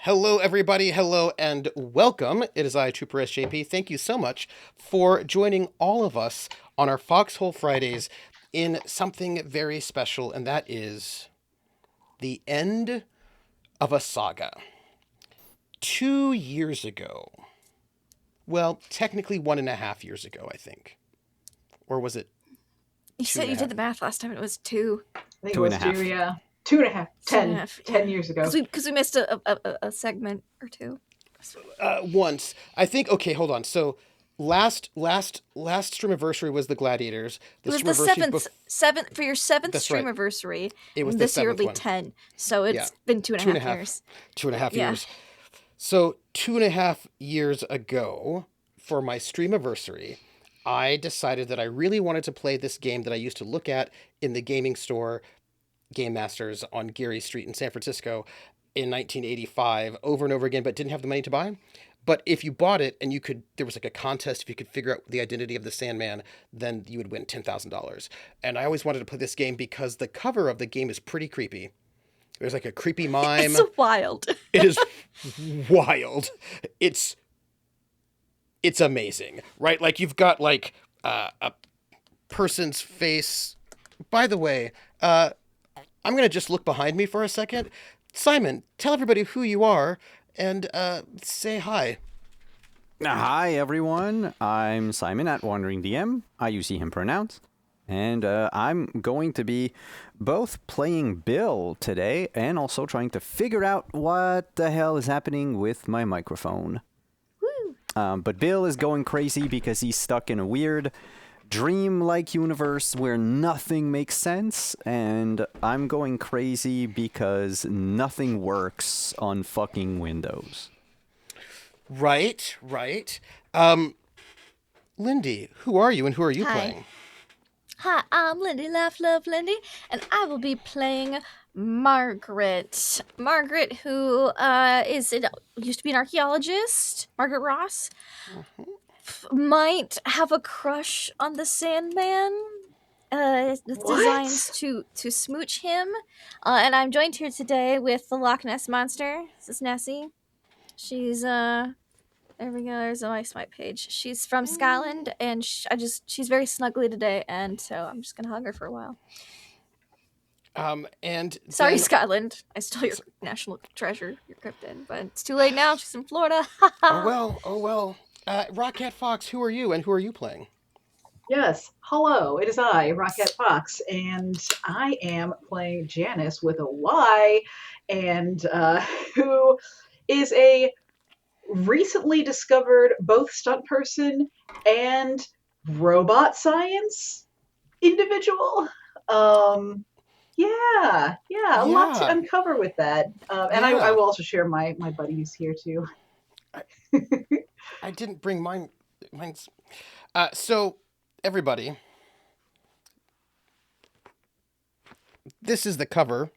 Hello, everybody. Hello, and welcome. It is I, troopersjp. Thank you so much for joining all of us on our Foxhole Fridays in something very special, and that is the end of a saga. 2 years ago, well, technically 1.5 years ago, I think. Or was it You said you did the math last time. It was 2. I think Two it and was a half. 2, yeah. 2.5. 10. 10 yeah. years ago. Because we missed a segment or two. Once. I think, okay, hold on. So last streamiversary was the Gladiators. It was the seventh for your seventh That's right. streamiversary. It was and the this year will be seventh 10. So it's been 2.5 years. 2.5 Yeah. years. So 2.5 years ago, for my streamiversary, I decided that I really wanted to play this game that I used to look at in the gaming store, Game Masters on Geary Street in San Francisco in 1985 over and over again, but didn't have the money to buy. But if you bought it and there was like a contest, if you could figure out the identity of the Sandman, then you would win $10,000. And I always wanted to play this game because the cover of the game is pretty creepy. There's like a creepy mime. It's wild. It is wild. It's amazing, right? Like you've got like a person's face. By the way, I'm going to just look behind me for a second. Simon, tell everybody who you are and say hi. Hi, everyone. I'm Simon at wanderingdm. I use he, him pronouns. And I'm going to be both playing Bill today and also trying to figure out what the hell is happening with my microphone. Woo. But Bill is going crazy because he's stuck in a weird dream-like universe where nothing makes sense, and I'm going crazy because nothing works on fucking Windows. Right. Lindy, who are you and who are you playing? Hi, I'm Lindy, laughlovelindy, and I will be playing Margaret. Margaret, who used to be an archaeologist, Margaret Ross, might have a crush on the Sandman. Designs to smooch him. And I'm joined here today with the Loch Ness Monster. This is Nessie. She's there we go. There's a nice white page. She's from Scotland, and she's very snuggly today, and so I'm just gonna hug her for a while. And Sorry, then... Scotland. I stole your national treasure, your krypton, but it's too late now. She's in Florida. Oh well. Rocket Fox, who are you and who are you playing? Yes. Hello, it is I, Rocket Fox, and I am playing Janice with a Y, and who is a recently discovered both stunt person and robot science individual. Yeah, a lot to uncover with that. And I will also share my buddies here too. I didn't bring mine. Mine's. So, everybody, this is the cover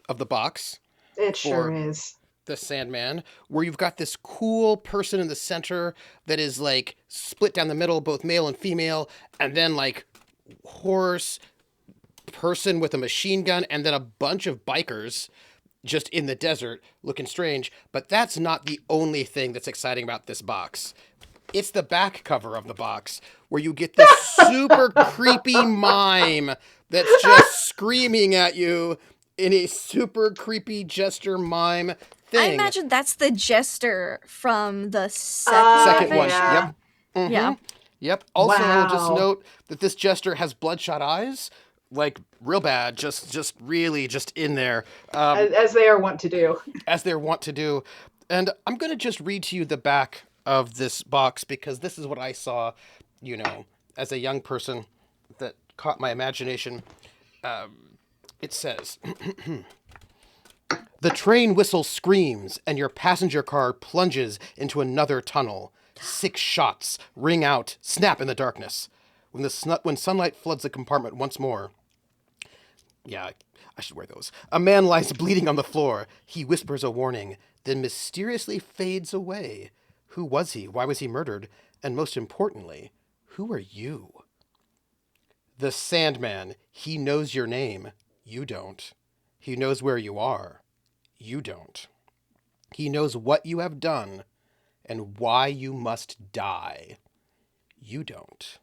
of the box. It sure is. The Sandman, where you've got this cool person in the center that is like split down the middle, both male and female, and then like horse person with a machine gun, and then a bunch of bikers just in the desert looking strange. But that's not the only thing that's exciting about this box. It's the back cover of the box where you get this super creepy mime that's just screaming at you in a super creepy jester mime thing. I imagine that's the jester from the second one. Yeah. Yep. Mm-hmm. Yeah. Yep. Also, wow. Just note that this jester has bloodshot eyes, like real bad, just really just in there. As they are wont to do. As they're wont to do. And I'm going to just read to you the back of this box because this is what I saw, as a young person that caught my imagination. It says, the train whistle screams and your passenger car plunges into another tunnel. 6 shots ring out, snap in the darkness. When sunlight floods the compartment once more. Yeah, I should wear those. A man lies bleeding on the floor. He whispers a warning, then mysteriously fades away. Who was he? Why was he murdered? And most importantly, who are you? The Sandman. He knows your name. You don't. He knows where you are. You don't. He knows what you have done and why you must die. You don't.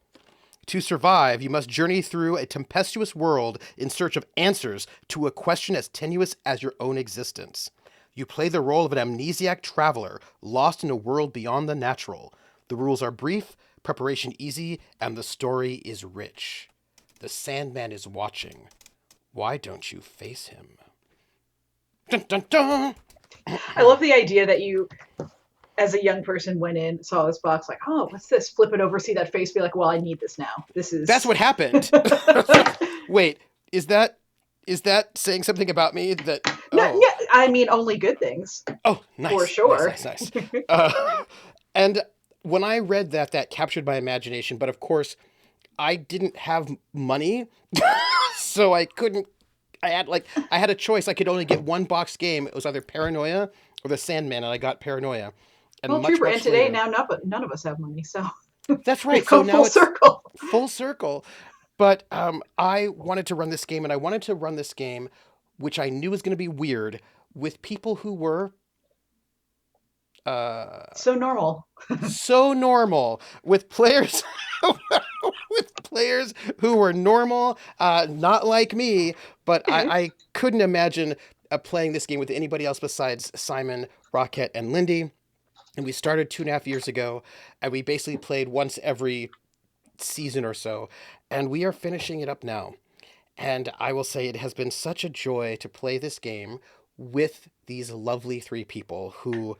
To survive, you must journey through a tempestuous world in search of answers to a question as tenuous as your own existence. You play the role of an amnesiac traveler lost in a world beyond the natural. The rules are brief, preparation easy, and the story is rich. The Sandman is watching. Why don't you face him? Dun, dun, dun! I love the idea that you, as a young person, went in, saw this box, like, oh, what's this? Flip it over, see that face, be like, well, I need this now. This is. That's what happened. Wait, is that saying something about me? That No, yeah, I mean, only good things. Oh, nice. For sure. Nice. And when I read that, that captured my imagination. But of course, I didn't have money, so I couldn't. I had a choice. I could only get one box game. It was either Paranoia or the Sandman, and I got Paranoia. And well, Trooper, and today now none of us have money, so that's right. So now it's full circle. But I wanted to run this game, and I wanted to run this game, which I knew was going to be weird, with people who were so normal. So normal, with players who were normal, not like me. But I couldn't imagine playing this game with anybody else besides Simon, Rocket, and Lindy. And we started 2.5 years ago, and we basically played once every season or so, and we are finishing it up now. And I will say it has been such a joy to play this game with these lovely three people who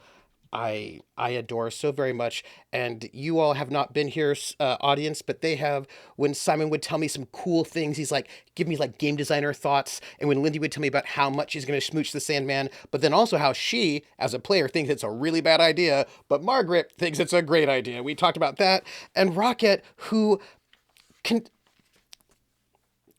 I adore so very much. And you all have not been here, audience, but they have. When Simon would tell me some cool things, he's like, give me like game designer thoughts. And when Lindy would tell me about how much she's going to smooch the Sandman, but then also how she, as a player, thinks it's a really bad idea, but Margaret thinks it's a great idea. We talked about that. And Rocket, who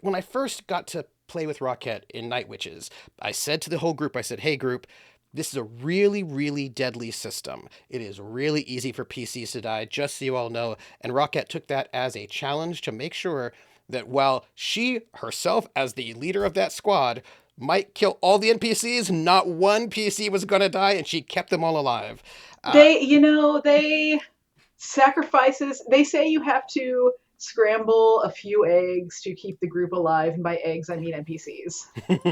when I first got to play with Rocket in Night Witches, I said to the whole group, I said, hey group, this is a really, really deadly system. It is really easy for PCs to die, just so you all know. And Rocket took that as a challenge to make sure that while she herself, as the leader of that squad, might kill all the NPCs, not one PC was going to die, and she kept them all alive. They sacrifices. They say you have to scramble a few eggs to keep the group alive, and by eggs I mean NPCs.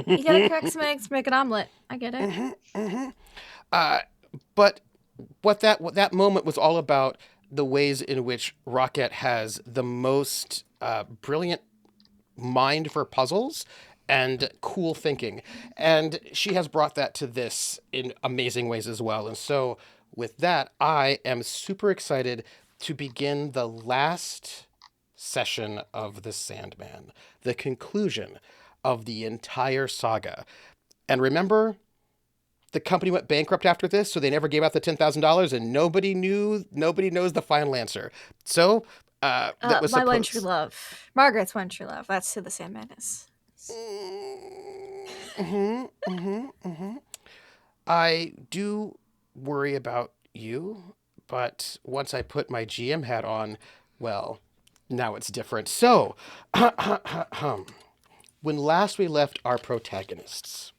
You gotta crack some eggs to make an omelet. I get it. But what that moment was all about, the ways in which Rocket has the most brilliant mind for puzzles and cool thinking, and she has brought that to this in amazing ways as well. And so with that, I am super excited to begin the last session of the Sandman, the conclusion of the entire saga. And remember, the company went bankrupt after this, so they never gave out the $10,000, and nobody knows the final answer. So that was my one true love, Margaret's one true love. That's who the Sandman is. I do worry about you, but once I put my GM hat on, well, now it's different. So, when last we left our protagonists,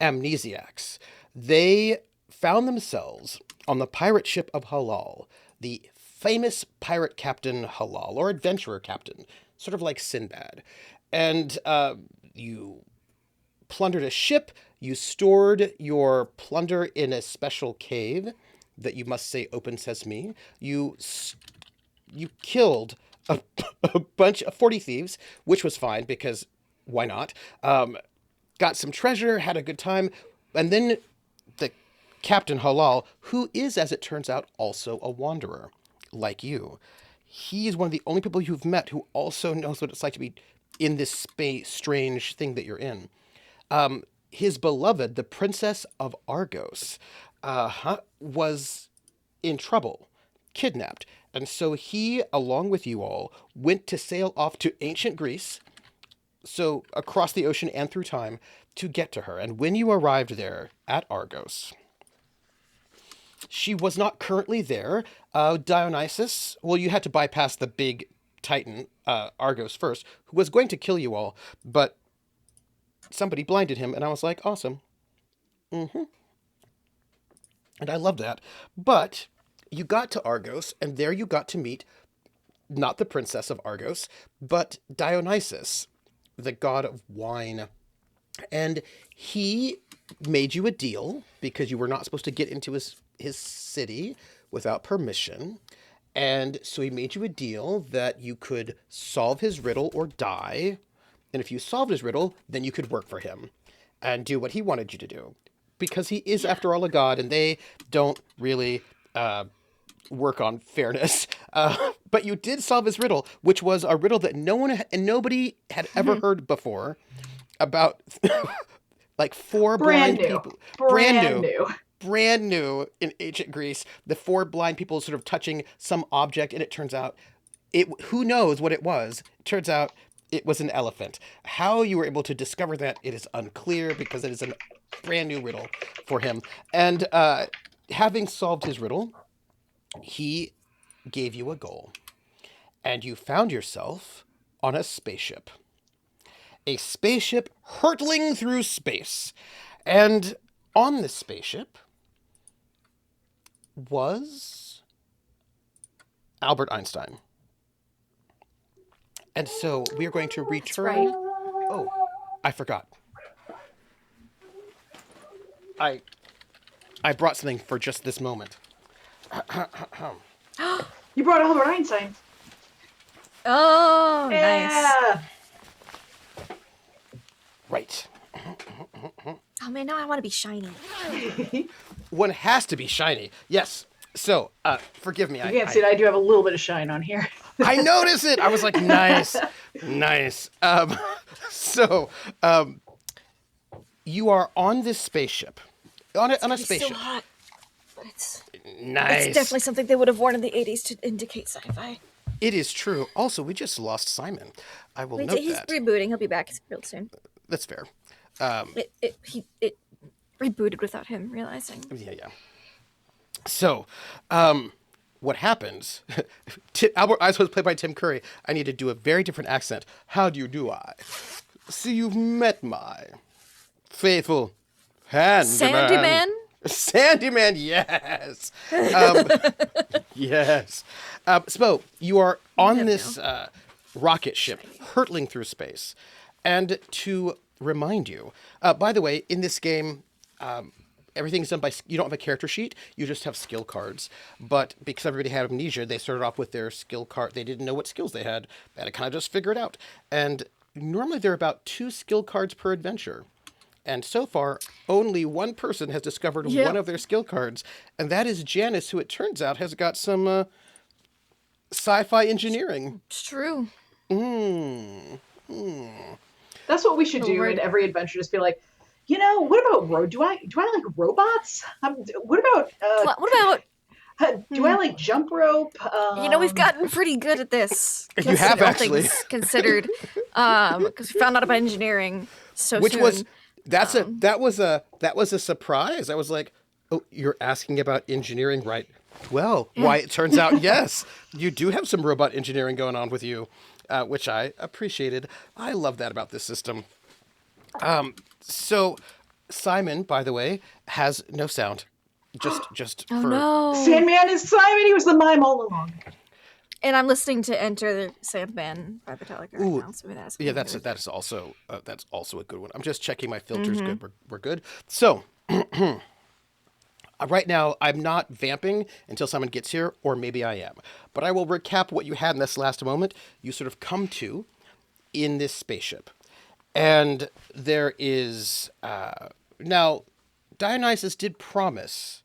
amnesiacs, they found themselves on the pirate ship of Halaal, the famous pirate captain Halaal, or adventurer captain, sort of like Sinbad. And you plundered a ship, you stored your plunder in a special cave that you must say open sesame. You killed a bunch of 40 thieves, which was fine because why not? Got some treasure, had a good time. And then the Captain Halaal, who is, as it turns out, also a wanderer, like you. He is one of the only people you've met who also knows what it's like to be in this strange thing that you're in. His beloved, the Princess of Argos, was in trouble, kidnapped. And so he, along with you all, went to sail off to ancient Greece, so across the ocean and through time, to get to her. And when you arrived there at Argos, she was not currently there. Dionysus, well, you had to bypass the big Titan, Argos first, who was going to kill you all, but somebody blinded him, and I was like, awesome. And I love that. But you got to Argos, and there you got to meet not the princess of Argos, but Dionysus, the god of wine. And he made you a deal because you were not supposed to get into his city without permission. And so he made you a deal that you could solve his riddle or die. And if you solved his riddle, then you could work for him and do what he wanted you to do. Because he is, after all, a god, and they don't really work on fairness. But you did solve his riddle, which was a riddle that nobody had ever heard before, about like four Brand blind new. people, brand new in ancient Greece. The four blind people sort of touching some object, and it turns out who knows what it was. It turns out it was an elephant. How you were able to discover that, it is unclear, because it is a brand new riddle for him. And having solved his riddle, he gave you a goal, and you found yourself on a spaceship. A spaceship hurtling through space. And on this spaceship was Albert Einstein. And so we are going to return. right. Oh, I forgot. I brought something for just this moment. You brought Albert Einstein. Oh, nice. Yeah. Right. Oh man, now I want to be shiny. One has to be shiny. Yes. So, forgive me. You can't see it. I do have a little bit of shine on here. I noticed it. I was like, nice, nice. So, you are on this spaceship, on a It's spaceship. so hot. But it's Nice. definitely something they would have worn in the 80s to indicate sci-fi. It is true. Also, we just lost Simon. I will note He's that. rebooting. He'll be back real soon. That's fair. It rebooted without him realizing. Yeah. So, what happens? Albert Einstein was played by Tim Curry. I need to do a very different accent. How do you do, I? See, you've met my faithful handyman. Sandyman? Sandyman, yes. Yes. So, you are on this rocket ship hurtling through space. And to remind you, by the way, in this game, everything's done by, you don't have a character sheet, you just have skill cards. But because everybody had amnesia, they started off with their skill card. They didn't know what skills they had. They had to kind of just figure it out. And normally there are about 2 skill cards per adventure. And so far, only one person has discovered one of their skill cards. And that is Janice, who it turns out has got some sci-fi engineering. It's true. That's what we should do in every adventure. Just be like, what about do I like robots? What about do I like jump rope? We've gotten pretty good at this. You have, all actually. things considered, because we found out about engineering so Which soon. was that was a surprise. I was like, "Oh, you're asking about engineering, right?" Well, why it turns out, yes, you do have some robot engineering going on with you, which I appreciated. I love that about this system. So Simon, by the way, has no sound. Just Oh for no! Sandman is Simon. He was the mime all along. And I'm listening to Enter the Sandman by Metallica right now. So that's yeah, that's also a good one. I'm just checking my filters. Good, we're good. So. Right now, I'm not vamping until someone gets here, or maybe I am. But I will recap what you had in this last moment. You sort of come to in this spaceship. And there is... now, Dionysus did promise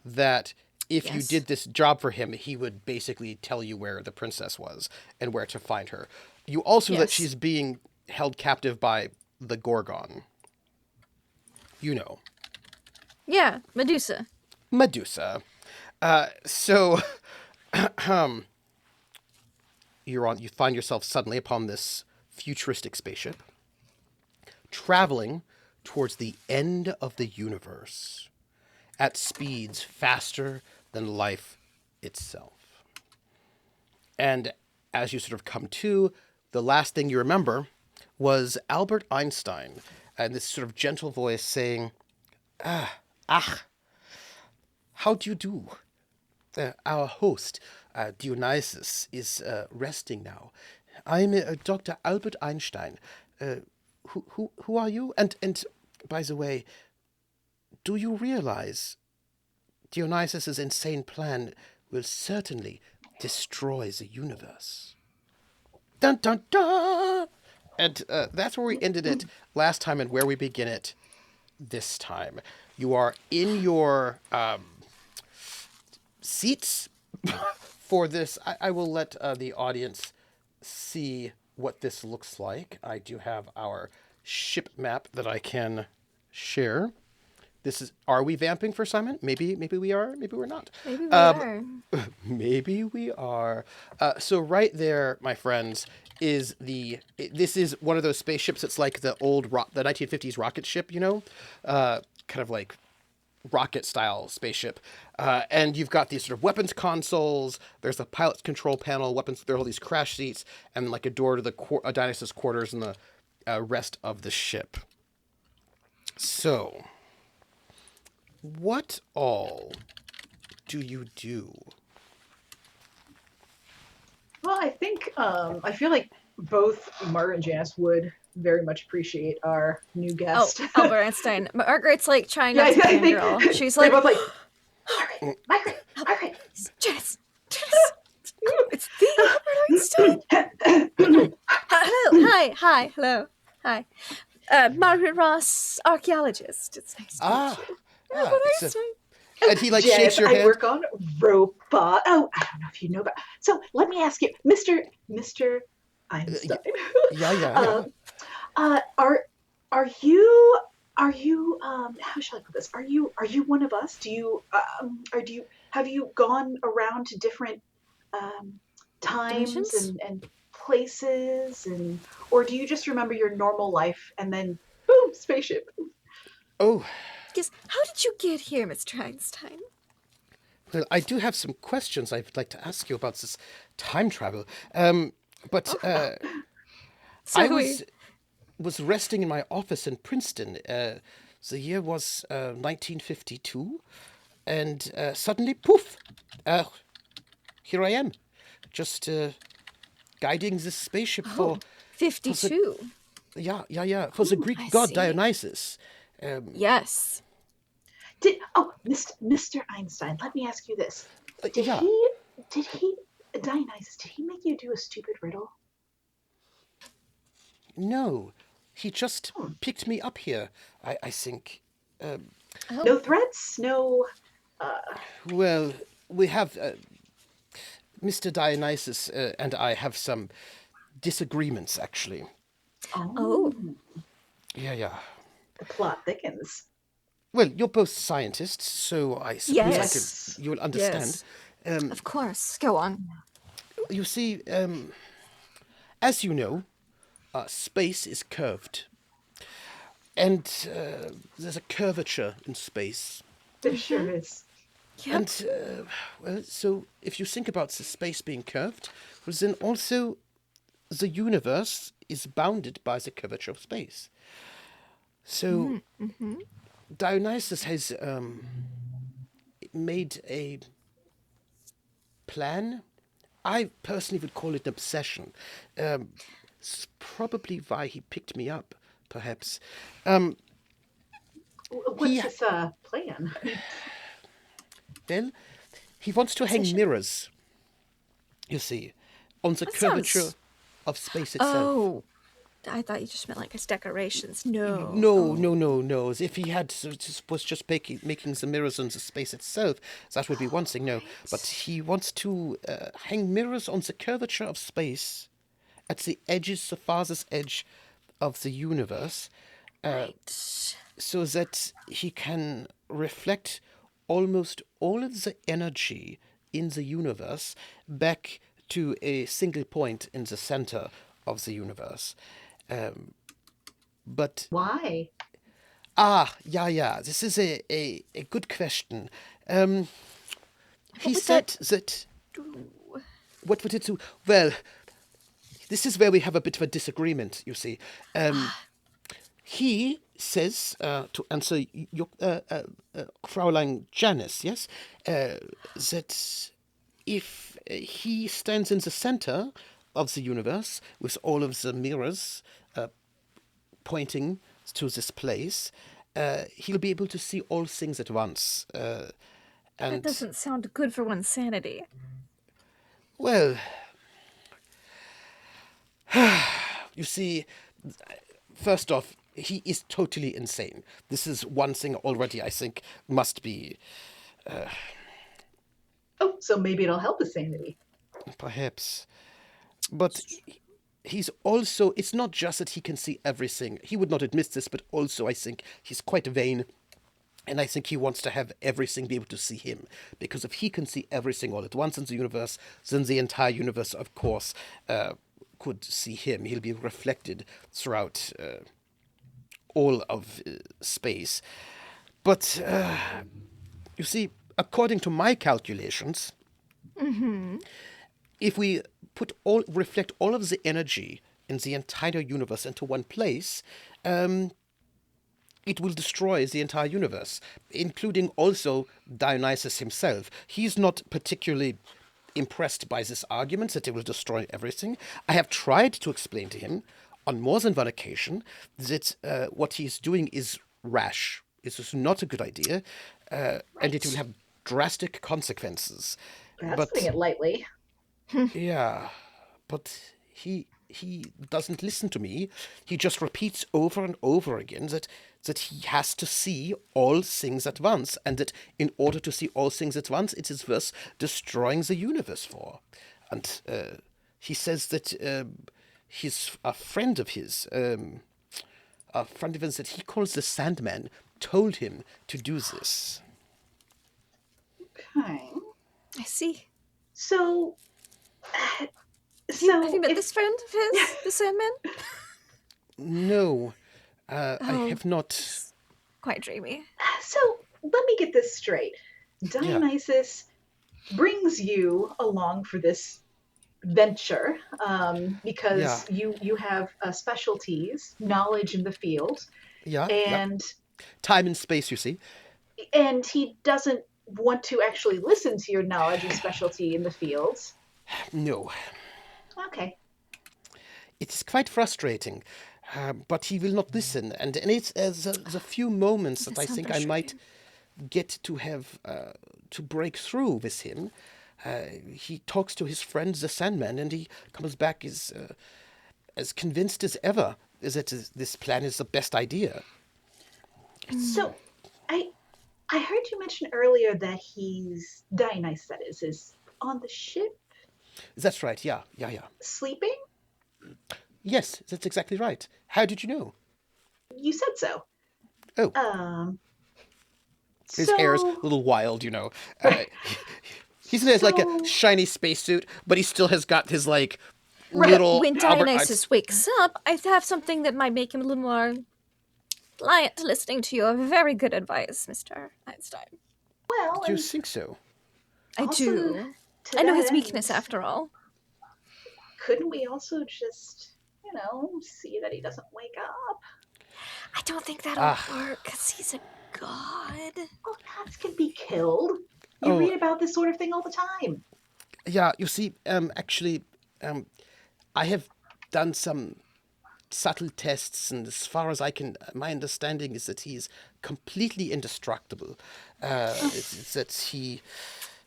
that if you did this job for him, he would basically tell you where the princess was and where to find her. You also know that she's being held captive by the Gorgon. You know. Yeah, Medusa. So, you find yourself suddenly upon this futuristic spaceship, traveling towards the end of the universe at speeds faster than life itself. And as you sort of come to, the last thing you remember was Albert Einstein and this sort of gentle voice saying, how do you do? Our host, Dionysus, is resting now. I'm Dr. Albert Einstein. Who are you? And by the way, do you realize Dionysus's insane plan will certainly destroy the universe? Dun dun dun! And that's where we ended it last time and where we begin it this time. You are in your seats for this. I will let the audience see what this looks like. I do have our ship map that I can share. This is. Are we vamping for Simon? Maybe we are. Maybe we're not. Maybe we are. Maybe we are. So right there, my friends, is this is one of those spaceships. It's like the old the 1950s rocket ship, kind of like rocket style spaceship. And you've got these sort of weapons consoles. There's a pilot's control panel, weapons. There are all these crash seats, and like a door to the Dionysus quarters and the rest of the ship. So, what all do you do? Well, I think I feel like both Margaret and Janice would very much appreciate our new guest. Oh, Albert Einstein. Margaret's like trying not to fangirl. She's they're like, both like, Margaret. Janice, it's the Albert Einstein. Hi, hello, hi. Margaret Ross, archaeologist. It's nice to meet you. Albert Einstein. And he like Janice, shakes your I hand. work on robot. Oh, I don't know if you know about. So let me ask you, Mr. Einstein. Yeah. Are you how shall I put this? Are you one of us? Do you have you gone around to different times Dimensions? and places, or do you just remember your normal life and then boom, spaceship? Oh, Yes. How did you get here, Mr. Einstein? well, I do have some questions I would like to ask you about this time travel. But So I was resting in my office in Princeton. The year was 1952, and suddenly, poof! Here I am, just guiding this spaceship for 52. for the Greek I god see. Dionysus. Yes. Mr. Einstein, let me ask you this. Did Yeah. he Dionysus, did he make you do a stupid riddle? No, he just picked me up here. I think. No threats? No Well, we have Mr. Dionysus and I have some disagreements, actually. Oh. Yeah. The plot thickens. Well, you're both scientists, so I suppose Yes. you will understand. Yes. Of course. Go on. You see, as you know, space is curved. And there's a curvature in space. There sure is. Yep. And, well, so if you think about the space being curved, well, then also the universe is bounded by the curvature of space. So Dionysus has made a plan. I personally would call it an obsession. It's probably why he picked me up, perhaps. What's his plan? Well, he wants to hang mirrors, you see, on the curvature sounds- of space itself. Oh. I thought you just meant like as decorations. No. No. If he was just making the mirrors on the space itself, that would be one thing. No, but he wants to hang mirrors on the curvature of space at the edges, the farthest edge of the universe, Right. so that he can reflect almost all of the energy in the universe back to a single point in the center of the universe. But Why? yeah. This is a good question. He said that. What would it do? Well, this is where we have a bit of a disagreement. You see, he says, to answer your Fraulein Janice, yes, that if he stands in the center of the universe with all of the mirrors pointing to this place, he'll be able to see all things at once. That And, doesn't sound good for one's sanity. well, you see, first off, he is totally insane. This is one thing already I think must be, Oh, so maybe it'll help his sanity. perhaps. But he's also, it's not just that he can see everything. He would not admit this, but also I think he's quite vain. And I think he wants to have everything be able to see him. Because if he can see everything all at once in the universe, then the entire universe, of course, could see him. He'll be reflected throughout all of space. But, you see, according to my calculations, if we reflect all of the energy in the entire universe into one place, it will destroy the entire universe, including also Dionysus himself. He's not particularly impressed by this argument that it will destroy everything. I have tried to explain to him on more than one occasion that what he's doing is rash. This is not a good idea, and it will have drastic consequences. That's But putting it lightly. yeah, but he doesn't listen to me. He just repeats over and over again that he has to see all things at once, and that in order to see all things at once, it is worth destroying the universe for. And he says that a friend of his that he calls the Sandman, told him to do this. Okay. I see. So, Have you met this friend of his, the Sandman? No, I have not. Quite dreamy. So let me get this straight. Dionysus brings you along for this venture because you have specialties, knowledge in the field, and time and space, you see. And he doesn't want to actually listen to your knowledge and specialty in the fields. No. Okay. It's quite frustrating, but he will not listen. And it's the few moments that I think I might get to have to break through with him. He talks to his friend the Sandman, and he comes back as convinced as ever that this plan is the best idea. So, I heard you mention earlier that Dionysus, that is on the ship. That's right. Yeah. Sleeping? Yes, that's exactly right. How did you know? You said so. Oh. His hair's a little wild, you know. He's in like a shiny spacesuit, but he still has got his little. When Dionysus wakes up, I have something that might make him a little more pliant to listening to your very good advice, Mr. Einstein. Well, do you think so? I do. I know his weakness, after all. Couldn't we also just, see that he doesn't wake up? I don't think that'll work, because he's a god. Well, gods can be killed. You read about this sort of thing all the time. Yeah, you see, actually, I have done some subtle tests, and as far as my understanding is that he's completely indestructible. It's that he...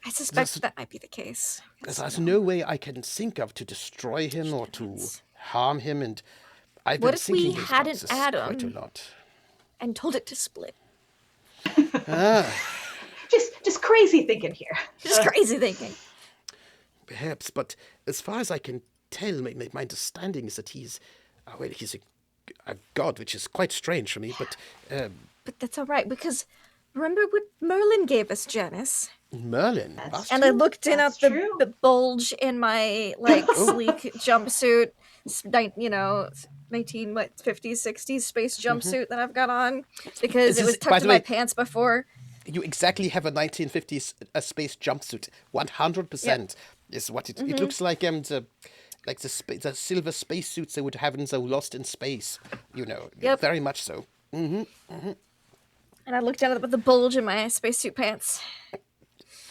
I suspect that might be the case. There's no way I can think of to destroy him or to harm him, and I've been thinking about this quite a lot. And told it to split? Just crazy thinking here. Just crazy thinking. Perhaps, but as far as I can tell, my understanding is that he's a god, which is quite strange for me, but... But that's all right, because remember what Merlin gave us, Janice? Merlin? And I looked in at the bulge in my, sleek jumpsuit, 1950s, 60s space jumpsuit that I've got on, because it was tucked in my pants before. You exactly have a 1950s space jumpsuit. 100% is what it looks like. The silver spacesuits they would have in the Lost in Space. Very much so. And I look down at the bulge in my spacesuit pants.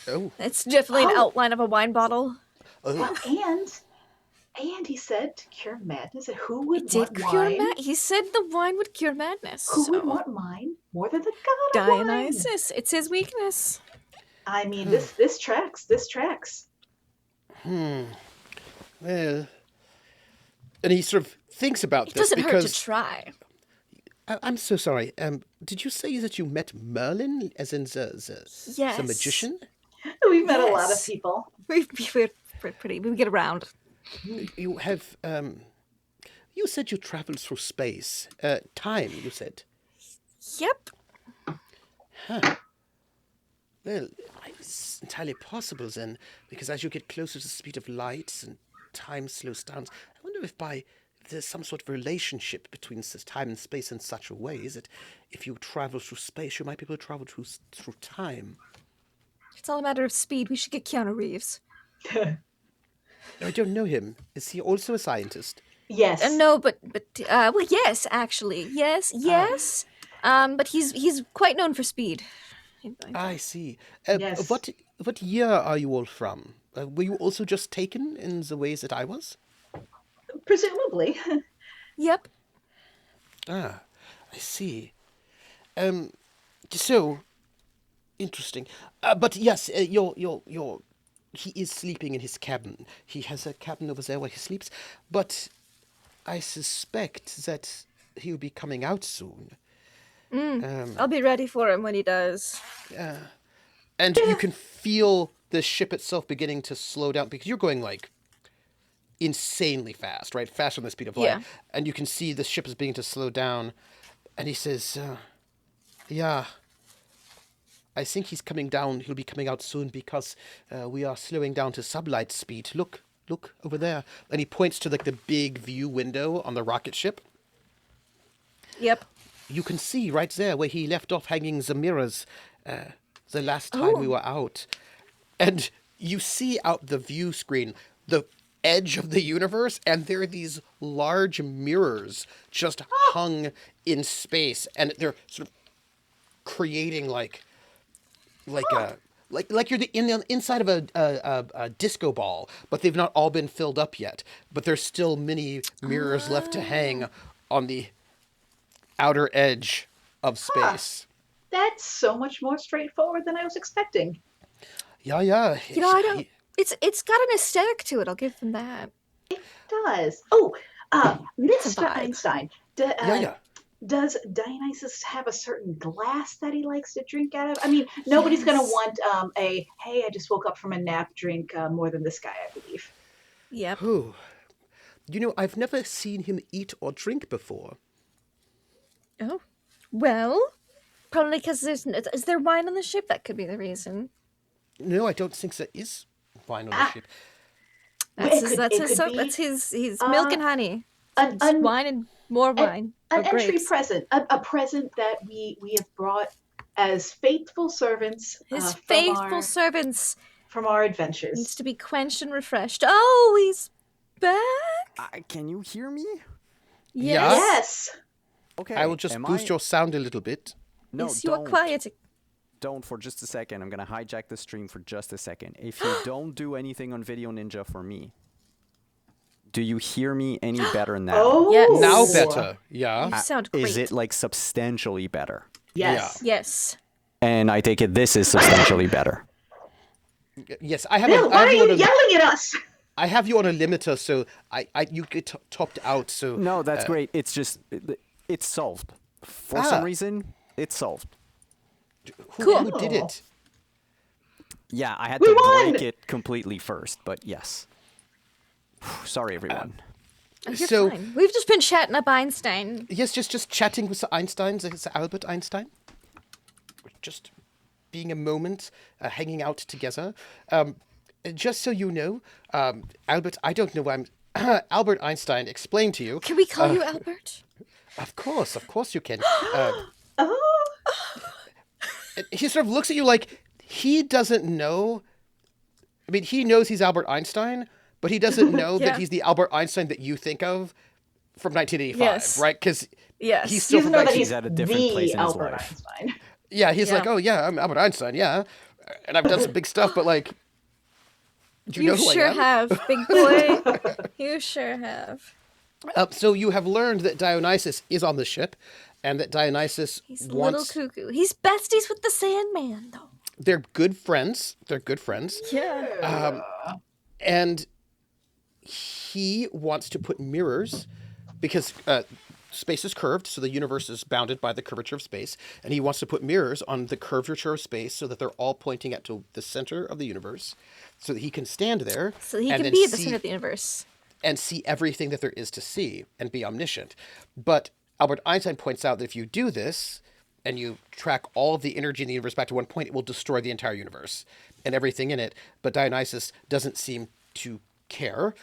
Oh. It's definitely an Oh. outline of a wine bottle. Well, and he said to cure madness, and who It would did want cure wine? He said the wine would cure madness. Who so. would want wine more than the god of wine? Dionysus. It's his weakness. I mean, this tracks. This tracks. Well, and he sort of thinks about It this doesn't hurt because to try. I'm so sorry. Did you say that you met Merlin, as in the Yes. magician? We've met a lot of Yes. people. We're pretty. We get around. You have you said you traveled through space. Time, you said. Yep. Well, it's entirely possible then, because as you get closer to the speed of light and time slows down, I wonder if there's some sort of relationship between this time and space in such a way that if you travel through space, you might be able to travel through time. It's all a matter of speed. We should get Keanu Reeves. I don't know him. Is he also a scientist? Yes. No, but well, yes, actually, yes. But he's quite known for speed. I see. Yes. What year are you all from? Were you also just taken in the ways that I was? Presumably. Yep. Ah, I see. So interesting. But yes, he is sleeping in his cabin. He has a cabin over there where he sleeps. But I suspect that he'll be coming out soon. I'll be ready for him when he does. And you can feel the ship itself beginning to slow down because you're going like insanely fast, right? Faster than the speed of light. Yeah. And you can see the ship is beginning to slow down. And he says, yeah, I think he's coming down. He'll be coming out soon because we are slowing down to sublight speed. Look over there. And he points to like the big view window on the rocket ship. Yep. You can see right there where he left off hanging the mirrors the last time we were out. And you see out the view screen the edge of the universe, and there are these large mirrors just hung in space, and they're sort of creating like you're in the inside of a disco ball, but they've not all been filled up yet. But there's still many mirrors left to hang on the outer edge of space. That's so much more straightforward than I was expecting. Yeah. You know, I don't. It's got an aesthetic to it. I'll give them that. It does. Oh, It's a Mr. vibe. Einstein. Yeah. Does Dionysus have a certain glass that he likes to drink out of? I mean, nobody's going to want hey, I just woke up from a nap drink more than this guy, I believe. Yep. Oh, I've never seen him eat or drink before. Oh, well, probably because is there wine on the ship? That could be the reason. No, I don't think there is wine on the ship. That's his milk and honey. It's wine and more wine. An or entry grapes. present, a present that we have brought as faithful servants. His from faithful servants from our needs adventures. to be quenched and refreshed. Oh, he's back. Can you hear me? Yeah. Yes. Okay. I will just boost your sound a little bit. No, Yes, you are don't. quiet. Don't for just a second. I'm gonna hijack the stream for just a second. If you don't do anything on Video Ninja for me, do you hear me any better now? Oh. Yes. Now better. Yeah. You sound great. Is it like substantially better? Yes. Yes. And I take it this is substantially better. Yes, I have. Bill, why are you yelling at us? I have you on a limiter, so you get topped out. So No, that's great. It's just it's solved. For some reason, it's solved. Who did it? Yeah, I had We to won! break it completely first, but yes. Sorry, everyone. Oh, you're So- fine. We've just been chatting up Einstein. Yes, just chatting with the Einsteins, the Albert Einstein. Just being a moment, hanging out together. Just so you know, Albert, I don't know why I'm... Albert Einstein explained to you. Can we call you Albert? Of course you can. Oh. He sort of looks at you like he doesn't know. I mean, he knows he's Albert Einstein, but he doesn't know Yeah. that he's the Albert Einstein that you think of from 1985, Yes. right? Because Yes. he's He still doesn't from know that 19... he's at a different the place in his Albert life. Einstein. Yeah, he's Yeah. like, oh yeah, I'm Albert Einstein, yeah, and I've done some big stuff, but like, do you know who sure I am? have, big boy. You sure have. So you have learned that Dionysus is on the ship, and that Dionysus He's a little wants... cuckoo. He's besties with the Sandman, though. They're good friends. They're good friends. Yeah. And he wants to put mirrors because space is curved, so the universe is bounded by the curvature of space, and he wants to put mirrors on the curvature of space so that they're all pointing at to the center of the universe, so that he can stand there So he and can then be at the see center of the universe. and see everything that there is to see and be omniscient. But Albert Einstein points out that if you do this and you track all of the energy in the universe back to one point, it will destroy the entire universe and everything in it. But Dionysus doesn't seem to care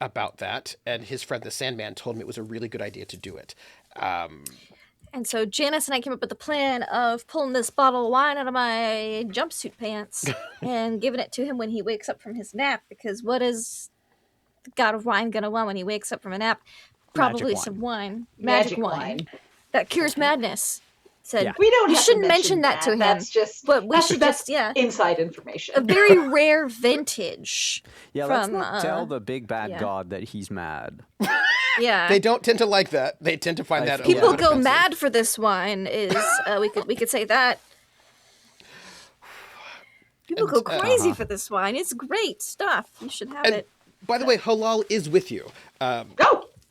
about that. And his friend the Sandman told him it was a really good idea to do it. And so Janice and I came up with the plan of pulling this bottle of wine out of my jumpsuit pants and giving it to him when he wakes up from his nap. Because what is the god of wine gonna want when he wakes up from a nap? Probably Magic some wine. Magic wine. That cures madness. Said, Yeah. We don't you have shouldn't to mention that to him. That's just but we that's, should that's just, yeah. inside A information. very rare vintage. Yeah, let's from, not tell the big bad yeah. god that he's mad. Yeah. They don't tend to like that. They tend to find that a People little go offensive. mad for this wine. Is we could say that. People go crazy for this wine. It's great stuff. You should have And it. by the way, Halal is with you.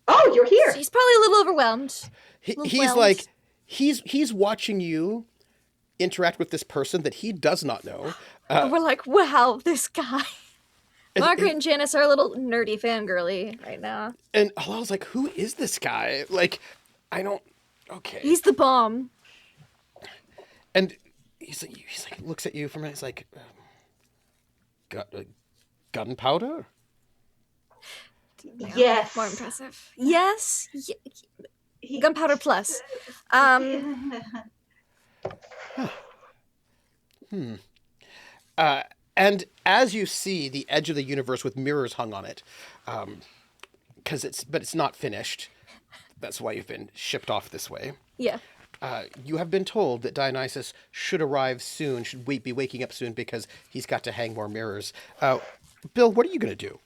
Oh, you're here. He's probably a little overwhelmed. He's like, he's watching you interact with this person that he does not know. And we're like, wow, this guy. Margaret and Janice are a little nerdy fangirly right now. And Halal's like, who is this guy? Like, I don't. Okay. He's the bomb. And he's like looks at you for a minute. He's like, gunpowder? Yes. More impressive. Yes. Gunpowder plus. Um. And as you see the edge of the universe with mirrors hung on it, but it's not finished. That's why you've been shipped off this way. Yeah. You have been told that Dionysus should arrive soon, should be waking up soon because he's got to hang more mirrors. Bill, what are you going to do?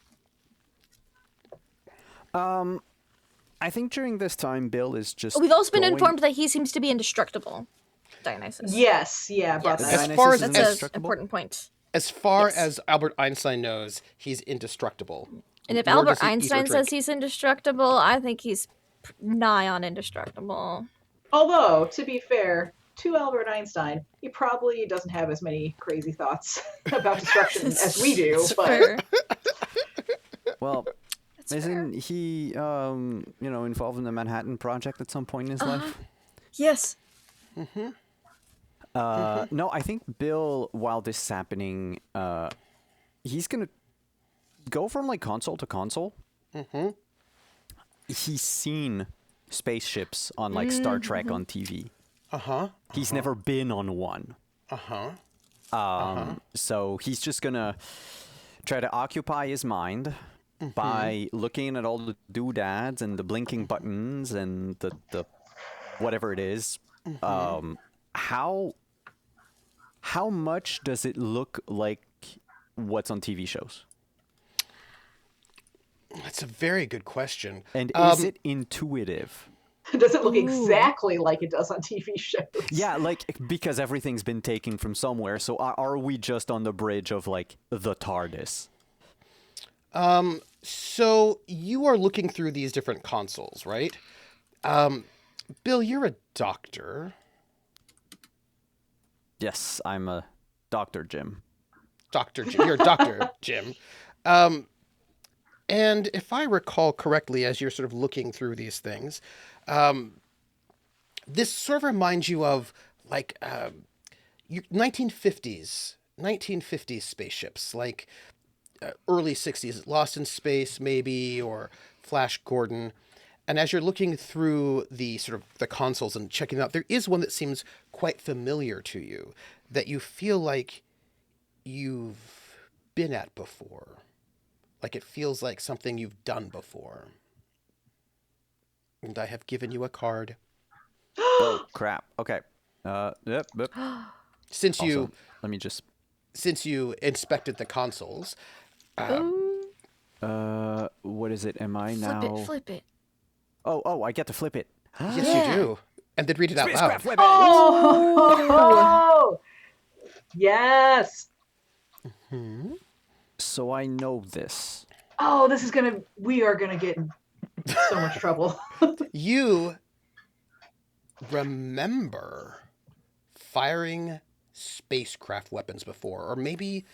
I think during this time, Bill is just. We've also been going- informed that he seems to be indestructible. Dionysus. Yes. Yeah. About Yes. that. As far as That's as, an important point. as far as Albert Einstein knows, he's indestructible. And if Nor Albert does he eat or Einstein drink. says he's indestructible, I think he's nigh on indestructible. Although, to be fair to Albert Einstein, he probably doesn't have as many crazy thoughts about destruction as we do. That's But fair. Well, That's isn't he, involved in the Manhattan Project at some point in his life? Yes. No, I think Bill, while this is happening, he's gonna go from like console to console. Mm-hmm. He's seen spaceships on like Star Trek on TV. He's never been on one. So he's just gonna try to occupy his mind by looking at all the doodads and the blinking buttons and the whatever it is. How much does it look like what's on TV shows? That's a very good question. And is it intuitive? does it look exactly like it does on TV shows? Yeah, like, because everything's been taken from somewhere, so are we just on the bridge of, like, the TARDIS? So you are looking through these different consoles, right? Bill, you're a doctor. Yes, I'm a Dr. Jim. You're a doctor, Jim. And if I recall correctly, as you're sort of looking through these things, this sort of reminds you of like 1950s spaceships, like early 60s, Lost in Space maybe, or Flash Gordon. And as you're looking through the sort of the consoles and checking out, there is one that seems quite familiar to you, that you feel like you've been at before. Like it feels like something you've done before. And I have given you a card. Oh crap. Okay. Yep. Since Also, let me just. you inspected the consoles, Ooh. What is it? Am I now? Flip it. Oh, I get to flip it. yes, you do. And then read it out loud. Spacecraft weapons. Oh, yes. So I know this. Oh, we are gonna get in so much trouble. You remember firing spacecraft weapons before, or maybe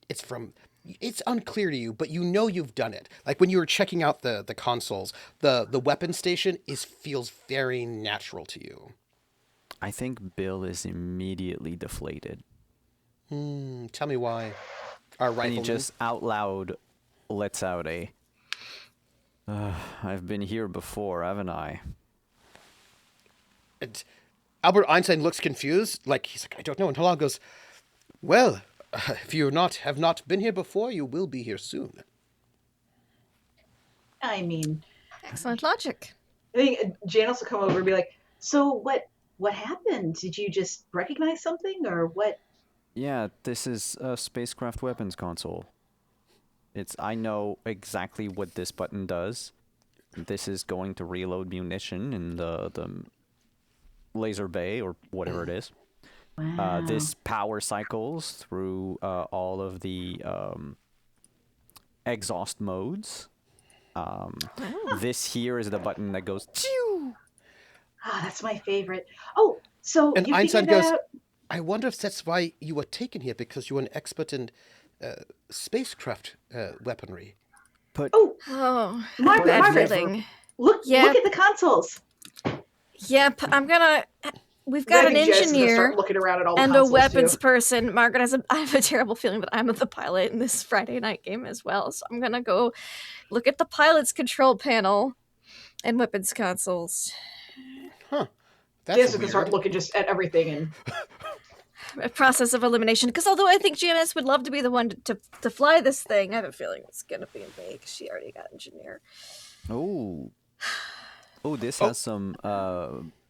it's unclear to you, but you know you've done it. Like when you were checking out the consoles, the weapon station feels very natural to you. I think Bill is immediately deflated. Tell me why. Our And he rifleman. just out loud lets out a. I've been here before, haven't I? And Albert Einstein looks confused, like he's like, I don't know. And Halaal goes, well, if you have not been here before, you will be here soon. I mean, Excellent logic. I think Janice will come over and be like, so what happened? Did you just recognize something or what? Yeah, this is a spacecraft weapons console. I know exactly what this button does. This is going to reload munition in the laser bay or whatever it is. Wow. This power cycles through all of the exhaust modes. This here is the button that goes. That's my favorite. Oh, so And you Einstein figured goes, out? I wonder if that's why you were taken here, because you were an expert in spacecraft weaponry. But Oh, Oh, Margaret, bad Margaret. feeling. look Yeah. at the consoles. Yep, we've got an I think Janice is gonna engineer start looking around at all the and a consoles weapons too. person. Margaret I have a terrible feeling that I'm the pilot in this Friday night game as well. So I'm gonna go look at the pilot's control panel and weapons consoles. Huh. Janice That's is gonna weird. start looking just at everything and A process of elimination. Because although I think GMS would love to be the one to fly this thing, I have a feeling it's gonna be me because she already got engineer. oh, this has some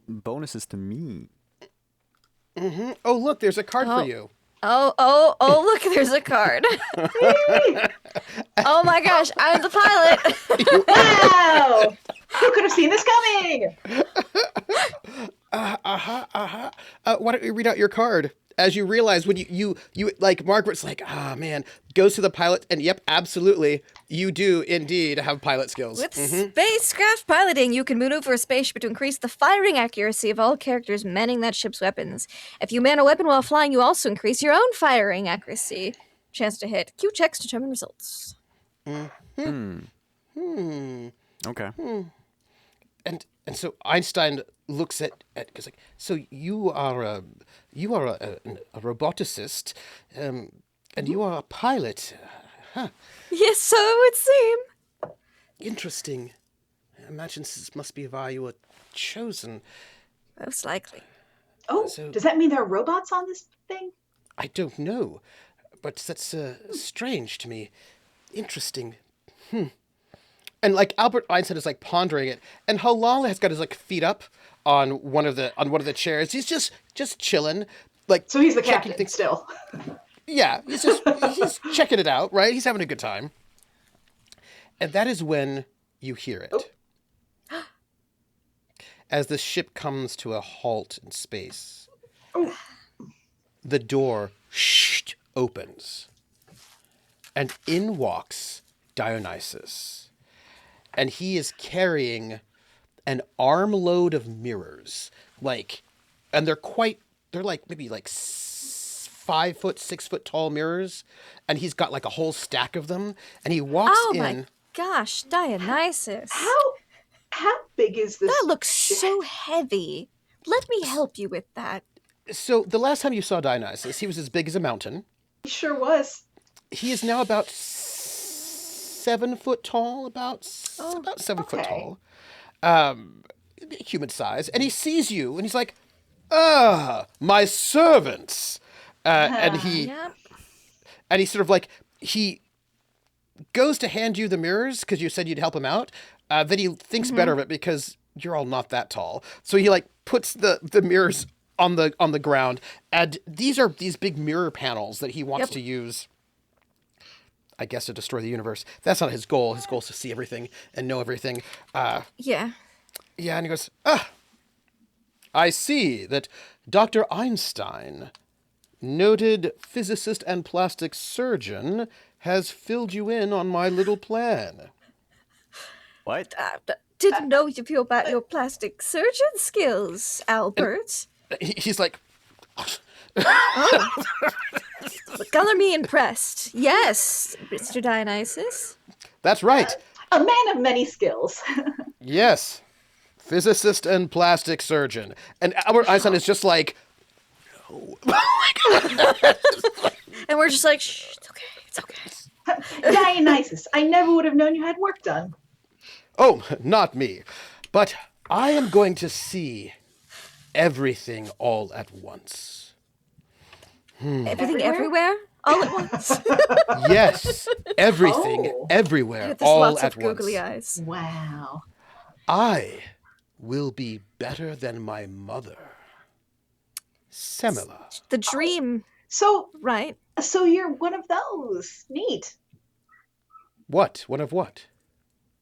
bonuses to me. Oh, look, there's a card for Oh. you. Oh, look, there's a card. Oh my gosh, I'm the pilot. wow! Who could have seen this coming? Why don't you read out your card? As you realize when you like, Margaret's like, man, goes to the pilot, and yep, absolutely, you do indeed have pilot skills. With spacecraft piloting, you can maneuver a spaceship to increase the firing accuracy of all characters manning that ship's weapons. If you man a weapon while flying, you also increase your own firing accuracy. Chance to hit. Q checks determine results. Okay. And so Einstein looks at goes like, so you are a roboticist, and you are a pilot. Yes, so it would seem. Interesting. I imagine this must be why you were chosen. Most likely. Oh, So- does that mean there are robots on this thing? I don't know, but that's strange to me. Interesting. And like Albert Einstein is like pondering it, and Halaal has got his like feet up on one of the chairs. He's just chilling, like So he's the checking captain things. still. Yeah, he's checking it out, right? He's having a good time. And that is when you hear it. As the ship comes to a halt in space, the door opens, and in walks Dionysus. And he is carrying an armload of mirrors, and they're like maybe like 5 foot, 6 foot tall mirrors, and he's got like a whole stack of them, and he walks Oh in. my gosh, Dionysus. How big is this? That looks ship? so heavy. Let me help you with that. So the last time you saw Dionysus, he was as big as a mountain. He sure was. He is now about 7 foot tall, about 7 foot okay. tall, human size, and he sees you, and he's like, my servants," and he Yep. and he sort of like he goes to hand you the mirrors because you said you'd help him out. Then he thinks better of it because you're all not that tall. So he like puts the mirrors on the ground, and these are these big mirror panels that he wants to use, I guess, to destroy the universe. That's not his goal. His goal is to see everything and know everything. Yeah. Yeah, and he goes, I see that Dr. Einstein, noted physicist and plastic surgeon, has filled you in on my little plan. What? Didn't know you about your plastic surgeon skills, Albert. He's like, Color me impressed. Yes, Mr. Dionysus. that's right. A man of many skills. Yes. Physicist and plastic surgeon. And Albert Einstein is just like, And we're just like, shh, it's okay. Dionysus, I never would have known you had work done. oh, not me. But I am going to see everything all at once. Everything everywhere? All at once. Yes, everything, Oh. everywhere, There's all lots at of googly once. eyes. Wow. I will be better than my mother. Semilla. The dream, So right? you're one of those. Neat. What? One of what?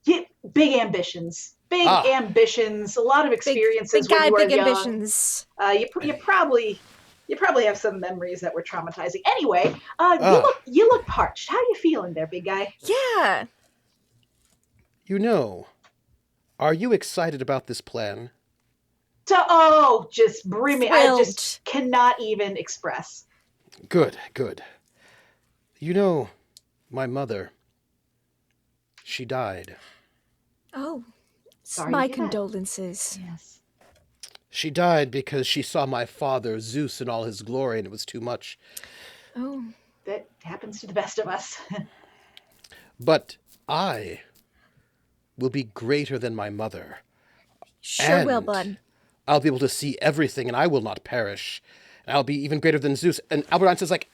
Yeah, big ambitions. Big ambitions. A lot of experiences Big guy, when you were big young. ambitions. You probably have some memories that were traumatizing. Anyway, Ah. you look parched. How you feeling there, big guy? Yeah. You know, are you excited about this plan? Just brimming. I just cannot even express. Good, good. You know, my mother, she died. Oh, Sorry my to hear that. condolences. Yes. She died because she saw my father, Zeus, in all his glory, and it was too much. Oh, That happens to the best of us. But I will be greater than my mother. sure will, And bud. I'll be able to see everything, and I will not perish. And I'll be even greater than Zeus. And Albert Einstein's like,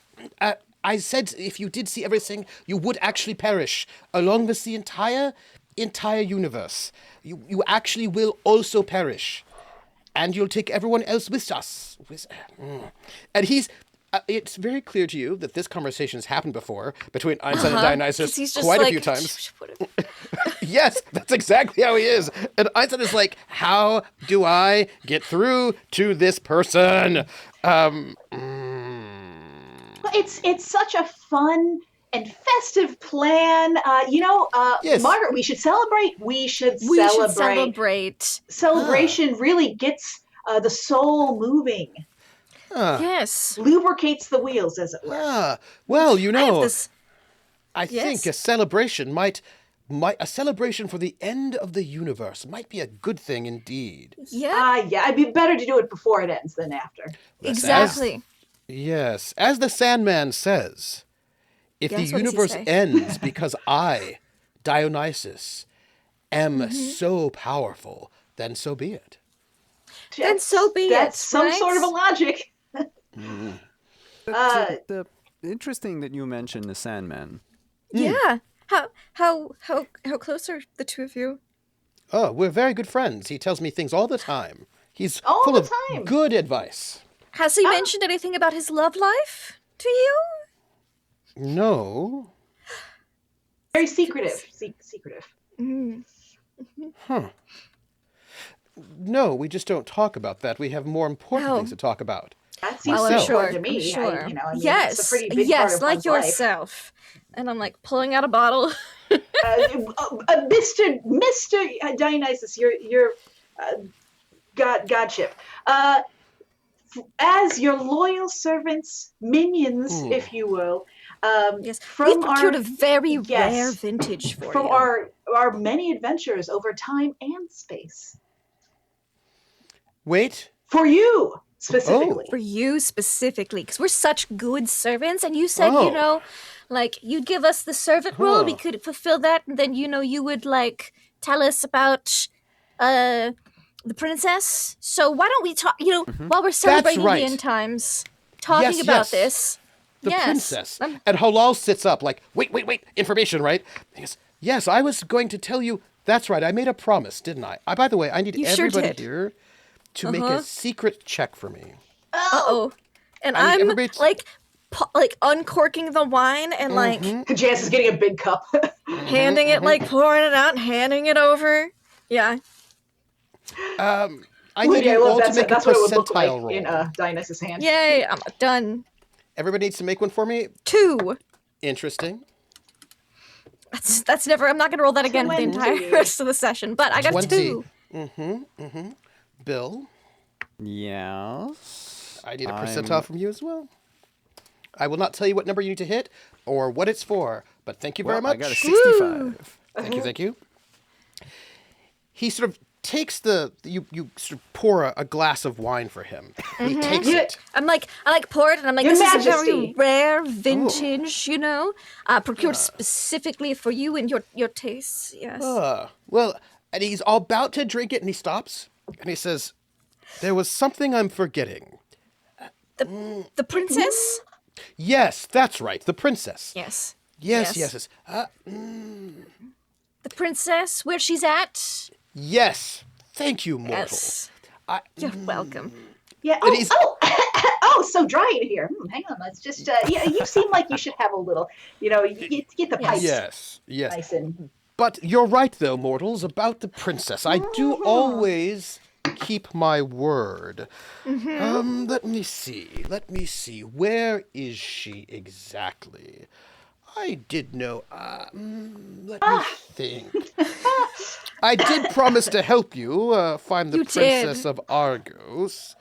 I said if you did see everything, you would actually perish, along with the entire universe. You actually will also perish. And you'll take everyone else with us. And he's... it's very clear to you that this conversation has happened before between Einstein and 'Cause Dionysus he's just quite like, a few times. Yes, that's exactly how he is. And Einstein is like, how do I get through to this person? It's such a fun and festive plan. Yes. Margaret, we should celebrate. We should celebrate. Celebration really gets the soul moving. Yes. Lubricates the wheels, as it were. Well, you I have know, this. I think a celebration a celebration for the end of the universe might be a good thing indeed. Yeah. Yeah, it'd be better to do it before it ends than after. Exactly. Yes, as the Sandman says, if Yes, the what does he universe say? ends because I, Dionysus, am so powerful, then so be it. Then so be That's it, some right? sort of a logic. Interesting that you mentioned the Sandman. Yeah. How close are the two of you? Oh, we're very good friends. He tells me things all the time. He's All full the of time. good advice. Has he mentioned anything about his love life to you? No. Very secretive. Secretive. Huh. No, we just don't talk about that. We have more important No. things to talk about. That seems I'm important sure, to me. Sure. It's a pretty big part of like one's life. yourself. And I'm like pulling out a bottle. Mr. Dionysus, your godship. As your loyal servants, minions, if you will. Yes. From We've procured a very yes, rare vintage for from you. our many adventures over time and space. Wait. For you specifically. For you specifically, because we're such good servants, and you said, like you'd give us the servant role, we could fulfill that, and then you would like tell us about the princess. So why don't we talk? While we're celebrating right. the end times, talking Yes, about yes. this. the Yes. princess. And Halal sits up like, wait, information, right? He goes, yes, I was going to tell you. That's right. I made a promise, didn't I? By the way, I need You sure everybody did. here to make a secret check for me. Uh-oh. And I need I'm everybody to- like uncorking the wine and like Janice is getting a big cup. handing it, like pouring it out and handing it over. Yeah. I need Lydia, I you love all to make a that's what it would look like percentile roll. in Dionysus' hand. Yay, I'm done. Everybody needs to make one for me. 2. Interesting. That's never. I'm not gonna roll that again for the 20. entire rest of the session. But I got 20. 2. Bill, Yes. I need a percentile from you as well. I will not tell you what number you need to hit or what it's for, but thank you very much. I got a 65. Thank you. He sort of takes you sort of pour a glass of wine for him. He takes it. I pour it and I'm like, Your this Majesty. is a very rare vintage, procured specifically for you and your tastes. Yes. Well, and he's all about to drink it and he stops and he says, there was something I'm forgetting. The princess. Yes, that's right, the princess. Yes. Yes. The princess, where she's at. Yes. Thank you, mortal. Yes. You're welcome. Yeah. And he's- Oh, so dry in here. Hang on. Let's just. Yeah, you seem like you should have a little. You get the pipes Yes. nice and. But you're right, though, mortals, about the princess. I do always keep my word. Let me see. Where is she exactly? I did know. Let me think. I did promise to help you find the You princess did. of Argos.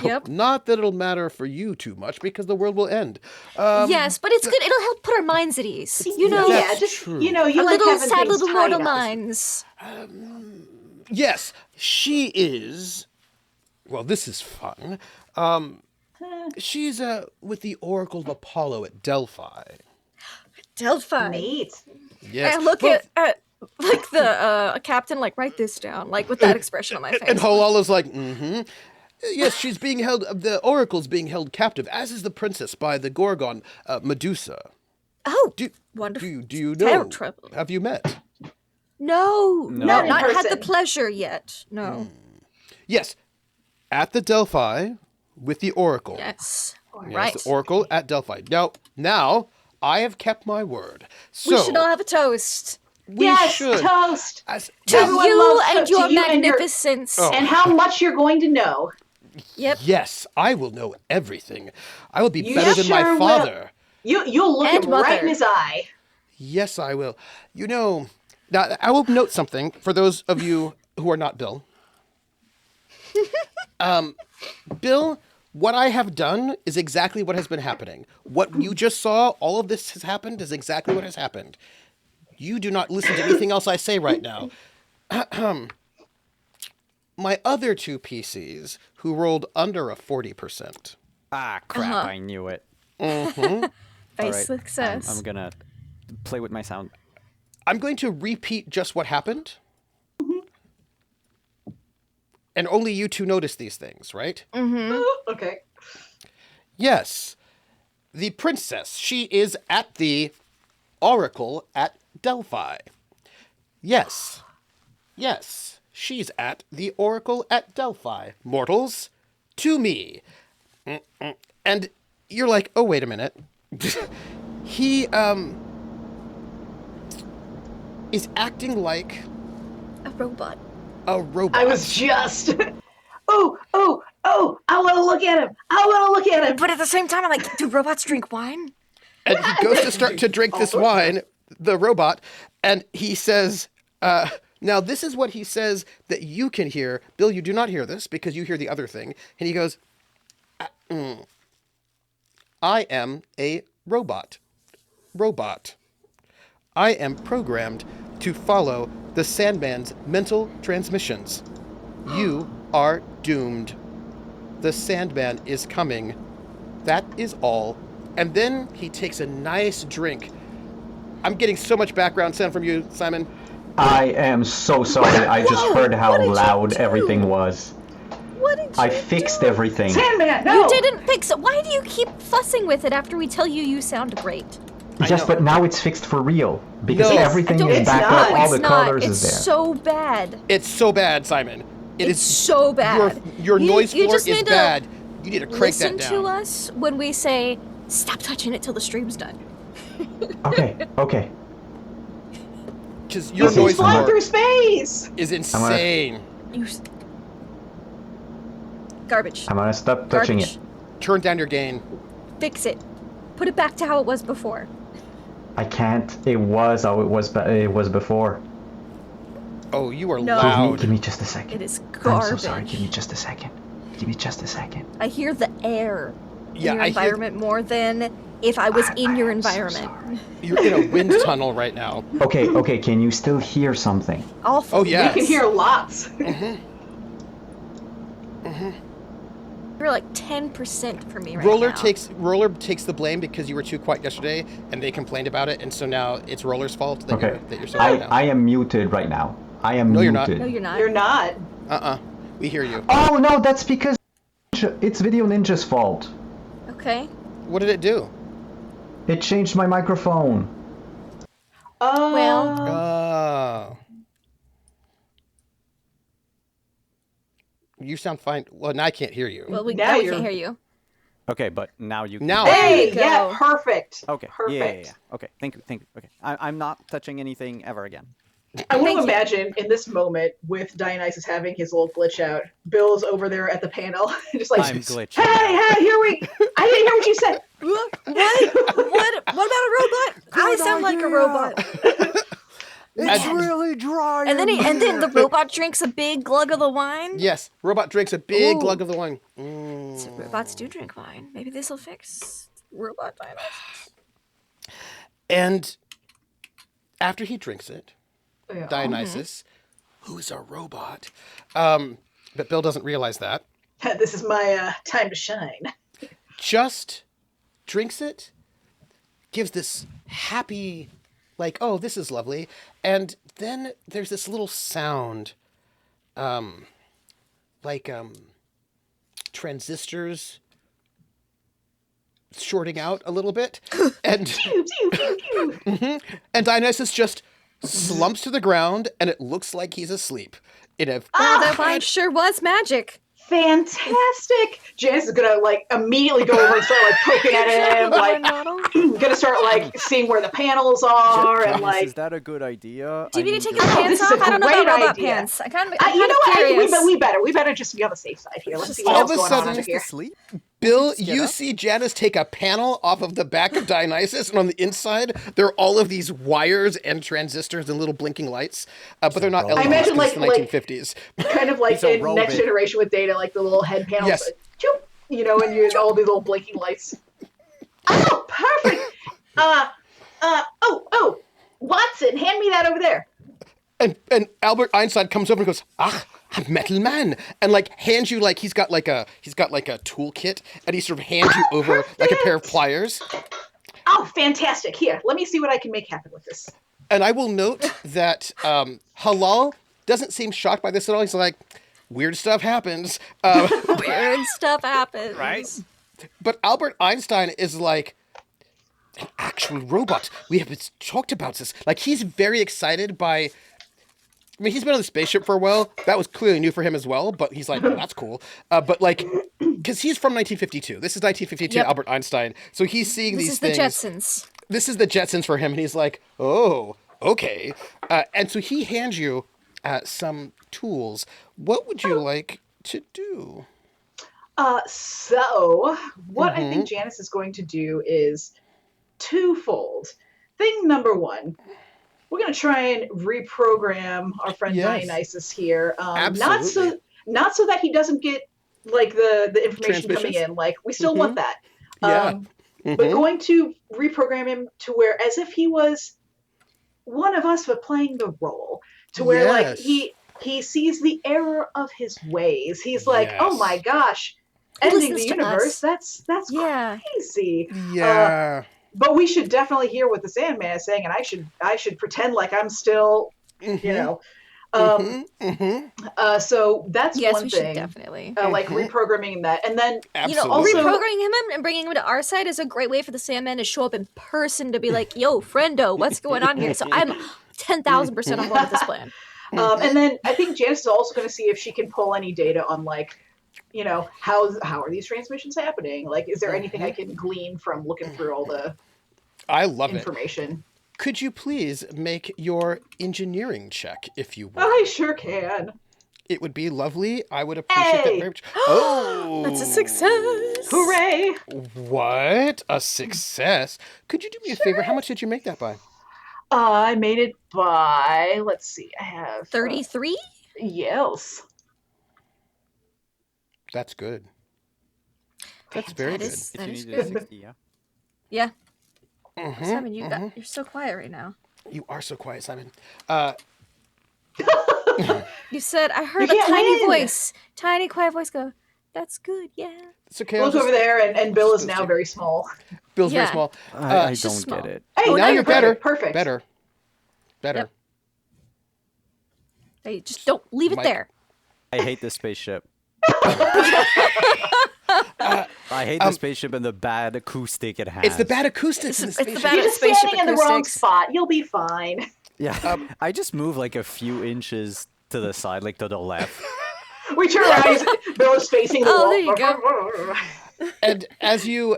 Yep. Not that it'll matter for you too much, because the world will end. Yes, but it's good. It'll help put our minds at ease. Yeah, That's just true. you Our like little having sad things little tied mortal up. minds. Yes, she is. Well, this is fun. She's with the Oracle of Apollo at Delphi. Delphi. Neat. Yes. I look Well, at like the captain, like write this down, like with that expression on my face. and Halala's like, Yes, she's being held. The Oracle's being held captive, as is the princess by the Gorgon, Medusa. Oh, Do wonderful. do you know? Trouble. Have you met? No, Not in not had the person. pleasure yet. No. Yes, at the Delphi with the Oracle. Yes. Yes, Right. the Oracle at Delphi. Now I have kept my word. So We should all have a toast. we yes, should. toast. As, To Everyone you loves and to your you and your- magnificence. And how much you're going to know. Yep. yes, I will know everything. I will be You better than my sure will. father. You'll look And him right mother. in his eye. Yes, I will. Now I will note something for those of you who are not Bill. Bill, what I have done is exactly what has been happening. What you just saw, all of this has happened, is exactly what has happened. You do not listen to anything else I say right now. My other two PCs, who rolled under a 40%. Ah, crap! I knew it. Face All right, success. I'm gonna play with my sound. I'm going to repeat just what happened. And only you two notice these things, right? Okay. Yes. The princess, she is at the Oracle at Delphi. Yes. Yes. She's at the Oracle at Delphi. Mortals, to me. And you're like, oh, wait a minute. He, is acting like A robot. a robot. I was just. Oh! I want to look at him. But at the same time, I'm like, do robots drink wine? And he goes to start to drink this wine, the robot, and he says, now this is what he says that you can hear. Bill, you do not hear this because you hear the other thing. And he goes, I am a robot. I am programmed to follow the Sandman's mental transmissions. You are doomed. The Sandman is coming. That is all. And then he takes a nice drink. I'm getting so much background sound from you, Simon. I am so sorry. I just heard how what did you loud do? everything was. What did you I fixed do? everything. Sandman, no! You didn't fix it. Why do you keep fussing with it after we tell you you sound great? Yes, know. but now it's fixed for real. Because No. everything is It's backed not. up, all It's the not. colors It's is there. so bad. It's so bad, Simon. It's so bad. Your noise you floor just is need to bad. You need to crank Listen that down. to us when we say, stop touching it till the stream's done. Okay. Because your He's noise flying floor through space! is insane. Garbage. I'm gonna stop touching Garbage. it. Turn down your gain. Fix it. Put it back to how it was before. I can't. It was how it was before. Oh, you are No. loud. Give me just a second. It is I'm garbage. so sorry. Give me just a second. I hear the air in Yeah, your I hear- environment more than if I was in your environment. You're in a wind tunnel right now. Okay. Can you still hear something? Awful. Oh, yeah. We can hear lots. You're like 10% for me right Roller now. takes the blame because you were too quiet yesterday, and they complained about it, and so now it's Roller's fault that Okay. you're so loud now. I am muted right now. I am No, muted. you're not. No, you're not. You're not. We hear you. Oh no, that's because it's Video Ninja's fault. Okay. What did it do? It changed my microphone. Well, Oh. You sound fine. Well, now I can't hear you. well, Now now we you're- can't hear you. Okay, but now you can. Now- Hey, you go. yeah, perfect. Okay. Perfect. Yeah. Okay. Thank you. Okay. I'm not touching anything ever again. I want Thank to you. imagine in this moment with Dionysus having his little glitch out, Bill's over there at the panel, just like, I'm glitching. hey, here we. I didn't hear what you said. What about a robot? I sound like a robot. It's really dry. And then the robot drinks a big glug of the wine. Yes, robot drinks a big Ooh. glug of the wine. So robots do drink wine. Maybe this will fix robot Dionysus. And after he drinks it, Yeah. Dionysus, who's a robot, but Bill doesn't realize that, This is my time to shine. just drinks it, gives this happy, like, oh, this is lovely. And then there's this little sound, like transistors shorting out a little bit. And, Pew, pew, pew, pew. and Dionysus just slumps to the ground, and it looks like he's asleep. In a That wine sure was magic. Fantastic! Janice is gonna like immediately go over and start like poking at him, like gonna start like seeing where the panels are and like. is that a good idea? Do you need to take your your pants this is off? a I don't know great about robot idea. pants. I'm kind you of know what? curious. We better just be on the safe side here. Let's see All what of else a going on sudden- under here. sleep? Bill, Just get you up. see Janice take a panel off of the back of Dionysus, and on the inside, there are all of these wires and transistors and little blinking lights, but they're not I LEDs. imagine, because like- it's the 1950s. Kind of like He's a in robot. Next Generation with Data, like the little head panels, Yes. choop, you know, and you all these little blinking lights. Oh, perfect! Oh, Watson, hand me that over there. And Albert Einstein comes over and goes, "Ah, a metal man," and like hands you like he's got like a toolkit, and he sort of hands you over like a pair of pliers. Oh, fantastic! Here, let me see what I can make happen with this. And I will note that Halaal doesn't seem shocked by this at all. He's like, "Weird stuff happens." Weird stuff happens. Right? But Albert Einstein is like, an actual robot. We have talked about this. Like, he's very excited by. I mean, he's been on the spaceship for a while. That was clearly new for him as well. But he's like, that's cool. But like, because he's from 1952. This is 1952 Yep. Albert Einstein. So he's seeing This these is the things. Jetsons. This is the Jetsons for him, and he's like, oh, okay. And so he hands you some tools. What would you like to do? So what I think Janice is going to do is twofold. Thing number one, we're going to try and reprogram our friend Yes. Dionysus here. Absolutely. Not so that he doesn't get like the information coming Transmissions? in. Like we still want that. Yeah. But going to reprogram him to where as if he was one of us but playing the role. To where like Yes. he sees the error of his ways. He's like, oh Yes. my gosh, He ending listens the to universe. us. That's Yeah. crazy. Yeah. But we should definitely hear what the Sandman is saying, and I should pretend like I'm still, Mhm. you know. So that's Yes, one we thing. should definitely. Like reprogramming that, and then Absolutely. also- reprogramming him and bringing him to our side is a great way for the Sandman to show up in person to be like, "Yo, friendo, what's going on here?" So I'm 10,000% on board with this plan. And then I think Janice is also going to see if she can pull any data on like, how are these transmissions happening? Like, is there anything I can glean from looking through all the I love it. information? Could you please make your engineering check, if you would? I sure can. It would be lovely. I would appreciate that very much. Oh! That's a success! Hooray! What? A success? Could you do me a favor? How much did you make that by? I made it by, let's see, I have 33? Yes. That's good. That's very good. Is, If that you is needed a good. 60, yeah. Yeah. Mhm, Simon, you're so quiet right now. You are so quiet, Simon. You said, I heard You a can't tiny win. voice, tiny quiet voice go, "That's good, yeah." It's okay. I'll Look just- over there, and Bill is just now do- very small. Bill's very Yeah. small. I it's don't just get small. it. Hey, Oh, now you're better. Perfect. Better. Yep. Hey, just don't leave it Mike. there. I hate this spaceship. I hate the spaceship and the bad acoustic it has. It's the bad acoustics in the It's the spaceship. bad- You're just spaceship standing in the wrong acoustics. spot. You'll be fine. Yeah. I just move like a few inches to the side, like to the left. We turn around. Bill is facing the Oh, wall. there you go. And as you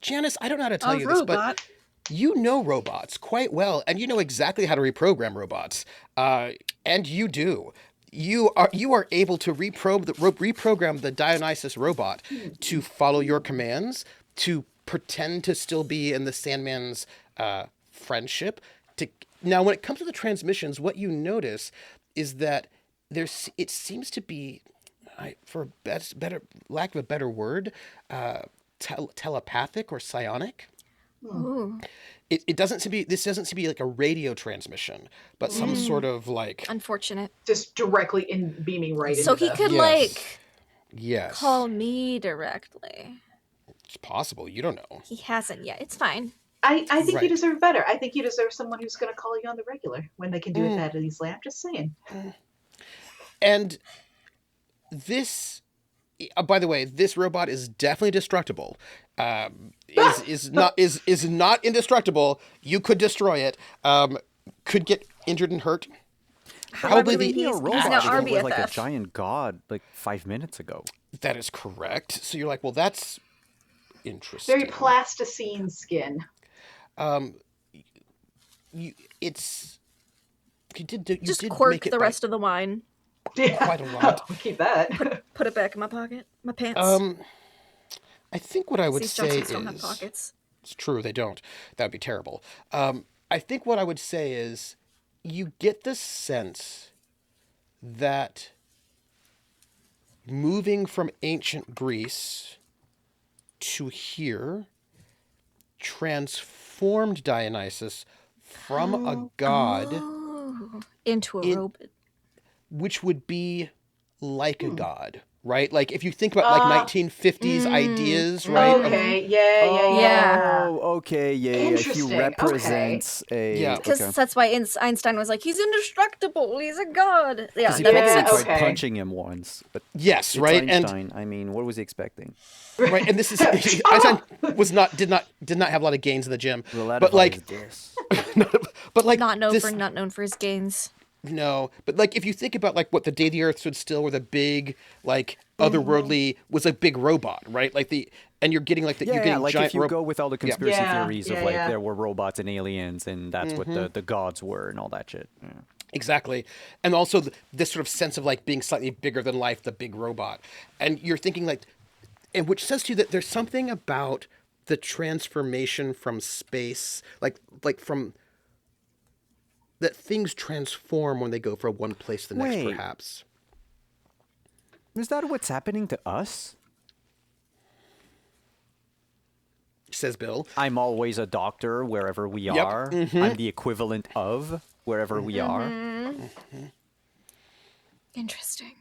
Janice, I don't know how to tell you this, but you know robots quite well, and you know exactly how to reprogram robots. And you do. You are able to reprogram the Dionysus robot to follow your commands, to pretend to still be in the Sandman's friendship. Now, when it comes to the transmissions, what you notice is that it seems to be, for better lack of a better word, telepathic or psionic. Ooh, This doesn't seem to be like a radio transmission, but some sort of like unfortunate. Just directly beaming right So into he the... could, Yes. like, yes, call me directly. it's possible. You don't know. He hasn't yet. It's fine. I think Right. you deserve better. I think you deserve someone who's going to call you on the regular when they can do it that easily. I'm just saying. And this, by the way, this robot is definitely destructible. Is not indestructible. You could destroy it. Could get injured and hurt. Probably would we the be a He's robot now if he was like a RBFF. giant god like 5 minutes ago. that is correct. So you're like, well, that's interesting. Very plasticine skin. You did Just make quirk it the by rest of the wine. Yeah. quite a lot. We'll keep that. Put it back in my pocket. My pants. I think what I would These say Johnsons don't have is pockets. it's true they don't. That would be terrible. I think what I would say is you get the sense that moving from ancient Greece to here transformed Dionysus from a god, Ooh, into a It- robot. which would be like a god, right? Like if you think about like 1950s ideas, right? of- Okay. Yeah. Yeah. Oh, okay, yeah. If Interesting, he okay. represents a Yeah. Because okay. that's why Einstein was like, he's indestructible. He's a god. Yeah, 'Cause he that probably makes sense. tried okay. punching him once, but yes, it's right? And Einstein. I mean, what was he expecting? right, and this is Einstein did not have a lot of gains in the gym, but like, this. but like Not known this, not known for his gains. no, but like if you think about like what the day the Earth stood still, where the big like otherworldly was a big robot, right? Like and you're getting like you're Yeah, getting like giant if you go with all the conspiracy Yeah, theories of yeah, like yeah. there were robots and aliens and that's what the gods were and all that shit. Yeah. Exactly. And also this sort of sense of like being slightly bigger than life, the big robot. And you're thinking like, and which says to you that there's something about the transformation from space, like from that things transform when they go from one place to the next, Wait. perhaps. Is that what's happening to us? Says Bill. I'm always a doctor wherever we Yep. are. I'm the equivalent of wherever we are. Interesting.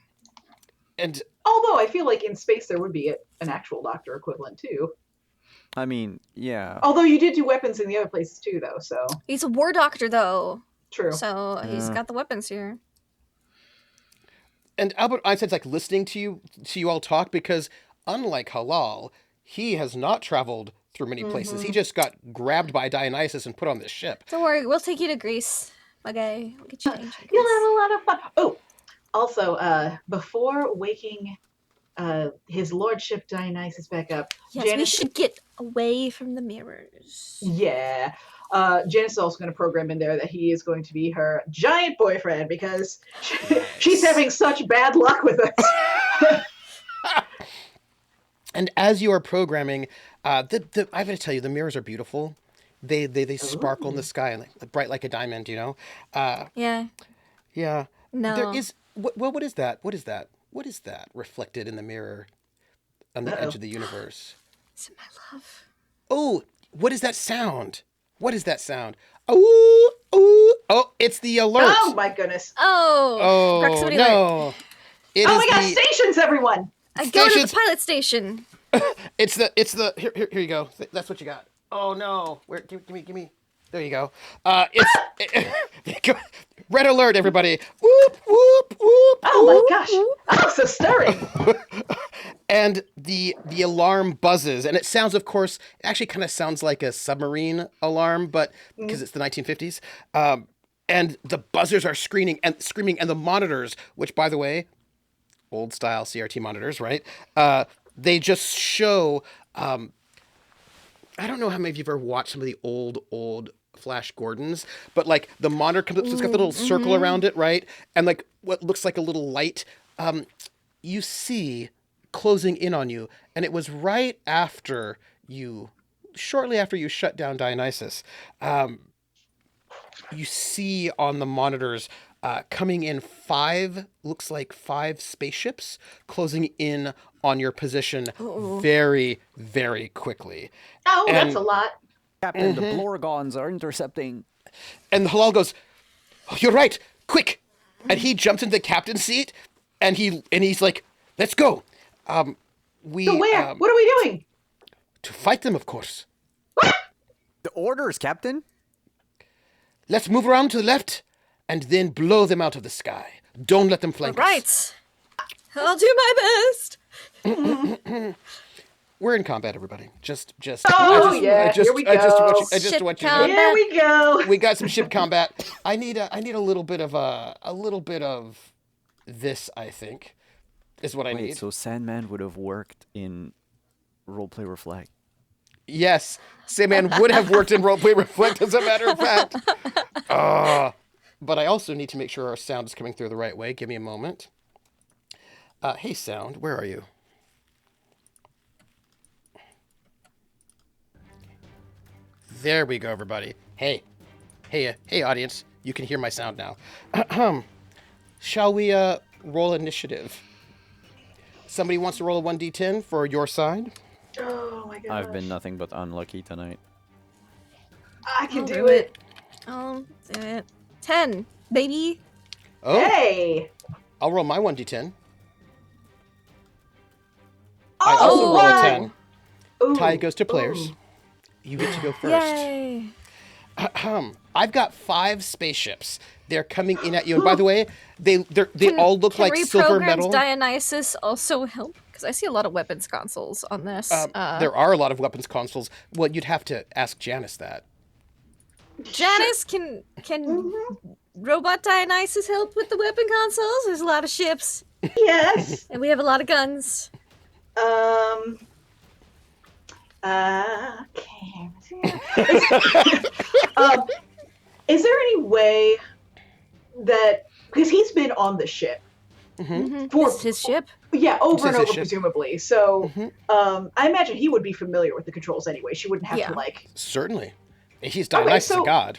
And Although I feel like in space there would be an actual doctor equivalent too. I mean, yeah. Although you did do weapons in the other places too, though. So He's a war doctor, though. True. So he's Yeah. got the weapons here. And Albert Einstein's like listening to you all talk because unlike Halal, he has not traveled through many places. He just got grabbed by Dionysus and put on this ship. Don't worry, we'll take you to Greece. Okay, we'll get you changed. in You'll Greece. have a lot of fun. Oh, also, before waking his lordship Dionysus back up, Yes, we Janice. should get away from the mirrors. Yeah. Janice is also going to program in there that he is going to be her giant boyfriend because she's having such bad luck with us. And as you are programming, I have to tell you, the mirrors are beautiful. They sparkle in the sky and bright like a diamond. You know. Yeah. Yeah. No. There is. What is that? What is that? What is that reflected in the mirror on the edge of the universe? Is it my love? Oh, what is that sound? What is that sound? Oh, oh, oh! It's the alert. Oh my goodness. Oh. Oh, Proximity alert. no! It Oh is my gosh, the. stations, everyone! I go to Stations- the pilot station. It's the. Here you go. That's what you got. Oh no! Where? Give me. There you go. Red alert, everybody! Whoop whoop whoop! Oh my gosh. Oh, so stirring. And the alarm buzzes, and it sounds, of course, it actually kind of sounds like a submarine alarm, but because it's the 1950s. And the buzzers are screaming, and the monitors, which, by the way, old style CRT monitors, right? They just show. I don't know how many of you have ever watched some of the old Flash Gordons, but like the monitor comes up, so it's got the little circle around it, right? And like what looks like a little light, you see closing in on you. And it was right after shortly after you shut down Dionysus, you see on the monitors coming in looks like five spaceships closing in on your position very, very quickly. Oh, And- that's a lot. Captain, the Blorgons are intercepting. And the Halal goes, "Oh, you're right, quick!" And he jumps into the captain's seat, and he's like, "Let's go." So where? What are we doing? To fight them, of course. The orders, Captain. Let's move around to the left, and then blow them out of the sky. Don't let them flank us. Right. I'll do my best. We're in combat, everybody. Just. Oh, yeah, here we I just go. want you to Ship know. Here we go. We got some ship combat. I need a little bit of this. I think is what I Wait, need. so Sandman would have worked in Roleplay Reflect. Yes, Sandman would have worked in Roleplay Reflect, as a matter of fact. But I also need to make sure our sound is coming through the right way. Give me a moment. Hey, sound, where are you? There we go, everybody. Hey, audience. You can hear my sound now. Shall we roll initiative? Somebody wants to roll a 1d10 for your side? Oh my gosh. I've been nothing but unlucky tonight. I can I'll do do it. I'll do it. 10, baby. Oh, Hey. I'll roll my 1d10. Oh, I also roll a wow. 10. Ooh. Tie goes to players. Ooh. You get to go first. Yay. I've got 5 spaceships. They're coming in at you. And by the way, they Can- all look can like silver reprogrammed metal. Dionysus also help? Because I see a lot of weapons consoles on this. There are a lot of weapons consoles. Well, you'd have to ask Janice that. Janice, can robot Dionysus help with the weapon consoles? There's a lot of ships, Yes. and we have a lot of guns. Okay. Is there any way that because he's been on the ship for It's his ship. yeah over and This is his over ship. presumably, so I imagine he would be familiar with the controls anyway. She wouldn't have Yeah. to like. Certainly. He's Dionysus, so- a god.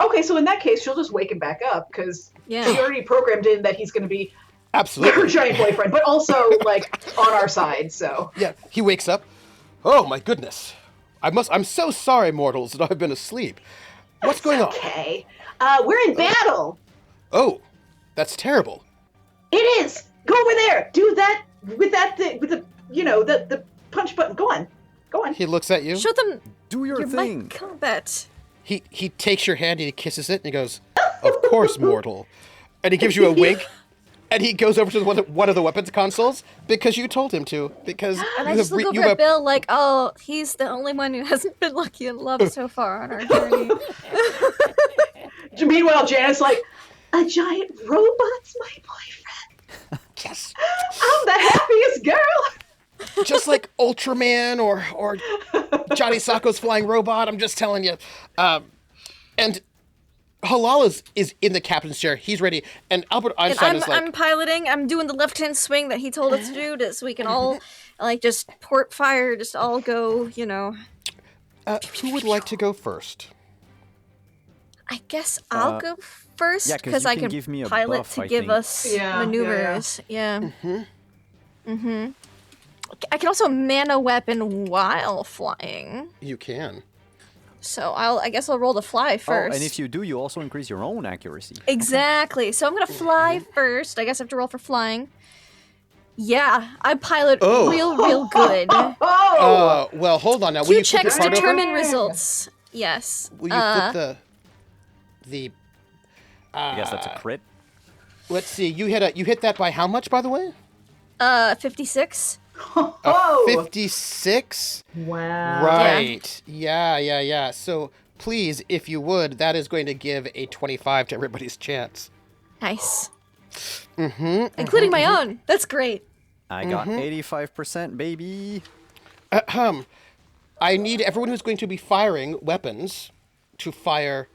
Okay, so in that case, she'll just wake him back up because Yeah. she already programmed in that he's going to be her Absolutely. giant boyfriend, but also like on our side. So Yeah, he wakes up. Oh, my goodness. I'm so sorry, mortals, that I've been asleep. What's going on? okay, we're in battle. Oh, that's terrible. It is. Go over there. Do that with the the punch button. Go on. He looks at you. Show them Do your your thing. mic combat. He takes your hand and he kisses it and he goes, Of course, mortal. And he gives you a wink, and he goes over to one of the weapons consoles because you told him to. Because And I you just have look over you have at Bill like, oh, he's the only one who hasn't been lucky in love so far on our journey. Meanwhile, Janet's like, a giant robot's my boyfriend. yes, I'm the happiest girl. just like Ultraman or Johnny Sacco's flying robot. I'm just telling you. And Halaal is in the captain's chair. He's ready. And Albert Einstein is like... I'm piloting. I'm doing the left-hand swing that he told us to do so we can all, like, just port fire, just all go, you know. who would like to go first? I guess I'll go first yeah, 'cause because you I can can give me a pilot buff, to I give think. us maneuvers. Yeah. I can also man a weapon while flying. You can. So I guess I'll roll to fly first. Oh, and if you do, you also increase your own accuracy. Exactly. So I'm gonna fly first. I guess I have to roll for flying. Yeah, I pilot real good. Oh! Well, hold on now. Will Two you flip checks your card over? determine results. Yes. Will you flip the? I guess that's a crit. Let's see. You hit that by how much, by the way? 56. Oh! 56. Wow. Right. Yeah. So please, if you would, that is going to give a 25 to everybody's chance. Nice. Including my own. That's great. I got 85%, baby. I need everyone who's going to be firing weapons to fire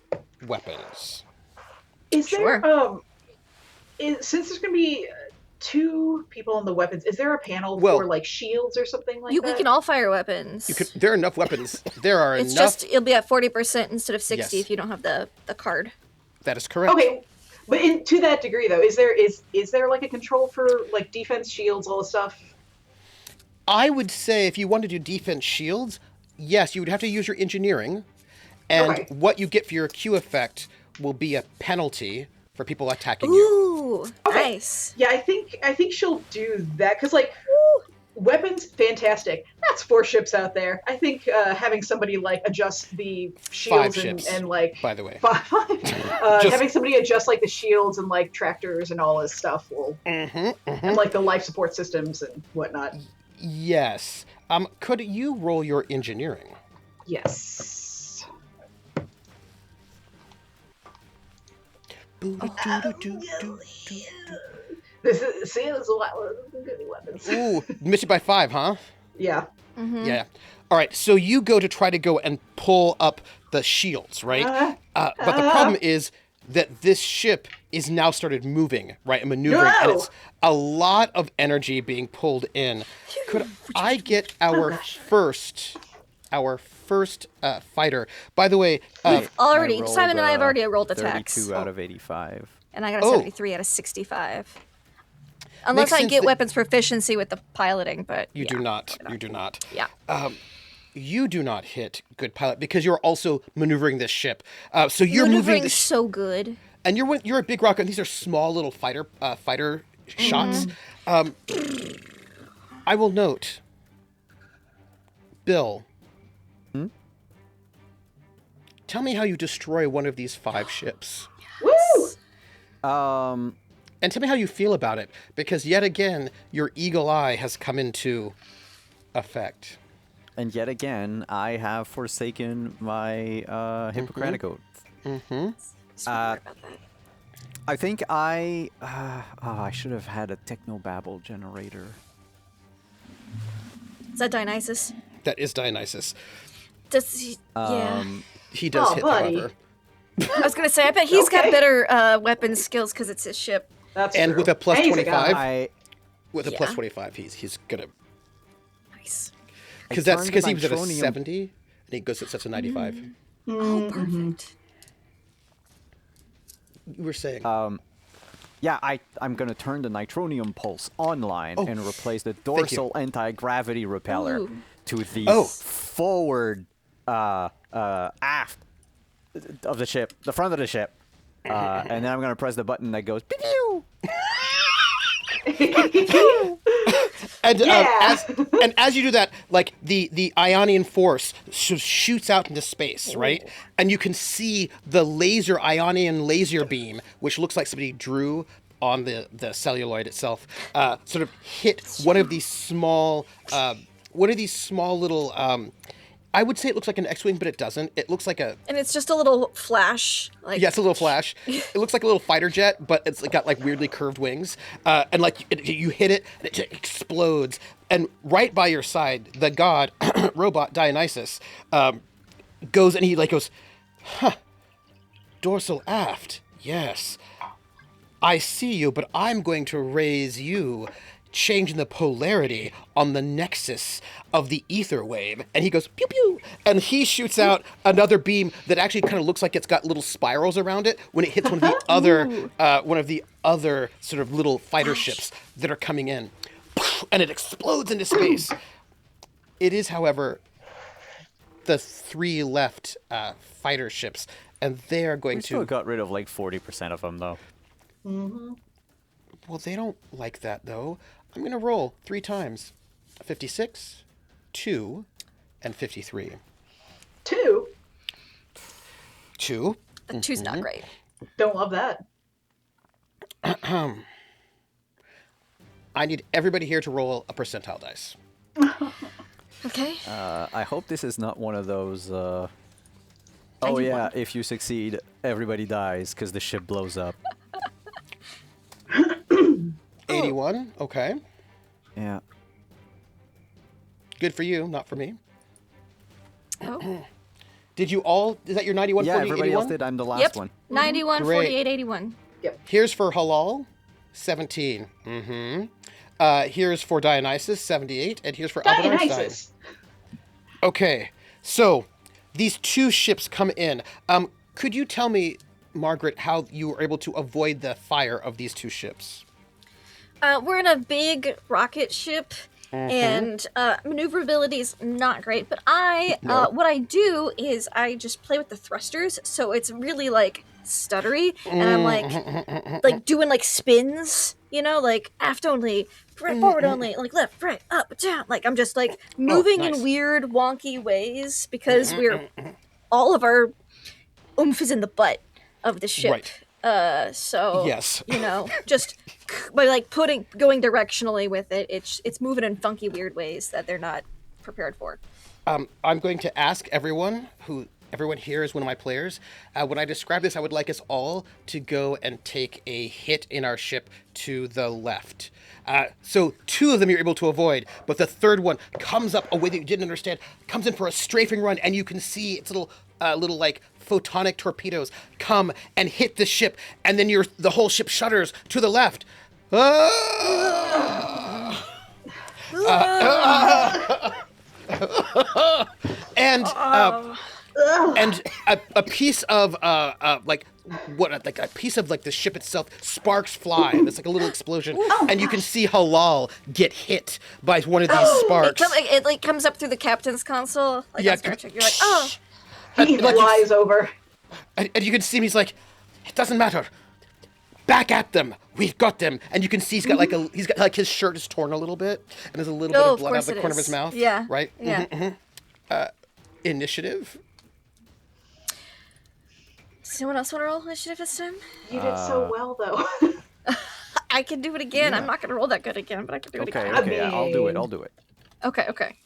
weapons. Is there, Sure. since there's going to be two people on the weapons, is there a panel Well- for, like, shields or something like We that? can all fire weapons. There are enough weapons. There are It's enough. just it'll be at 40% instead of 60 Yes. if you don't have the card. That is correct. Okay, but to that degree, though, is there like a control for, like, defense, shields, all this stuff? I would say if you want to do defense shields, yes, you would have to use your engineering, and Okay. what you get for your Q effect will be a penalty for people attacking you. Ooh, Okay. nice. Yeah, I think she'll do that, because, like, weapons, fantastic. That's 4 ships out there. I think having somebody, like, adjust the shields 5 ships, and like... by the way. Five. Having somebody adjust, like, the shields and, like, tractors and all this stuff will... And, like, the life support systems and whatnot. Yes. Could you roll your engineering? Yes. This is a lot of good weapons. Ooh, missed it by 5, huh? Yeah. Yeah. All right, so you go to try to go and pull up the shields, right? But the problem is that this ship is now started moving, right, and maneuvering, and No! it's a lot of energy being pulled in. Could I get our first fighter? By the way, Already, I rolled, Simon and I have already rolled attacks. 32 out of 85. And I got a 73 out of 65. Unless Makes I sense get that- weapons proficiency with the piloting, but you do not. You do not. Yeah. You do not hit good pilot because you're also maneuvering this ship. So you're moving Maneuvering the so good. and you're a big rocket. And these are small little fighter shots. I will note, Bill. Tell me how you destroy one of these 5 ships, Woo! and tell me how you feel about it. Because yet again, your eagle eye has come into effect. And yet again, I have forsaken my Hippocratic Oath. Sorry about that. I think I should have had a technobabble generator. Is that Dionysus? That is Dionysus. Does he? Yeah. He does hit, buddy. however. I was gonna say, I bet he's got Okay. better weapon skills because it's his ship. That's And true. with a plus And he's 25? guy. With a Yeah. plus 25, he's gonna Nice. because turned he was at a nitronium. 70 and he goes at such a 95. Oh, perfect. You were saying. Yeah, I'm gonna turn the nitronium pulse online Oh, and replace the you. dorsal anti-gravity repeller Ooh. to the Oh. forward aft of the ship, the front of the ship. And then I'm gonna press the button that goes pew pew. And Yeah. as you do that, like the Ionian force shoots out into space, right? And you can see the Ionian laser beam, which looks like somebody drew on the celluloid itself, sort of hit one of these small little. I would say it looks like an X-wing, but it doesn't. It looks like a And it's just a little flash. Like, yeah, it's a little flash. It looks like a little fighter jet, but it's got like weirdly curved wings. And like you hit it, and it just explodes. And right by your side, the god robot Dionysus goes and he like goes, huh, dorsal aft. Yes, I see you, but I'm going to raise you, changing the polarity on the nexus of the ether wave. And he goes, pew pew, and he shoots out another beam that actually kind of looks like it's got little spirals around it when it hits one of the other sort of little fighter ships that are coming in, and it explodes into space. It is, however, the 3 left fighter ships, and they are going We to. still got rid of like 40% of them, though. Well, they don't like that, though. I'm going to roll 3 times. 56, 2, and 53. 2. 2. the two's not great. Don't love that. I need everybody here to roll a percentile dice. Okay. I hope this is not one of those. Oh 91. yeah, if you succeed, everybody dies because the ship blows up. 81. Okay. Yeah. Good for you, not for me. Oh. Did you all? Is that your 91, Yeah, 40, everybody 81? else did. I'm the last Yep. one. 91, Great. 48, 81. Here's for Halal, 17. Here's for Dionysus, 78. And here's for Albert Einstein. Dionysus. Okay, so these 2 ships come in. Could you tell me, Margaret, how you were able to avoid the fire of these 2 ships? We're in a big rocket ship, and maneuverability is not great. But what I do is I just play with the thrusters, so it's really like stuttery, and I'm like doing like spins, like aft only, right forward only, like left, right, up, down. Like I'm just like moving nice. in weird, wonky ways because all of our oomph is in the butt of the ship. Right. So Yes. just by like going directionally with it, it's moving in funky weird ways that they're not prepared for. I'm going to ask everyone here is one of my players. When I describe this, I would like us all to go and take a hit in our ship to the left. So 2 of them you're able to avoid, but the third one comes up a way that you didn't understand, comes in for a strafing run, and you can see its little like photonic torpedoes come and hit the ship, and then the whole ship shudders to the left. And a piece of a piece of like the ship itself, sparks fly. There's like a little explosion, and you can see Halal get hit by one of these sparks. It like comes up through the captain's console. Like Yeah, on Star Trek. You're like, oh, He like flies over. And you can see him. He's like, it doesn't matter. Back at them. We've got them. And you can see he's got like his shirt is torn a little bit, and there's a little bit of blood out of the corner of his mouth. Yeah. Right. Yeah. Initiative. Does anyone else want to roll initiative this time? You did so well, though. I can do it again. I'm not gonna roll that good again, but I can do it Okay, again. okay, yeah, I'll do it. mean- I'll do it. Okay.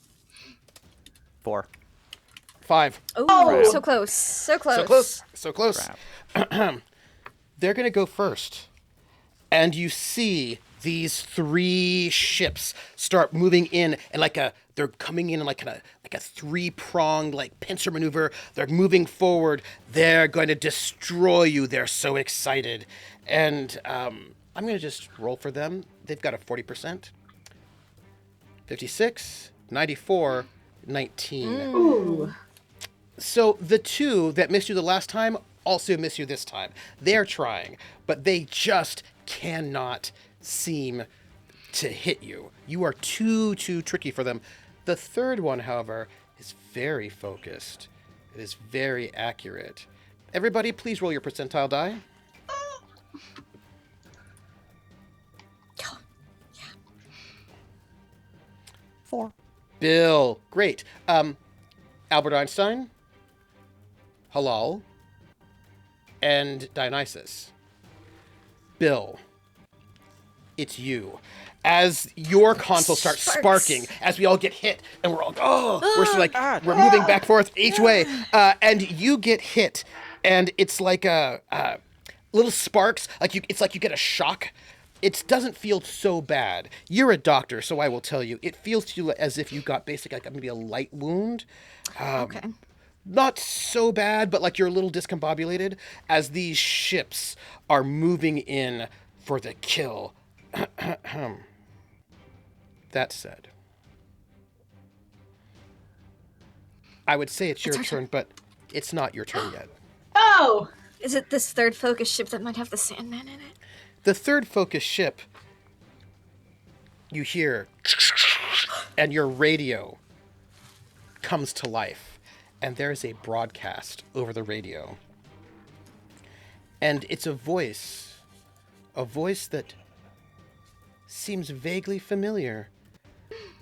4. 5. Oh, so close. So close. So close. Crap. They're going to go first. And you see these 3 ships start moving in, and they're coming in like a 3-pronged like pincer maneuver. They're moving forward. They're going to destroy you. They're so excited. And I'm going to just roll for them. They've got a 40%. 56, 94, 19. Ooh. So the 2 that missed you the last time also miss you this time. They're trying, but they just cannot seem to hit you. You are too tricky for them. The third one, however, is very focused. It is very accurate. Everybody, please roll your percentile die. 4. Bill. Great. Albert Einstein, Halaal, and Dionysus. Bill, it's you. As your console starts sparking, as we all get hit, and we're all, we're sort of like, we're moving back and forth each way, and you get hit, and it's like a little sparks, it's like you get a shock. It doesn't feel so bad. You're a doctor, so I will tell you, it feels to you as if you got basically like maybe a light wound. Okay. Not so bad, but like you're a little discombobulated as these ships are moving in for the kill. That said, I would say it's your turn, but it's not your turn yet. Oh! Is it this third focus ship that might have the Sandman in it? The third focus ship, you hear, and your radio comes to life, and there's a broadcast over the radio. And it's a voice that seems vaguely familiar.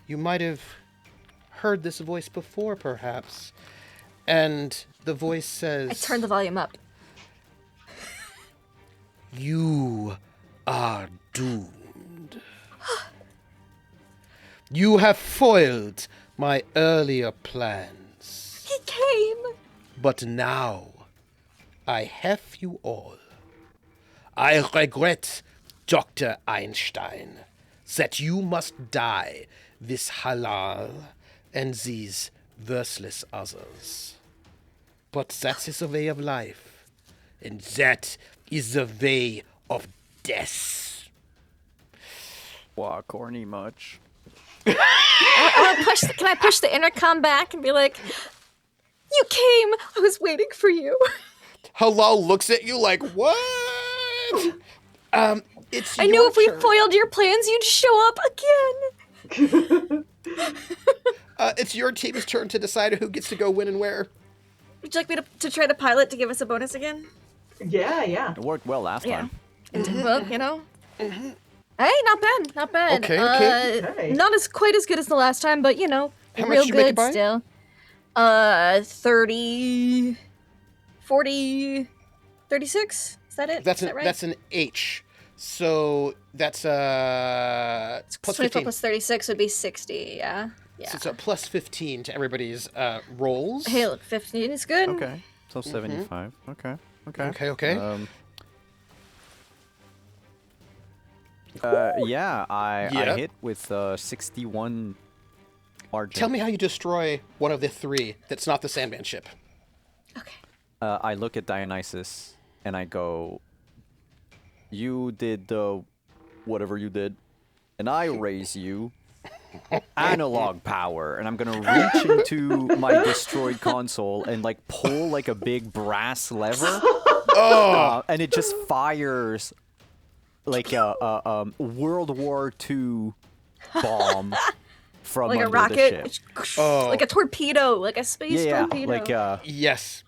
You might have heard this voice before, perhaps. And the voice says, I turned the volume up. "You are doomed. You have foiled my earlier plans. He came! But now I have you all. I regret, Dr. Einstein, that you must die with Halaal and these worthless others. But that is the way of life, and that is the way of death." Wow, corny much. Can I push the intercom back and be like, "You came! I was waiting for you." Halaal looks at you like, what? It's I knew your if we turn. foiled your plans, you'd show up again. It's your team's turn to decide who gets to go when and where. Would you like me to try to pilot to give us a bonus again? Yeah, yeah. It worked well last time. Well, you know. Hey, not bad, not bad. Okay, okay. Okay. Not quite as good as the last time, but you know, How much real did you make it good by? still. 30, 40, 36. Is that it? That's Is that right? that's an H. So that's plus 24 15. plus 36 would be 60. Yeah. Yeah. So it's a plus 15 to everybody's rolls. Hey, look, 15 is good. Okay, so 75. Okay. Okay. Yeah, I Yeah. hit with 61 argent. Tell me how you destroy one of the three that's not the Sandman ship. Okay. I look at Dionysus and I go, "You did whatever you did, and I raise you analog power." And I'm gonna reach into my destroyed console and like pull like a big brass lever, and it just fires like a World War II bomb from Like a under rocket, the ship. like a torpedo, like a space Yeah, torpedo. like Yes.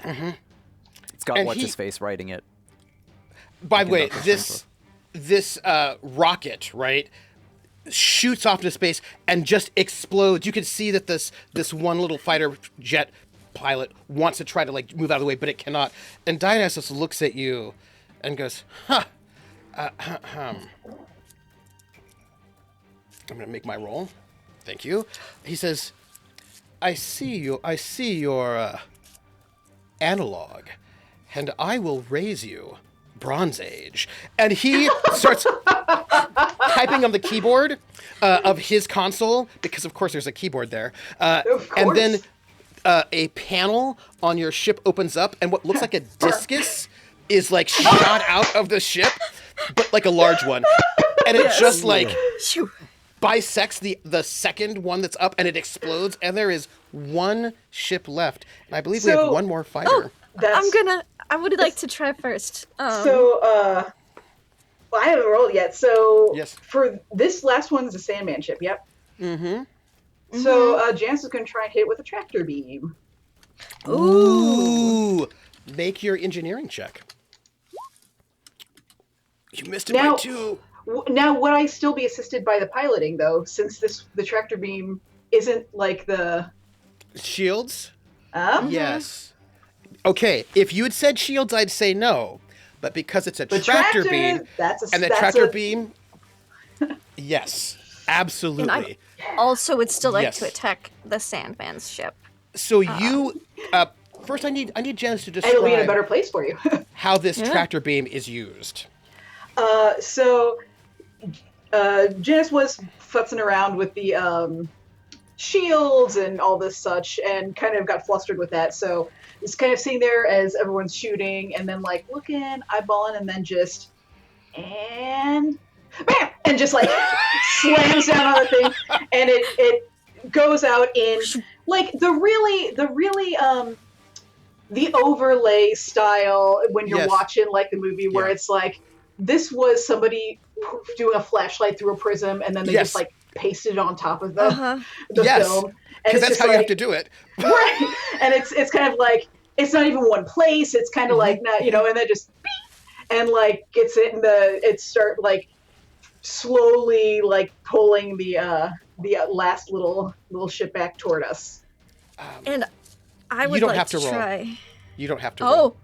it's got And what's he- his face writing it. By the way, Conductor this rocket, right, shoots off into space and just explodes. You can see that this one little fighter jet pilot wants to try to like move out of the way, but it cannot. And Dionysus looks at you and goes, "Huh. I'm gonna make my roll. Thank you." He says, I see your analog, and I will raise you Bronze Age." And he starts typing on the keyboard of his console, because of course there's a keyboard there. And then a panel on your ship opens up, and what looks like a discus is like shot out of the ship, but like a large one. And it just like Shoo. bisects the second one that's up, and it explodes, and there is one ship left. And I believe we have So- one more fighter. I would like to try first. So, well, I haven't rolled yet. So, Yes. for this last one's a Sandman ship. Yep. So, Janice is going to try and hit it with a tractor beam. Ooh. Make your engineering check. You missed it by Now- 2. Now, would I still be assisted by the piloting though, since the tractor beam isn't like the Shields? Mm-hmm. Yes. Okay, if you had said shields, I'd say no. But because it's a the tractor beam, tractor? That's and a the that's tractor a beam, yes, And I absolutely. also would still like to Yes. attack the Sandman's ship. So you, uh, first, I need Janice to and it'll be in a describe better place for you. how this Yeah. tractor beam is used. So Janice was futzing around with the shields and all this such, and kind of got flustered with that. So it's kind of sitting there as everyone's shooting, and then like looking, eyeballing, and then just and bam, and just like slams down on the thing, and it goes out in like the overlay style when you're Yes. watching like the movie where Yeah. it's like this was somebody doing a flashlight through a prism and then they Yes. just like pasted it on top of Uh-huh. the Yes, film, and because it's that's just how like you have to do it. right, and it's kind of like it's not even one place. It's kind of like not, and then just beep, and like gets it in it start like slowly like pulling the last little ship back toward us. And I You would don't like have to to roll. try. You don't have to roll.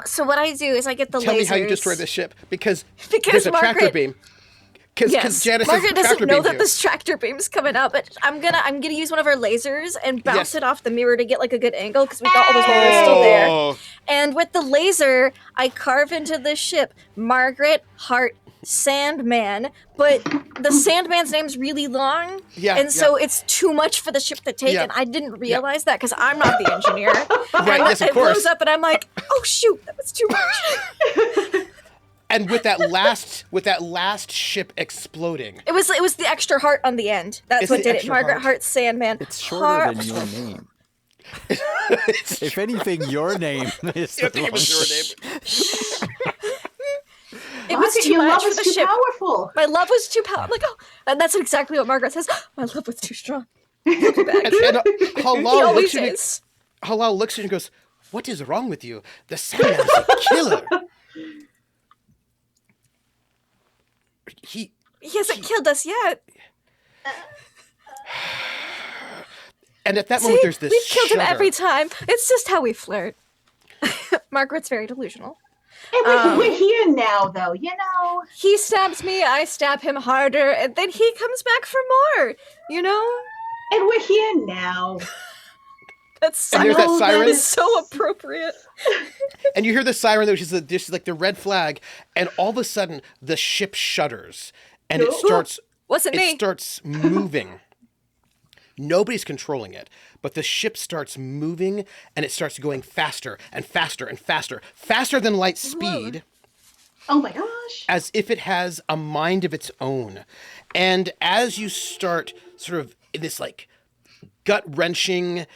So what I do is I get the Tell lasers. me how you destroy this ship, because Because there's a tractor Margaret- beam. Because Yes, Janice Margaret is doesn't tractor know beam that you. this tractor beam's coming out, but I'm gonna use one of our lasers and bounce Yes. it off the mirror to get like a good angle because we've got all those mirrors still there. Oh, And with the laser, I carve into the ship Margaret Hart Sandman, but the Sandman's name's really long, Yeah, and so it's too much for the ship to take, Yeah. and I didn't realize that because I'm not the engineer. Right, And yes, of it blows course. up, and I'm like, oh shoot, that was too much. and with that last ship exploding, It was the extra heart on the end. That's It's what the did it. extra Margaret heart. Hart Sandman. It's shorter than your name. it's If anything, your name is the your name is your longest. name. It was Rocket, too your much love for is the too ship. powerful. My love was too powerful. I'm like, oh, and that's exactly what Margaret says. My love was too strong. And Halal He looks always at you. is. Halal looks at you and goes, "What is wrong with you? The Sandman is a killer." He hasn't killed us yet. and at that See, moment there's this we've killed him shudder. every time. It's just how we flirt. Margaret's very delusional. And we're here now, though. He stabs me, I stab him harder, and then he comes back for more. And we're here now. That's And there's that know that siren. is so appropriate. And you hear the siren, which is just like the red flag, and all of a sudden the ship shudders and it Ooh. starts. Wasn't It me. starts moving. Nobody's controlling it, but the ship starts moving and it starts going faster and faster and faster, faster than light speed, Oh my gosh. as if it has a mind of its own. And as you start sort of in this like gut-wrenching,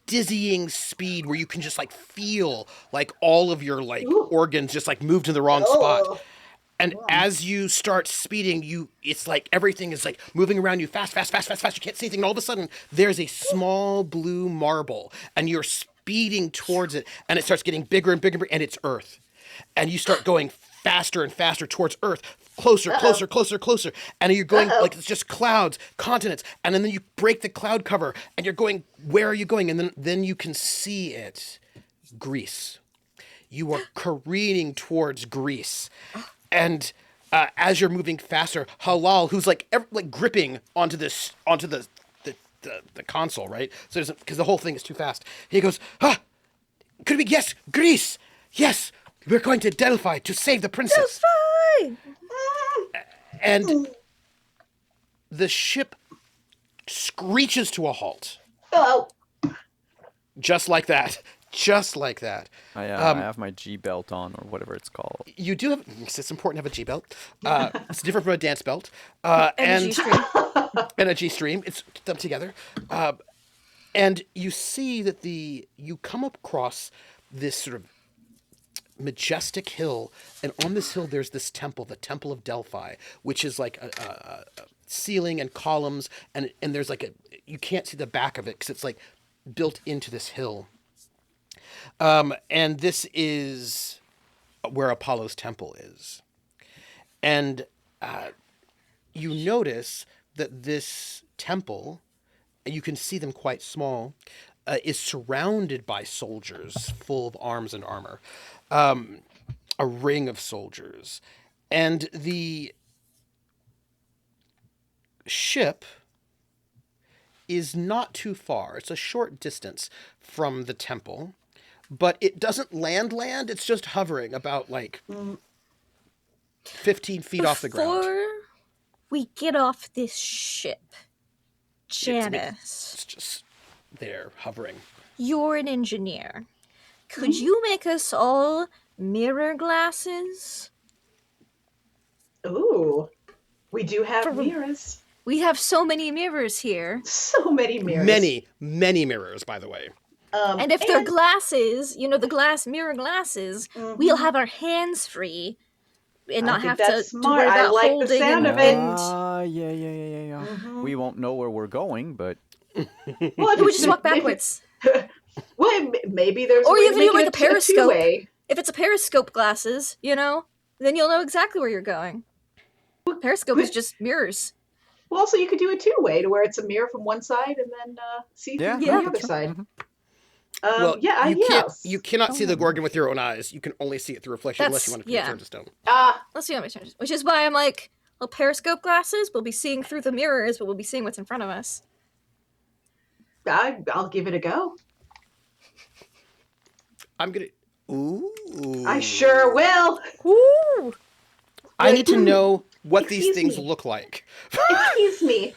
dizzying speed where you can just like feel like all of your like Ooh. organs just like moved to the wrong Oh. spot. And as you start speeding, it's like everything is like moving around you fast, fast, fast, fast, fast. You can't see anything. And all of a sudden, there's a small blue marble, and you're speeding towards it, and it starts getting bigger and bigger, and it's Earth. And you start going faster and faster towards Earth, closer, closer, closer, closer. And you're going like it's just clouds, continents, and then you break the cloud cover, and you're going, where are you going? And then you can see it, Greece. You are careening towards Greece. And as you're moving faster, Halal, who's like gripping onto the console, right? So because the whole thing is too fast. He goes, could it be yes, Greece? Yes, we're going to Delphi to save the princess. Fine. And the ship screeches to a halt, Oh. just like that. Just like that. I have my G belt on, or whatever it's called. You do have. It's important to have a G belt. It's different from a dance belt. And a G-string. And a G stream. It's them together. And you see that you come across this sort of majestic hill, and on this hill there's this temple, the Temple of Delphi, which is like a ceiling and columns, and there's like you can't see the back of it because it's like built into this hill. And this is where Apollo's temple is. And you notice that this temple, and you can see them quite small, is surrounded by soldiers full of arms and armor. A ring of soldiers. And the ship is not too far. It's a short distance from the temple, but it doesn't land. It's just hovering about like 15 feet off the ground. Before we get off this ship, Janice, It's just there, hovering. you're an engineer. Could you make us all mirror glasses? Ooh, we do have For- mirrors. We have so many mirrors here. So many mirrors. Many mirrors, by the way. And if they're glasses, the mirror glasses, we'll have our hands free and not think have that's to smart. worry I about like the holding sound of it. and Yeah. We won't know where we're going, but Well, we would just walk backwards. Well, maybe there's Or a way you to can make do like it a periscope. two-way. If it's a periscope glasses, then you'll know exactly where you're going. Periscope is just mirrors. Well, also you could do a two-way to where it's a mirror from one side and then see through Yeah, from yeah, the other that's side. Well, Yes. you cannot see the Gorgon with your own eyes. You can only see it through reflection unless you want to turn to stone. Let's see how many times. Which is why I'm like, well, periscope glasses, we'll be seeing through the mirrors, but we'll be seeing what's in front of us. I'll give it a go. I'm gonna. Ooh. I sure will. Ooh! I need to know what these Excuse things me. look like. Excuse me.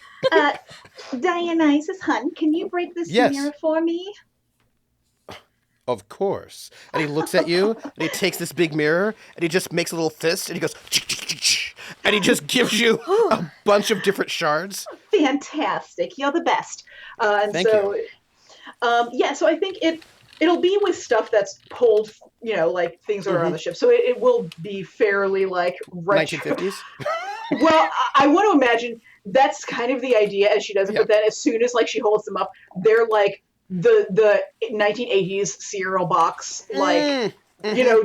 Dionysus, hun, can you break this Yes. mirror for me? Of course. And he looks at you, and he takes this big mirror, and he just makes a little fist, and he goes, and he just gives you a bunch of different shards. Fantastic. You're the best. Thank you. So I think it'll be with stuff that's pulled, like things that are on the ship. So it will be fairly like retro. 1950s? Well, I want to imagine that's kind of the idea as she does it, Yeah. but then as soon as like she holds them up, they're like the 1980s cereal box, like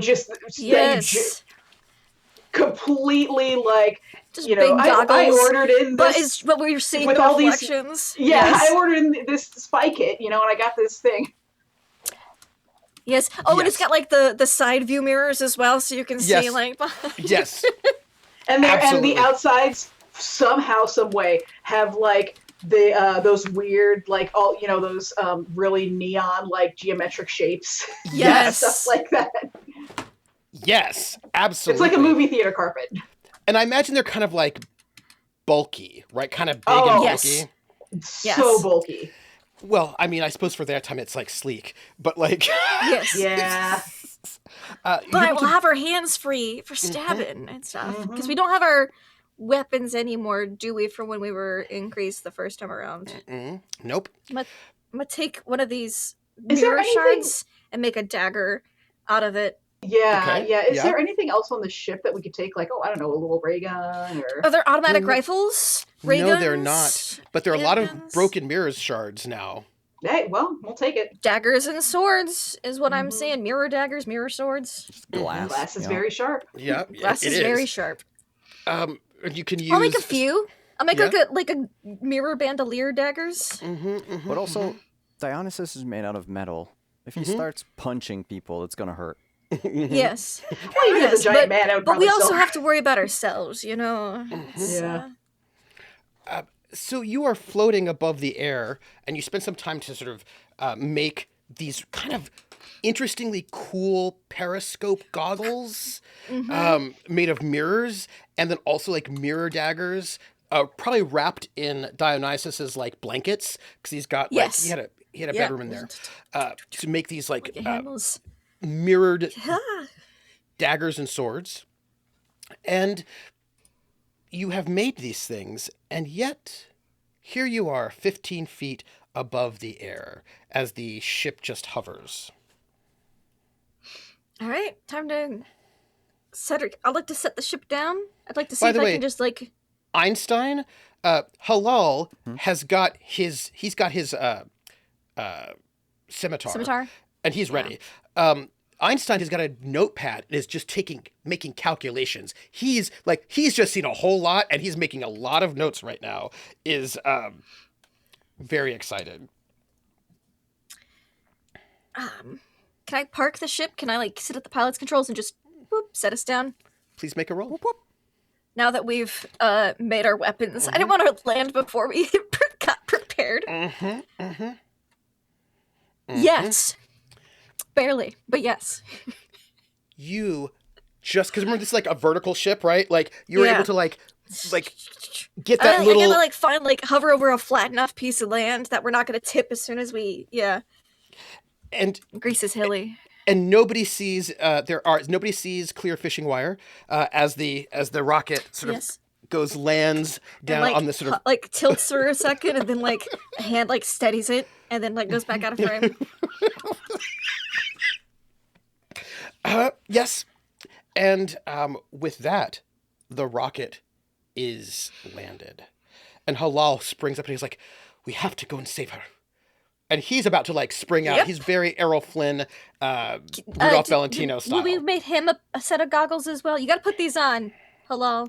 just Yes. completely like Just big big goggles. I ordered in this, But we're seeing with the all these- reflections. yeah, Yes. I ordered in this spy kit, and I got this thing. Yes. Oh, and it's Yes. got like the side view mirrors as well, so you can see Yes. like. Yes. And Absolutely. the outsides somehow, some way have like the those weird like all those really neon like geometric shapes. Yes. Stuff like that. Yes, It's absolutely. like a movie theater carpet. And I imagine they're kind of like bulky, right? Kind of big Oh, and yes. bulky. Yes. So bulky. Well, I mean, I suppose for their time it's like sleek, but like, Yes. Yeah. But we'll have our hands free for stabbing and stuff because we don't have our weapons anymore, do we? From when we were increased the first time around. Nope. I'm gonna take one of these Is there mirror anything- shards and make a dagger out of it. Yeah, Okay, yeah. Is yeah. there anything else on the ship that we could take? Like, I don't know, a little ray gun or. Are there automatic No, rifles? Ray no, they're guns, not. But there are a lot of handguns? broken mirrors shards now. Hey, well, we'll take it. Daggers and swords is what I'm Mhm. saying. Mirror daggers, mirror swords. glass. Glass is you know. very sharp. Yeah, Glass it is very sharp. You can use. I'll make a few. I'll make Yeah. like a mirror bandolier daggers. But also, Dionysus is made out of metal. If he starts punching people, it's gonna hurt. Yes. Well, even as Yes, a giant man, I would But probably we also still. have to worry about ourselves, It's, Yeah. So you are floating above the air, and you spend some time to sort of make these kind of interestingly cool periscope goggles made of mirrors, and then also like mirror daggers, probably wrapped in Dionysus's like blankets because he's got Yes. he had a Yeah. bedroom in there to make these like Your handles. mirrored Ah. daggers and swords, and you have made these things, and yet here you are 15 feet above the air as the ship just hovers. All right, time to set her. I'd like to set the ship down. I'd like to see By if the I way- can just like. Einstein, Halaal has got he's got his scimitar. Scimitar? And he's Yeah. ready. Einstein has got a notepad and is just making calculations. He's just seen a whole lot and he's making a lot of notes right now. Is very excited. Can I park the ship? Can I like sit at the pilot's controls and just whoop, set us down? Please make a roll. Whoop, whoop. Now that we've made our weapons, I didn't want to land before we got prepared. Yes, barely, but yes. You just because remember this is like a vertical ship, right? Like you were able to like get that I little. gotta like find like hover over a flat enough piece of land that we're not gonna tip as soon as we And Greece is hilly. and nobody sees nobody sees clear fishing wire as the rocket sort of lands down and, like, on the sort of like tilts for a second and then like a hand like steadies it and then like goes back out of frame. yes, and with that, the rocket is landed, and Halal springs up and he's like, "We have to go and save her." And he's about to like spring out. Yep. He's very Errol Flynn, Rudolph Valentino style. We made him a set of goggles as well. You gotta put these on. Hello.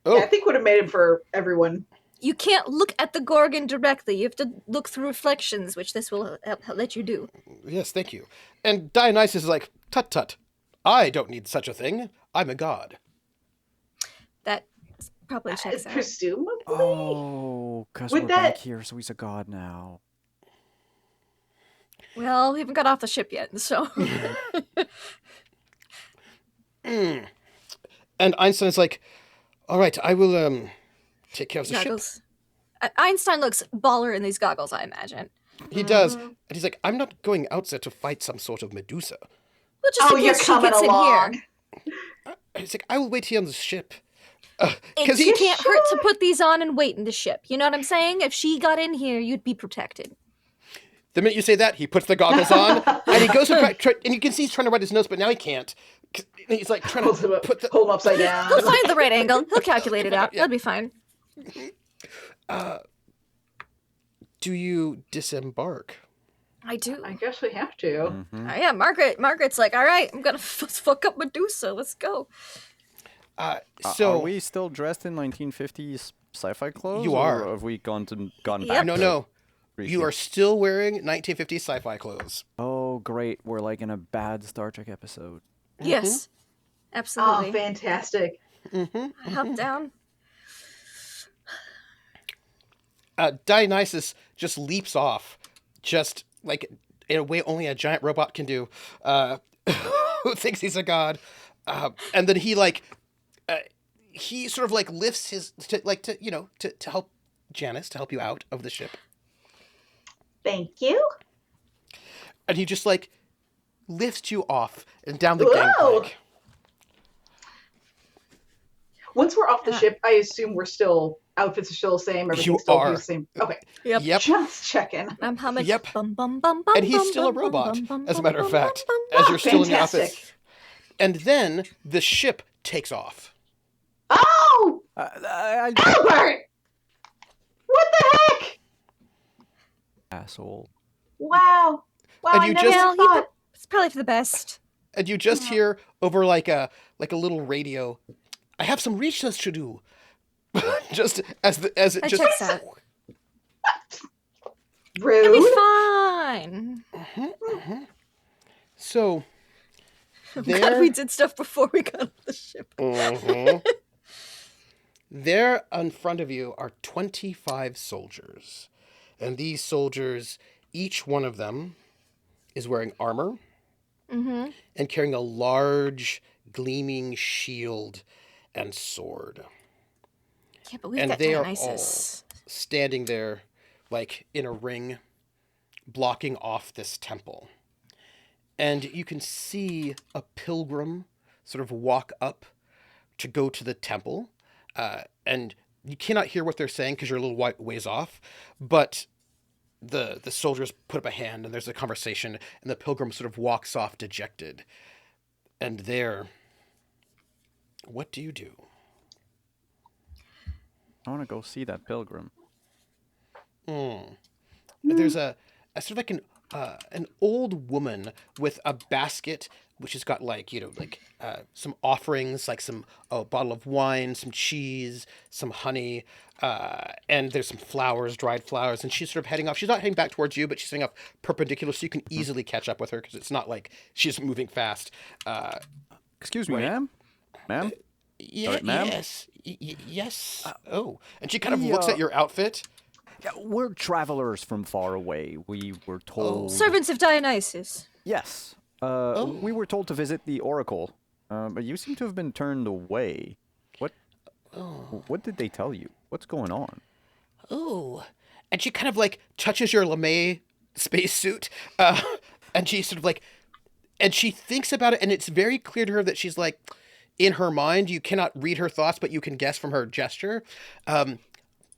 Oh, Yeah, I think would have made it for everyone. You can't look at the Gorgon directly. You have to look through reflections, which this will let you do. yes, thank you. And Dionysus is like, "Tut tut, I don't need such a thing. I'm a god." That probably checks out. Presumably. Oh, because With we're that- back here, so he's a god now. Well, we haven't got off the ship yet, so. And Einstein is like, "All right, I will take care of the ship." Goggles. Einstein looks baller in these goggles, I imagine. He does, and he's like, "I'm not going out there to fight some sort of Medusa." Well, just in you're case she coming gets along. in here. He's like, "I will wait here on the ship." It Because he can't hurt to put these on and wait in the ship. You know what I'm saying? If she got in here, you'd be protected. The minute you say that, he puts the goggles on, and he goes to and you can see he's trying to write his notes, but now he can't. He's like trying Hold him to up- put the. hold him upside down. He'll find the right angle. He'll calculate it out. Yeah. That'll be fine. Do you disembark? I do. I guess we have to. Yeah, Margaret's like, all right, I'm gonna fuck up Medusa. Let's go. So Are we still dressed in 1950s sci-fi clothes? You are. Or have we gone Yep. back? no, to no, Greece you yet? are still wearing 1950s sci-fi clothes. Oh, great. We're like in a bad Star Trek episode. Yes, Oh, absolutely. fantastic. I hop down. Dionysus just leaps off, just like in a way only a giant robot can do. Who thinks he's a god? And then he he sort of like lifts his to help Janice, to help you out of the ship, Thank you. and he just like lifts you off and down the Whoa. gangplank. Once we're off the ship, I assume we're still outfits are still the same. Everything's still are. the same. Okay, Yep. Yep. just checking. I'm humming. Yep. Bum, bum, bum, bum, And he's bum, still a bum, robot, bum, bum, as a matter of bum, fact, bum, bum, as bum. you're still in the Fantastic. office. And then the ship takes off. Oh, I Albert! What the heck? asshole. Wow. Wow, And I you never just- thought. It's probably for the best. And you just hear over like a little radio, "I have some research to do." Just as it That just checks out. It'll Rude. be fine. so I'm there glad we did stuff before we got on the ship. there in front of you are 25 soldiers. And these soldiers, each one of them is wearing armor and carrying a large gleaming shield and sword. Yeah, but we've And got they are Dionysus. all standing there like in a ring, blocking off this temple. And you can see a pilgrim sort of walk up to go to the temple. And you cannot hear what they're saying because you're a little ways off. But the soldiers put up a hand and there's a conversation, and the pilgrim sort of walks off dejected. And there, what do you do? I want to go see that pilgrim. There's a sort of like an an old woman with a basket which has got some offerings, like some a bottle of wine, some cheese, some honey, and there's some flowers, dried flowers, and she's sort of heading off. She's not heading back towards you, but she's heading off perpendicular, so you can easily catch up with her because it's not like she's moving fast. Excuse me, Right. ma'am? Ma'am? Yeah, Sorry, ma'am? yes. And she kind of looks at your outfit. Yeah, we're travelers from far away. We were told... Servants of Dionysus. Yes. We were told to visit the Oracle, but you seem to have been turned away. What did they tell you? What's going on? Oh, and she kind of like touches your lame spacesuit, and she sort of like, and she thinks about it, and it's very clear to her that she's like, in her mind, you cannot read her thoughts, but you can guess from her gesture.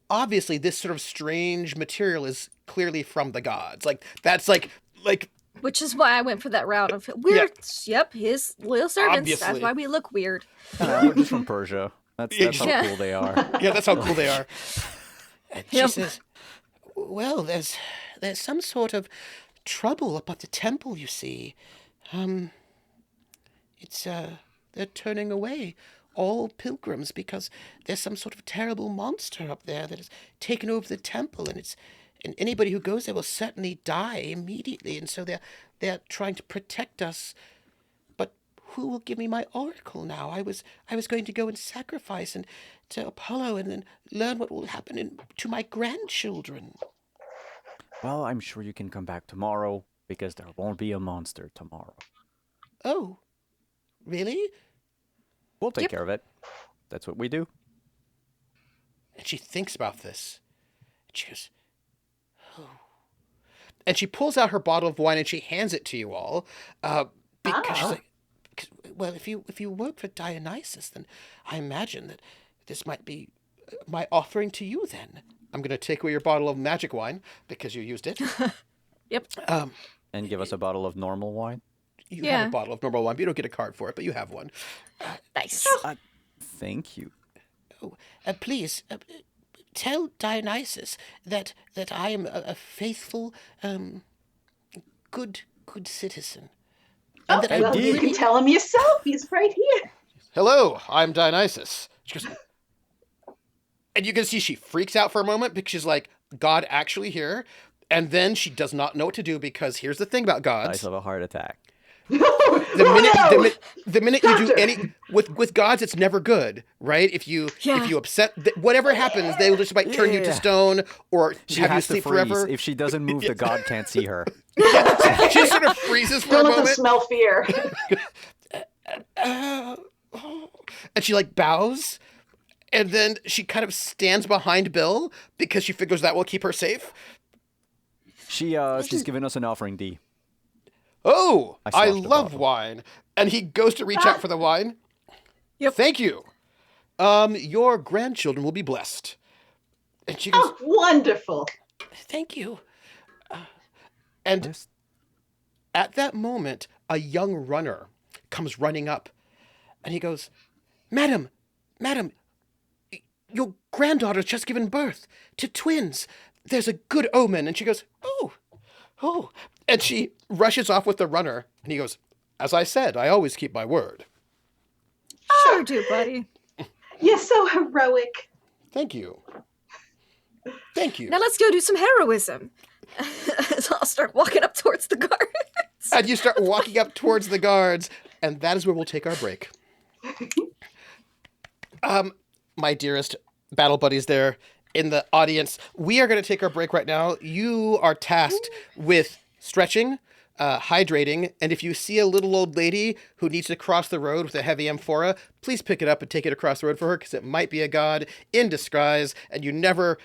Obviously, this sort of strange material is clearly from the gods. Like that's like. Which is why I went for that route of weird. Yep, his loyal servants. That's Obviously. why we look weird. We're just from Persia. That's how Yeah. cool they are. Yeah, that's how cool they are. And she Yep. says, well, there's some sort of trouble up at the temple, you see. It's, they're turning away all pilgrims because there's some sort of terrible monster up there that has taken over the temple, and anybody who goes there will certainly die immediately, and so they're trying to protect us. But who will give me my oracle now? I was going to go and sacrifice and to Apollo and then learn what will happen to my grandchildren. Well, I'm sure you can come back tomorrow, because there won't be a monster tomorrow. Oh, really? We'll take Yep. care of it. That's what we do. And she thinks about this. And she goes, oh. And she pulls out her bottle of wine and she hands it to you all. Because she's like, well, if you work for Dionysus, then I imagine that this might be my offering to you then. I'm going to take away your bottle of magic wine because you used it. Yep. And give us a bottle of normal wine. You Yeah. have a bottle of normal wine, but you don't get a card for it, but you have one. Nice. Thank you. Oh, please, tell Dionysus that I am a faithful, good citizen. And that I Well, you really... can tell him yourself. He's right here. Hello, I'm Dionysus. She goes... And you can see she freaks out for a moment because she's like, God actually here? And then she does not know what to do because here's the thing about I gods. have a heart attack. The minute you do Doctor! any with gods, it's never good, right? If you upset whatever happens, they will just like turn you to Yeah. stone or She have you has to sleep freeze. forever. If she doesn't move, the god can't see her. She sort of freezes for a Don't let them moment, smell fear. and she like bows, and then she kind of stands behind Bill because she figures that will keep her safe. She's given us an offering, D. Oh, I swapped the love bottle. wine. And he goes to reach out for the wine. Yep. Thank you. Your grandchildren will be blessed. And she goes, Oh, wonderful. thank you. And Yes. at that moment, a young runner comes running up. And he goes, Madam, your granddaughter's just given birth to twins. There's a good omen. And she goes, oh. And she rushes off with the runner. And he goes, as I said, I always keep my word. Sure do, buddy. You're so heroic. Thank you. Now let's go do some heroism. So I'll start walking up towards the guards. And you start walking up towards the guards. And that is where we'll take our break. My dearest battle buddies there in the audience, we are going to take our break right now. You are tasked with stretching, hydrating, and if you see a little old lady who needs to cross the road with a heavy amphora, please pick it up and take it across the road for her because it might be a god in disguise, and you never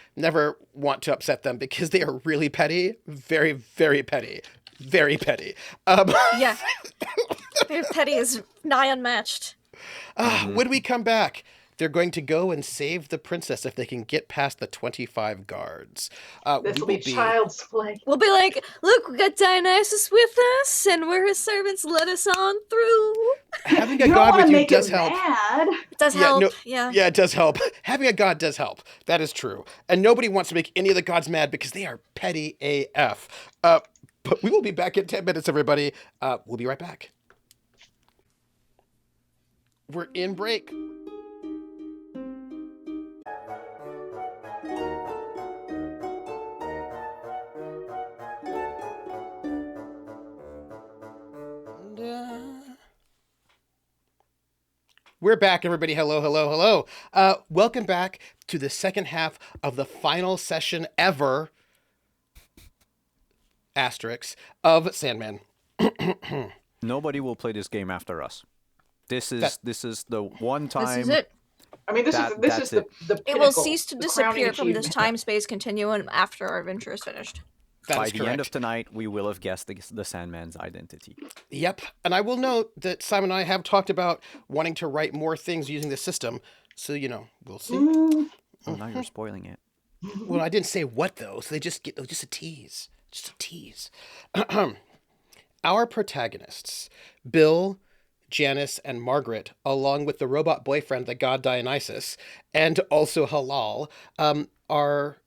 want to upset them because they are really petty, very, very petty. Very petty. Yeah. Their petty is nigh unmatched. When we come back, they're going to go and save the princess if they can get past the 25 guards. This will be child's play. We'll be like, look, we got Dionysus with us, and we're his servants. Let us on through. Having a You don't god want with to you make does it help. mad. It does Yeah, help. no- Yeah. Yeah, it does help. Having a god does help. That is true. And nobody wants to make any of the gods mad because they are petty AF. But we will be back in 10 minutes, everybody. We'll be right back. We're in break. We're back, everybody. Hello, hello, hello. Welcome back to the second half of the final session ever, asterisk, of Sandman. Nobody will play this game after us. This is the one time. This is it. I mean, this is the It pinnacle, will cease to the crowning disappear from this achievement. time-space continuum after our adventure is finished. That By is the correct. end of tonight, we will have guessed the Sandman's identity. Yep. And I will note that Simon and I have talked about wanting to write more things using the system. So, we'll see. Oh, now you're spoiling it. Well, I didn't say what, though. So just a tease. Just a tease. Our protagonists, Bill, Janice, and Margaret, along with the robot boyfriend, the god Dionysus, and also Halaal, are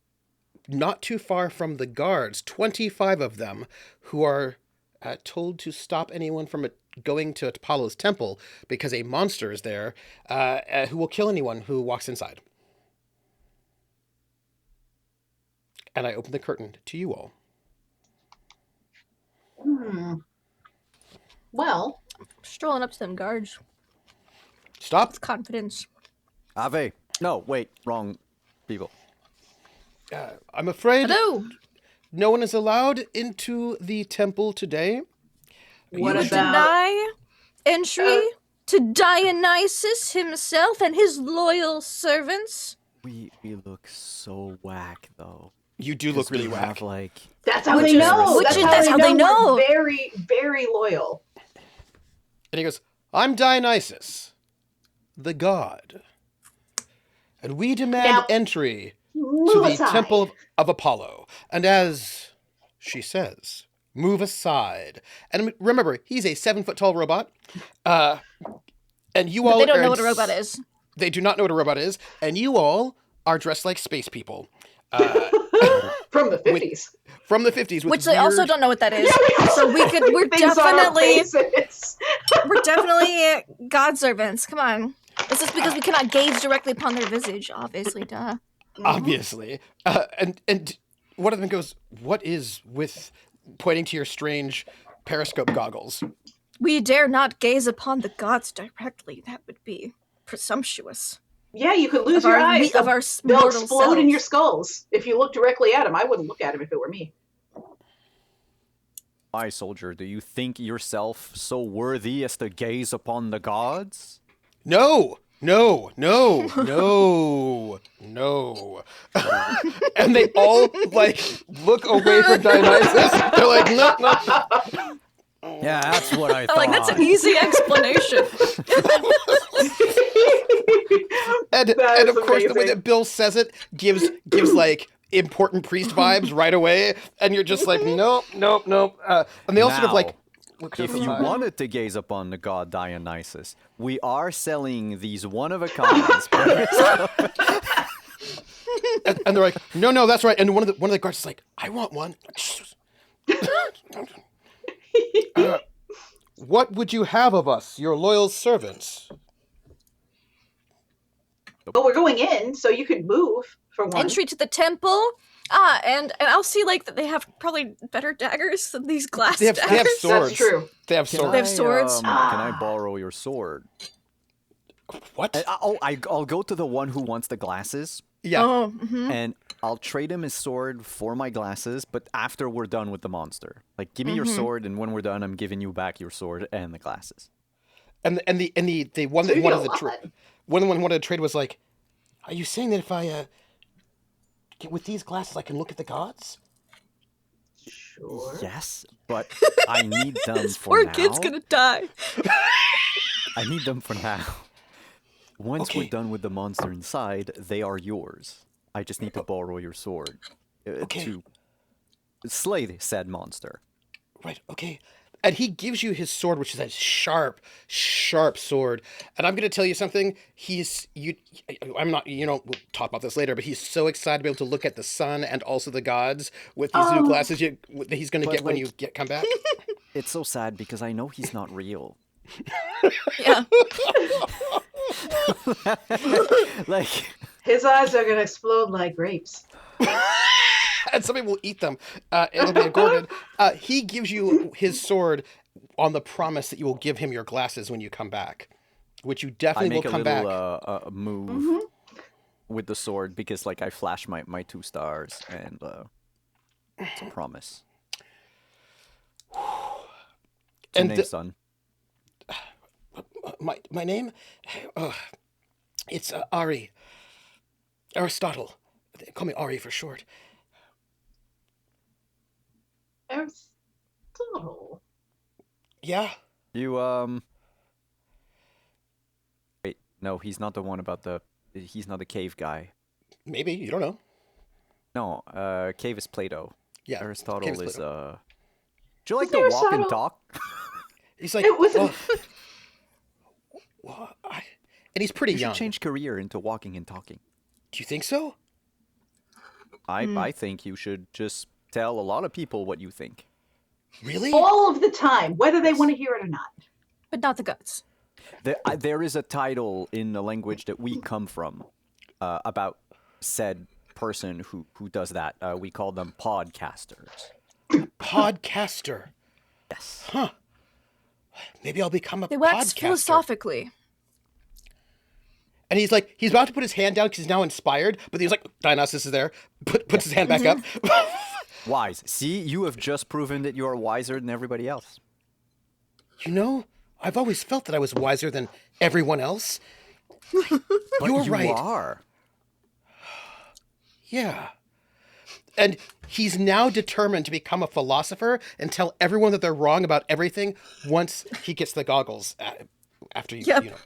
not too far from the guards, 25 of them, who are told to stop anyone from going to Apollo's temple because a monster is there who will kill anyone who walks inside. And I open the curtain to you all. Well, Strolling up to them guards. Stop. It's confidence. Ave. No, wait. Wrong people. I'm afraid Hello. no one is allowed into the temple today. what You about? deny entry to Dionysus himself and his loyal servants? We look so whack, though. You do look really We whack. have, like, That's how Which they is- know. which That's is- how that's they how know. they know. We're very, very loyal. And he goes, I'm Dionysus, the god. And we demand Now, entry to Move the aside. temple of Apollo. And as she says, move aside. And remember, he's a 7-foot-tall robot. And you all They don't are know what a robot is. They do not know what a robot is. And you all are dressed like space people. From the 50s. From the 50s. With Which they also weird- don't know what that is. So we're Things on our definitely faces. we're definitely god servants. Come on. This is because we cannot gaze directly upon their visage, obviously, duh. Obviously. And one of them goes, what is with pointing to your strange periscope goggles? We dare not gaze upon the gods directly. That would be presumptuous. Yeah, you could lose Of your our- eyes. of our They'll mortal explode in selves. your skulls if you look directly at them. I wouldn't look at them if it were me. Why, soldier, do you think yourself so worthy as to gaze upon the gods? No. And they all look away from Dionysus. They're like, no. Yeah, that's what I thought. Like, that's an easy explanation. And That of is course the way amazing. that Bill says it gives important priest vibes right away, and you're just like, nope. And they all sort of Now, look to If the you side. wanted to gaze upon the god Dionysus, we are selling these one-of-a-kind spirits. And they're like, no, that's right. And one of the guards is like, I want one. What would you have of us, your loyal servants? But we're going in, so you could move for one. Entry to the temple. And I'll see that they have probably better daggers than these glass They have daggers. swords. That's true. They have Can swords. They have swords. Can I borrow your sword? What? I'll go to the one who wants the glasses, Yeah. Oh, mhm. and I'll trade him his sword for my glasses, but after we're done with the monster. Like, give me your sword, and when we're done, I'm giving you back your sword and the glasses. And the one So that you wanted get a the lot. one that wanted to trade was like, are you saying that if I get with these glasses I can look at the gods? Sure. Yes, but I need them This for poor now. kid's gonna die. I need them for now. Once Okay. we're done with the monster inside, they are yours. I just need to borrow your sword Okay. to slay said monster. Right. Okay. And he gives you his sword, which is a sharp, sharp sword. And I'm going to tell you something. I'm not. We'll talk about this later. But he's so excited to be able to look at the sun and also the gods with these new Oh. glasses that he's going to But, get when like- you come back. It's so sad because I know he's not real. Yeah. Like, His eyes are gonna explode like grapes. And somebody will eat them. It'll be a Gordon. He gives you his sword on the promise that you will give him your glasses when you come back, which you I definitely make will a come little back. move Mm-hmm. with the sword because, like, I flash my 2 stars, and it's a promise. What's your And name, son? my name, it's Ari. Aristotle. They call me Ari for short. Aristotle. Yeah. You Wait, no, he's not the one about the. He's not the cave guy. Maybe you don't know. No, cave is Plato. Yeah. Aristotle Cave is is Plato. Do you like Wasn't to walk and Aristotle- talk? He's like, It wasn't. and he's pretty You young. should change career into walking and talking. Do you think so? I think you should just tell a lot of people what you think. Really? All of the time, whether they want to hear it or not. But not the guts. There is a title in the language that we come from about said person who does that. We call them podcasters. Podcaster. Yes. Huh. Maybe I'll become a They wax podcaster. philosophically. And he's like, he's about to put his hand down because he's now inspired, but he's like, Dionysus is there, puts his hand back up. Wise. See, you have just proven that you are wiser than everybody else. You know, I've always felt that I was wiser than everyone else. But You're you right. are. Yeah. And he's now determined to become a philosopher and tell everyone that they're wrong about everything once he gets the goggles. After you, Yep. you know.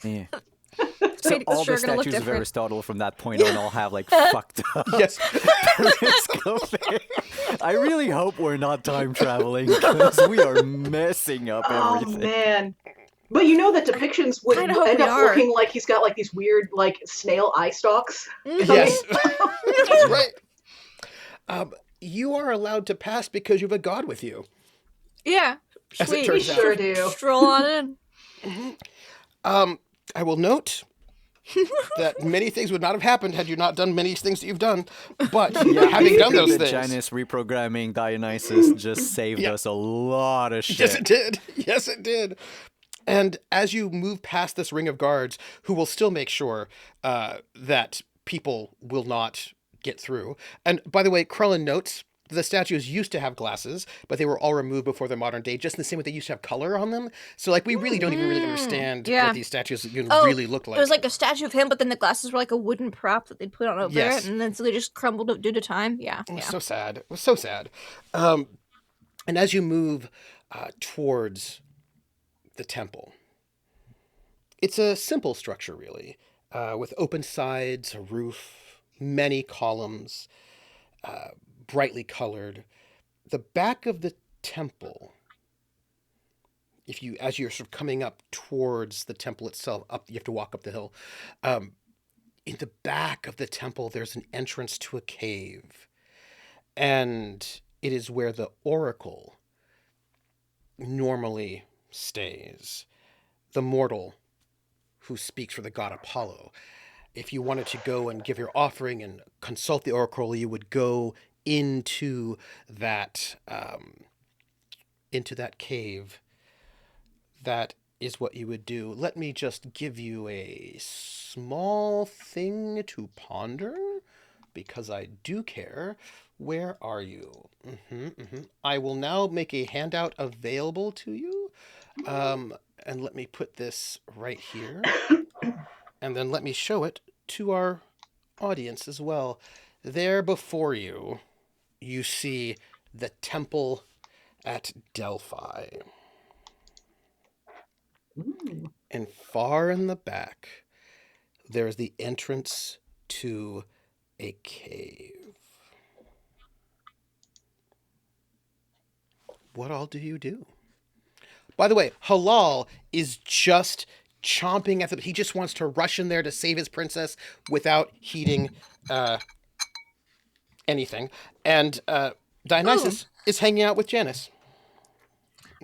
Yeah. It's So all sure the gonna look statues of different. Aristotle from that point on all have like fucked up Yes. periscoping. I really hope we're not time traveling because we are messing up Oh everything. man. But you know that depictions would Kinda hope end we up are. looking like he's got like these weird like snail eye stalks. Yes. That's right. You are allowed to pass because you have a god with you. Yeah. As it Sweet. We turns out. sure do. Stroll on in. I will note that many things would not have happened had you not done many things that you've done. But having done those things. Janus reprogramming Dionysus just saved us a lot of shit. Yes, it did. Yes, it did. And as you move past this ring of guards, who will still make sure that people will not get through. And by the way, Krellin notes the statues used to have glasses, but they were all removed before the modern day, just in the same way they used to have color on them. So, like, we really don't even really understand Yeah. what these statues Oh, really look like. It was like a statue of him, but then the glasses were like a wooden prop that they'd put on over Yes. it, and then so they just crumbled due to time. Yeah. It was Yeah. so sad. It was so sad. And as you move towards the temple, it's a simple structure, really, with open sides, a roof, many columns, brightly colored. The back of the temple, as you're sort of coming up towards the temple itself, you have to walk up the hill. In the back of the temple, there's an entrance to a cave, and it is where the oracle normally stays. The mortal who speaks for the god Apollo. If you wanted to go and give your offering and consult the oracle, you would go into that cave. That is what you would do. Let me just give you a small thing to ponder, because I do care. Where are you? I will now make a handout available to you. And let me put this right here. And then let me show it to our audience as well. There before you, you see the temple at Delphi. Ooh. And far in the back, there's the entrance to a cave. what all do you do? By the way, Halal is just chomping at the. He just wants to rush in there to save his princess without heeding anything. And Dionysus is hanging out with Janice.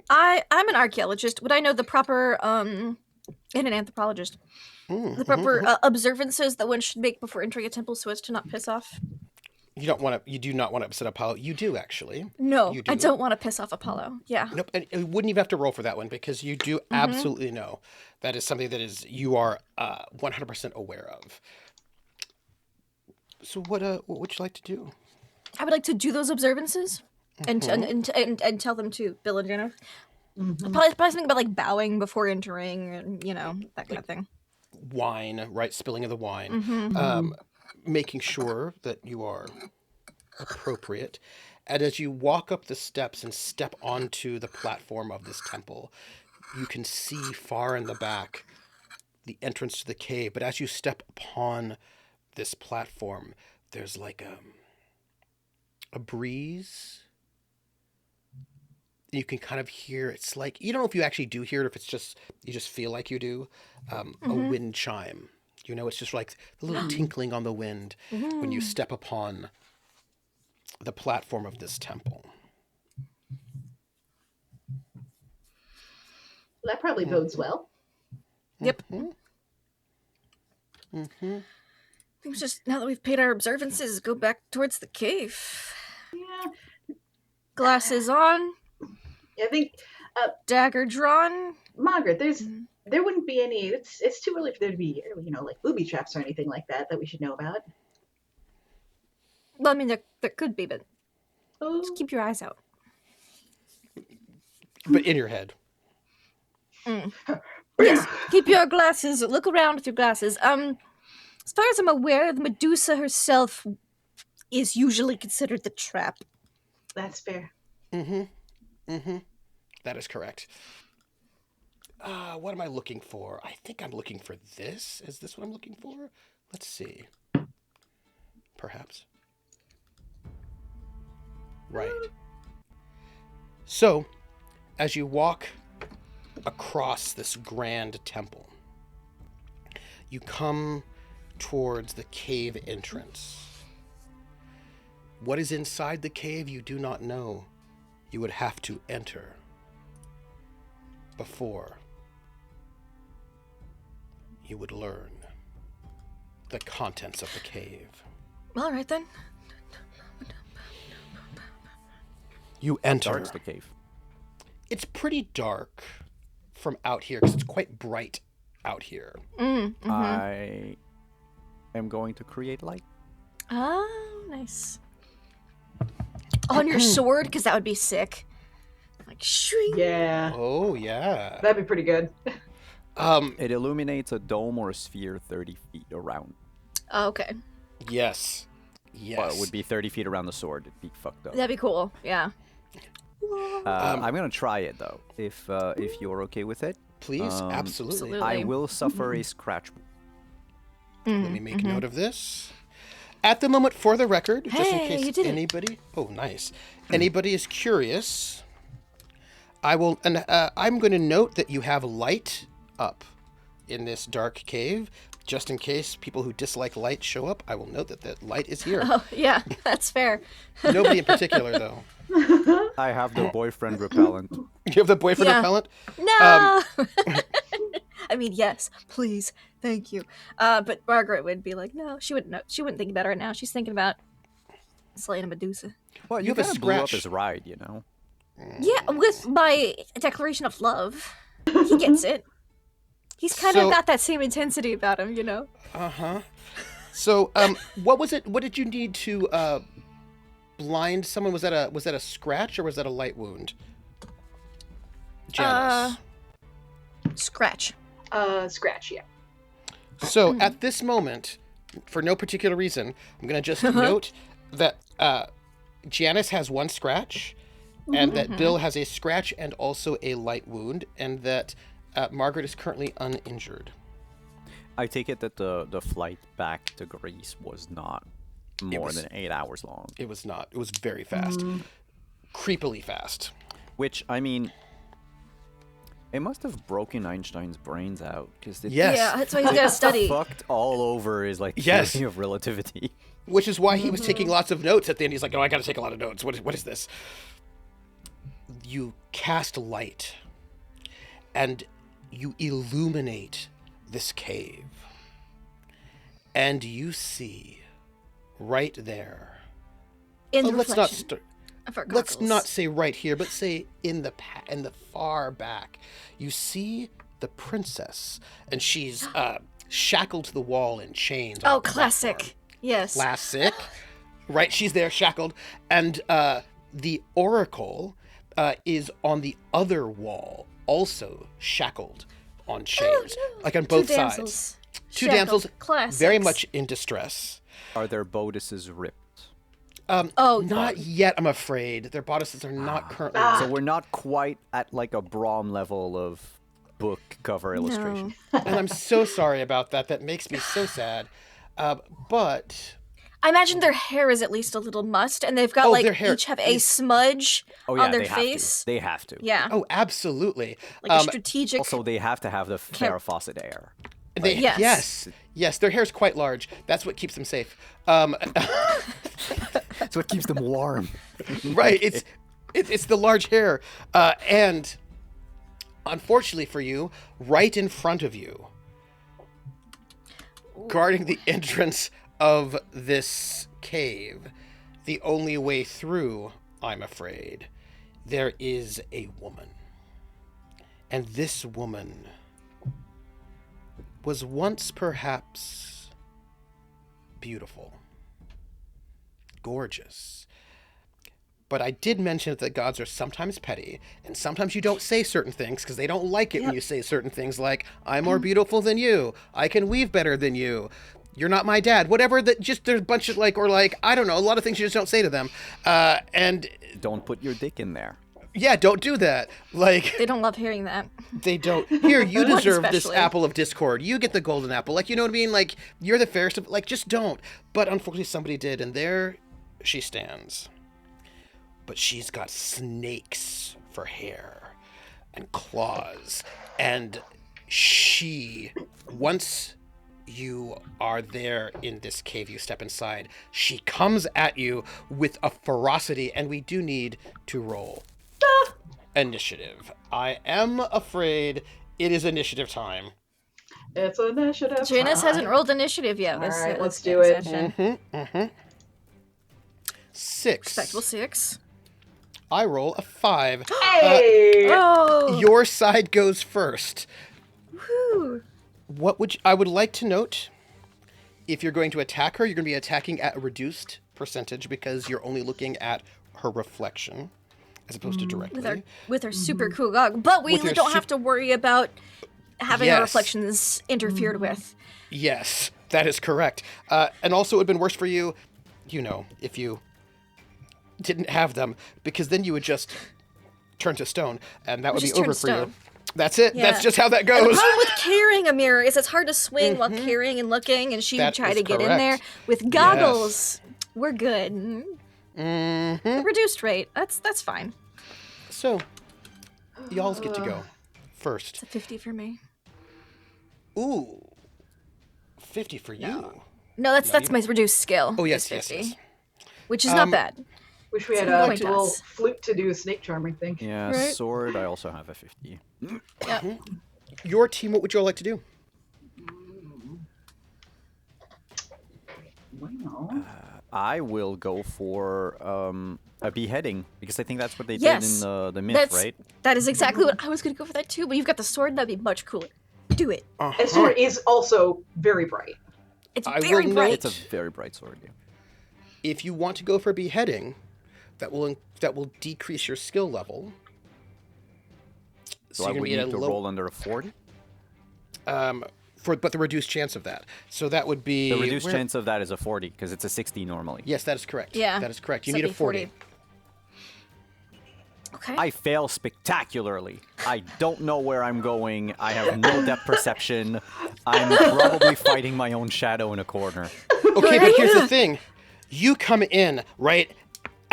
I'm an archaeologist. Would I know the proper and an anthropologist? The proper observances that one should make before entering a temple so as to not piss off? You do not want to upset Apollo. You do, actually. No, You do. I don't want to piss off Apollo. Yeah. Nope, and you wouldn't even have to roll for that one because you do absolutely know that is something that you are 100% aware of. So what would you like to do? I would like to do those observances and tell them to Bill and Jenna. Probably something about like bowing before entering and that kind of thing. Wine, right? Spilling of the wine. Making sure that you are appropriate. And as you walk up the steps and step onto the platform of this temple, you can see far in the back the entrance to the cave. But as you step upon this platform, there's like a breeze. You can kind of hear, it's like, you don't know if you actually do hear it, or if it's just, you just feel like you do, a wind chime. It's just like the little tinkling on the wind when you step upon the platform of this temple. Well, that probably bodes well. Yep. I think it's just, now that we've paid our observances, go back towards the cave. Yeah. Glasses on. I think, dagger drawn. Margaret, there wouldn't be any. It's too early for there to be, like booby traps or anything like that we should know about. Well, I mean, there could be, but Oh, just keep your eyes out. But in your head. Yes, keep your glasses. Look around with your glasses. As far as I'm aware, the Medusa herself is usually considered the trap. that's fair. That is correct. What am I looking for? I think I'm looking for this. Is this what I'm looking for? Let's see. Perhaps. Right. So, as you walk across this grand temple, you come towards the cave entrance. What is inside the cave, you do not know. You would have to enter before you would learn the contents of the cave. All right, then. You enter. Dark's the cave. It's pretty dark from out here because it's quite bright out here. I am going to create light. Oh, nice. On your sword, because that would be sick. Like, shriek. Yeah, Oh, yeah. that'd be pretty good. It illuminates a dome or a sphere 30 feet around. Oh, okay. Yes. Yes. Well, it would be 30 feet around the sword. It'd be fucked up. That'd be cool. Yeah. I'm gonna try it though, if you're okay with it. Please, absolutely. absolutely. I will suffer a scratch. Let me make note of this. At the moment, for the record, just in Hey, you case did it. anybody... Oh, nice. Anybody is curious, I will... And I'm going to note that you have light up in this dark cave. Just in case people who dislike light show up, I will note that that light is here. Oh, yeah. That's fair. Nobody in particular, though. I have the boyfriend repellent. You have the boyfriend Yeah. repellent? No. I mean, yes, please, thank you. But Margaret would be like, no, she wouldn't know. She wouldn't think about it right now. She's thinking about slaying a Medusa. Well, You you have a kind of blew up scratch. his ride, you know. Yeah, with my declaration of love, he gets it. He's kind So- of got that same intensity about him, you know. Uh-huh. So, what was it? What did you need to blind someone? Was that a scratch or was that a light wound? Janice. Scratch. Scratch, yeah. So at this moment, for no particular reason, I'm going to just note that Janice has one scratch, and that Bill has a scratch and also a light wound, and that Margaret is currently uninjured. I take it that the flight back to Greece was not more was- than 8 hours long. It was not. It was very fast. Creepily fast. Which, I mean, it must have broken Einstein's brains out, because Yes. Yeah, that's why he's got to study. fucked all over is like Yes. theory of relativity. Which is why he was taking lots of notes at the end. He's like, oh, I got to take a lot of notes. What is this? You cast light, and you illuminate this cave. And you see right there. In the let's not reflection start. of our Let's goggles. not say right here, but say in the far back. You see the princess, and she's shackled to the wall in chains. on Oh, a platform. classic. Yes. Classic. Right, she's there shackled. And the oracle is on the other wall, also shackled on chains, like on both Two sides. damsels. Two Shackled. damsels, Classics. very much in distress. Are their bodices ripped? Oh, Not yet, I'm afraid. Their bodices are not currently. So we're not quite at like a Braum level of book cover illustration. And I'm so sorry about that. That makes me so sad. But I imagine their hair is at least a little mussed, and they've got Oh, like their hair each have a is- smudge Oh yeah, on their they face. have to. They have to. Yeah, oh, absolutely. like a strategic. Also, they have to have the Farrah Fawcett air. They, Yes. yes, their hair's quite large. That's what keeps them safe. That's what keeps them warm. Right, it's the large hair, and unfortunately for you, right in front of you, guarding the entrance of this cave, the only way through, I'm afraid, there is a woman. And this woman was once perhaps beautiful, gorgeous. But I did mention that the gods are sometimes petty, and sometimes you don't say certain things because they don't like it when you say certain things like, I'm more beautiful than you, I can weave better than you, you're not my dad, whatever. That just, there's a bunch of like, or like, I don't know, a lot of things you just don't say to them. And Don't put your dick in there. yeah, don't do that. Like, They don't love hearing that. they don't. Here, you deserve this especially. apple of discord. You get the golden apple. Like, you know what I mean? Like, you're the fairest of, like, just don't. But unfortunately, somebody did, and there she stands. But she's got snakes for hair and claws. And she, once you are there in this cave, you step inside, she comes at you with a ferocity, and we do need to roll initiative. I am afraid it is initiative time. It's initiative. Janice time. hasn't rolled initiative yet. All This right, this let's do it. session. 6. Respectable 6. I roll a 5. Hey! Oh, Your side goes first. whew. What would I would like to note, if you're going to attack her, you're going to be attacking at a reduced percentage because you're only looking at her reflection as opposed to directly. with our super cool gog. But we With your don't have to worry about having our Yes. reflections interfered with. Yes, that is correct. And also, it would have been worse for you, you know, if you didn't have them, because then you would just turn to stone, and that would be just turn over to for you. stone. That's it. Yeah. That's just how that And the goes. problem with carrying a mirror is it's hard to swing while carrying and looking, and she would That try is to get in correct. there. With goggles, we're good. The reduced rate, that's fine. So, y'all get to go first. It's a 50 for me. Ooh, 50 for you. No, that's my reduced skill. Oh, is yes, yes, 50, yes. Which is not bad. Wish we had Some a point dual us. flute to do snake charming thing. Yeah, Right. sword. I also have a 50. Yep. Your team, what would you all like to do? Wow. I will go for a beheading because I think that's what they Yes. did in the myth, right? That is exactly what I was going to go for that too, but you've got the sword, that'd be much cooler. Do it. And sword is also very bright. It's I very will note- bright. It's a very bright sword. Yeah. If you want to go for beheading, that will decrease your skill level. So you're I gonna would be at need a to low, roll under a 40. but the reduced chance of that. So that would be The reduced where- chance of that is a 40 because it's a 60 normally. Yes, that is correct. Yeah. that is correct. You So need a it'd be 40. Okay. I fail spectacularly. I don't know where I'm going. I have no depth perception. I'm probably fighting my own shadow in a corner. Okay, but here's the thing. You come in, right?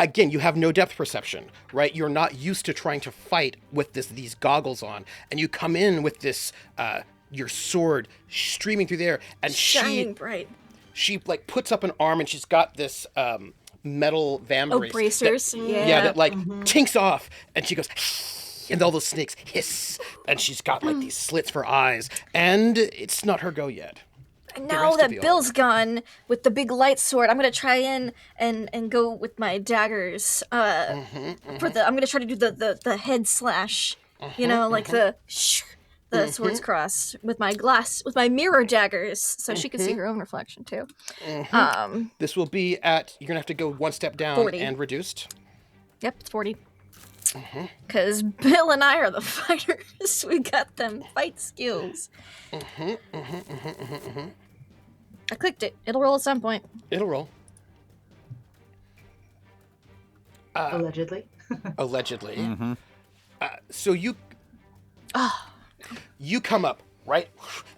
again, you have no depth perception, right? You're not used to trying to fight with these goggles on, and you come in with this your sword streaming through the air, and Shining bright. she like puts up an arm, and she's got this metal vambrace. bracers. That like tinks off, and she goes, and all those snakes hiss, and she's got like these slits for eyes, and it's not her go yet. And now that Bill's gone with the big light sword, I'm gonna try in and go with my daggers. I'm gonna try to do the head slash. Like the swords crossed with my mirror daggers, so she can see her own reflection too. This will be you're gonna have to go one step down 40. and reduced. Yep, it's 40. Because Bill and I are the fighters. We got them fight skills. I clicked it. It'll roll at some point. It'll roll. Allegedly. Allegedly. So you come up, right?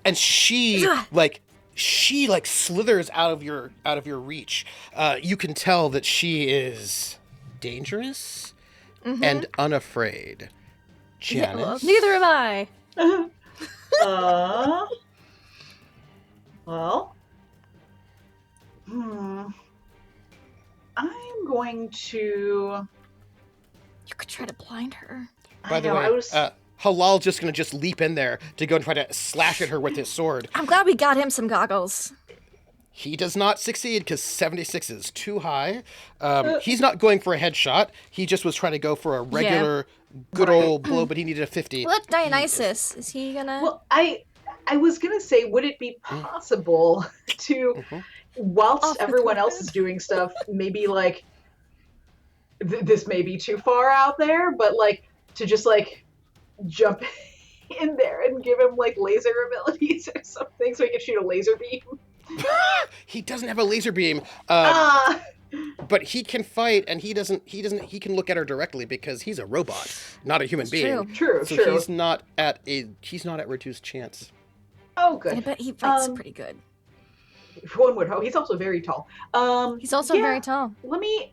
And she slithers out of your reach. You can tell that she is dangerous and unafraid. Janice. Neither am I. Well, I'm going to. You could try to blind her. By the way, Halal's just going to leap in there to go and try to slash at her with his sword. I'm glad we got him some goggles. He does not succeed because 76 is too high. He's not going for a headshot. He just was trying to go for a regular, good old blow, but he needed a 50. Well, Dionysus. Is he gonna? Well, I was gonna say, would it be possible to, whilst everyone else is doing stuff, maybe like this may be too far out there, but like to just like jump in there and give him like laser abilities or something, so he can shoot a laser beam. He doesn't have a laser beam, but he can fight, and he can look at her directly because he's a robot, not a human being. True. So he's not at reduced chance. Oh, good. I bet he fights pretty good. One would hope. He's also very tall. He's also very tall.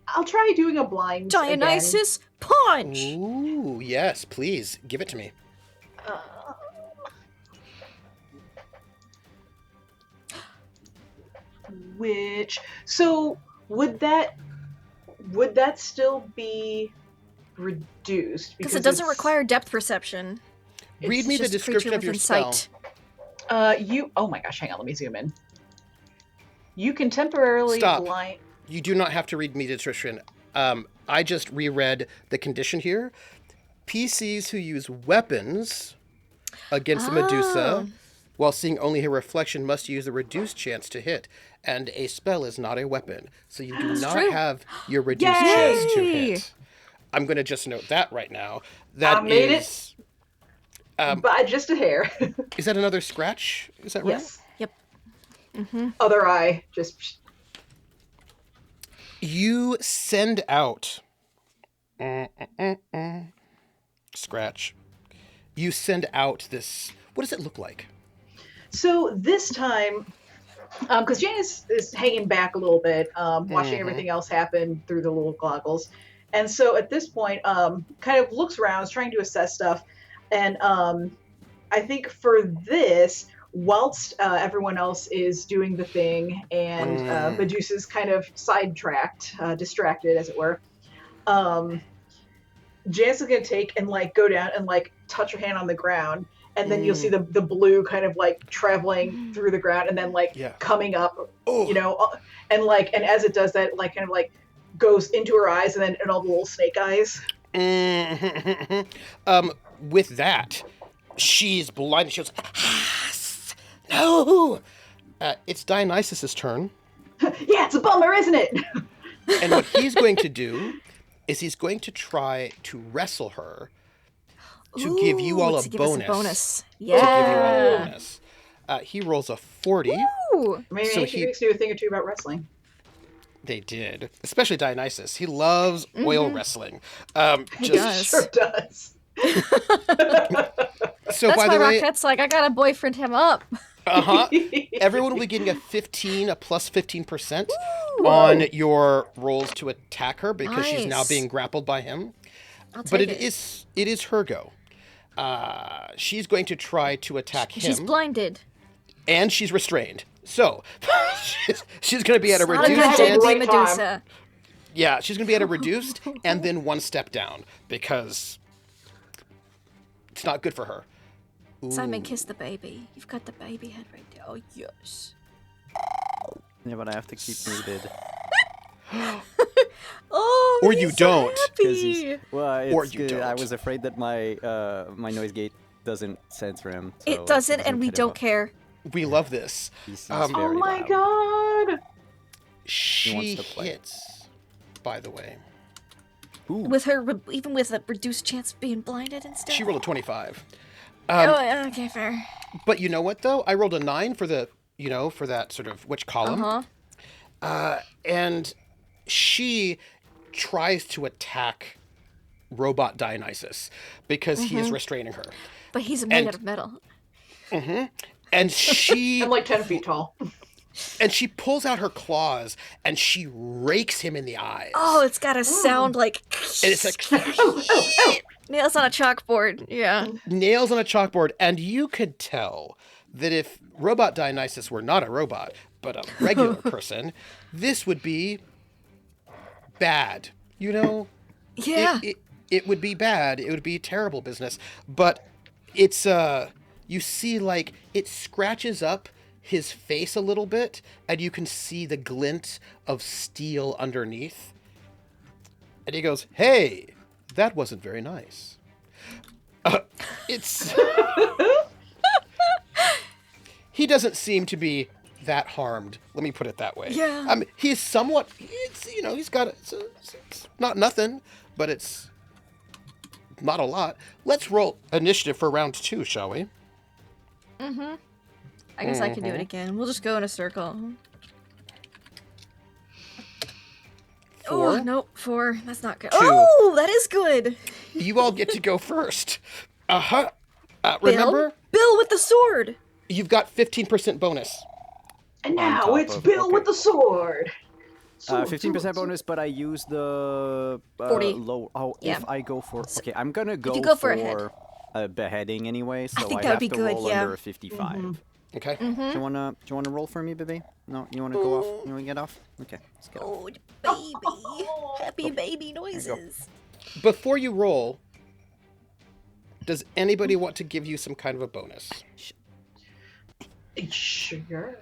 I'll try doing a blind Dionysus punch! Ooh, yes, please give it to me. So would that still be reduced? Because it doesn't require depth perception. Read me the description of your spell. Oh my gosh, hang on, let me zoom in. You can temporarily blind. You do not have to read me the description. I just reread the condition here. PCs who use weapons against the Medusa while seeing only her reflection must use a reduced chance to hit, and a spell is not a weapon, so you do not have your reduced chance to hit. I'm going to just note that right now. I made it by just a hair. Is that another scratch? Is that right? Yes. Yep. Other eye, just... You send out... Scratch. You send out this... What does it look like? So this time, because Janice is hanging back a little bit, watching everything else happen through the little goggles. And so at this point, kind of looks around, is trying to assess stuff. And I think for this, whilst everyone else is doing the thing and Medusa's kind of sidetracked, distracted, as it were, Janice is going to take and like go down and like touch her hand on the ground. And then you'll see the blue kind of like traveling through the ground and then like coming up, and as it does that, like kind of like goes into her eyes and all the little snake eyes. With that, she's blinded. She goes, no! It's Dionysus's turn. Yeah, it's a bummer, isn't it? And what he's going to do is he's going to try to wrestle her to give you all a bonus. Yeah. To give you all a bonus. He rolls a 40. Ooh. Maybe Phoenix knew a thing or two about wrestling. They did. Especially Dionysus. He loves oil wrestling. He does. Sure does. So That's by why the way, Rockette's like, I gotta boyfriend him up. Everyone will be getting a plus 15% Ooh. on your rolls to attack her because she's now Nice. being grappled by him. I'll take But it. it is her go. She's going to try to attack him. She's blinded. And she's restrained. So she's going to be at a Not a reduced good day to chance. be Right time. Medusa. Yeah, she's going to be at a reduced and then one step down because it's not good for her. Simon, kiss the baby. You've got the baby head right there. Oh, yes. Yeah, but I have to keep muted. Oh, Or he's you so don't. 'Cause happy. Or it's you good. I don't. was afraid that my my noise gate doesn't censor him. So It doesn't, and we cut him don't off. care. We love this. He's Oh very my loud. god! She wants to play. hits, by the way. Ooh. With her, even with a reduced chance of being blinded and stuff. She rolled a 25. Oh, okay, fair. But you know what, though? I rolled a 9 for the, for that sort of which column. And she tries to attack Robot Dionysus because he is restraining her. But he's made And- out of metal. And she I'm like 10 feet tall. and she pulls out her claws and she rakes him in the eyes. Oh, it's got to sound like And it's like nails on a chalkboard. Yeah. nails on a chalkboard. And you could tell that if Robot Dionysus were not a robot, but a regular person, this would be bad. Yeah. It would be bad. It would be terrible business. But it's you see like it scratches up his face a little bit, and you can see the glint of steel underneath. And he goes, "Hey, that wasn't very nice." It's he doesn't seem to be that harmed. Let me put it that way. Yeah. I mean, he's somewhat. He's got it's not nothing, but it's not a lot. Let's roll initiative for round 2, shall we? I guess I can do it again. We'll just go in a circle. 4. Oh, nope. 4. That's not good. 2. Oh, that is good. You all get to go first. Remember, Bill with the sword. you've got 15% bonus. And On now top it's of- Bill okay. with the sword. Sword, 15% sword, bonus, but I use the 40. low. Oh, Yeah. if I go for okay, I'm gonna go, go for a head. a beheading anyway, so think I that would have be to good, roll yeah. under a 55. Okay. Do you wanna roll for me, baby? No, you wanna go off? You wanna get off? Okay, let's get off. Oh, baby. Happy baby noises. Before you roll, does anybody want to give you some kind of a bonus? Sure.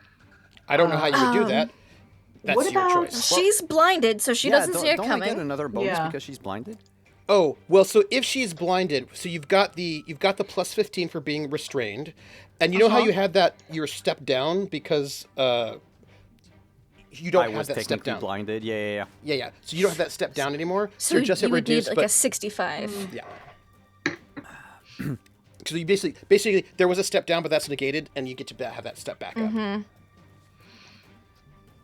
I don't know how you would do that. That's what your about- choice. She's blinded, so she doesn't see it don't I coming. get another bonus Yeah. because she's blinded? Oh, well, so if she's blinded, so you've got the plus 15 for being restrained. And you know how you had that your step down because you don't I have was that step technically down. blinded. Yeah. Yeah. So you don't have that step down anymore. So you're just you at would reduced, need like but a 65. yeah. So you basically there was a step down, but that's negated, and you get to have that step back up.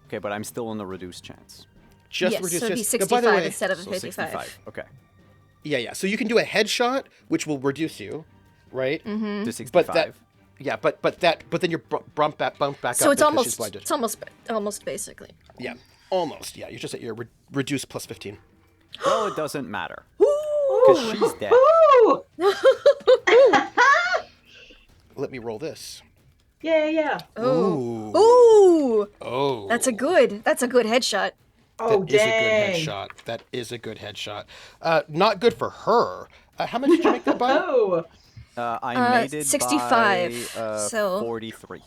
Okay, but I'm still on the reduced chance. Just Yes, reduced so it'd be chance. By the 65 way, instead of a So 55. 65. Okay. yeah. So you can do a headshot, which will reduce you, right? To 65. But that, yeah, but then you're bumped back So up it's because she's almost, blinded. it's almost basically. Yeah, almost. Yeah, you're just at your reduced plus 15. Well, it doesn't matter. Because she's dead. Woo! Let me roll this. Yeah. Ooh. Ooh, Oh. that's a good headshot. Oh, That is a dang. good headshot. That is a good headshot. Not good for her. How much did you make that by? Oh. I made it 65, by so- 43.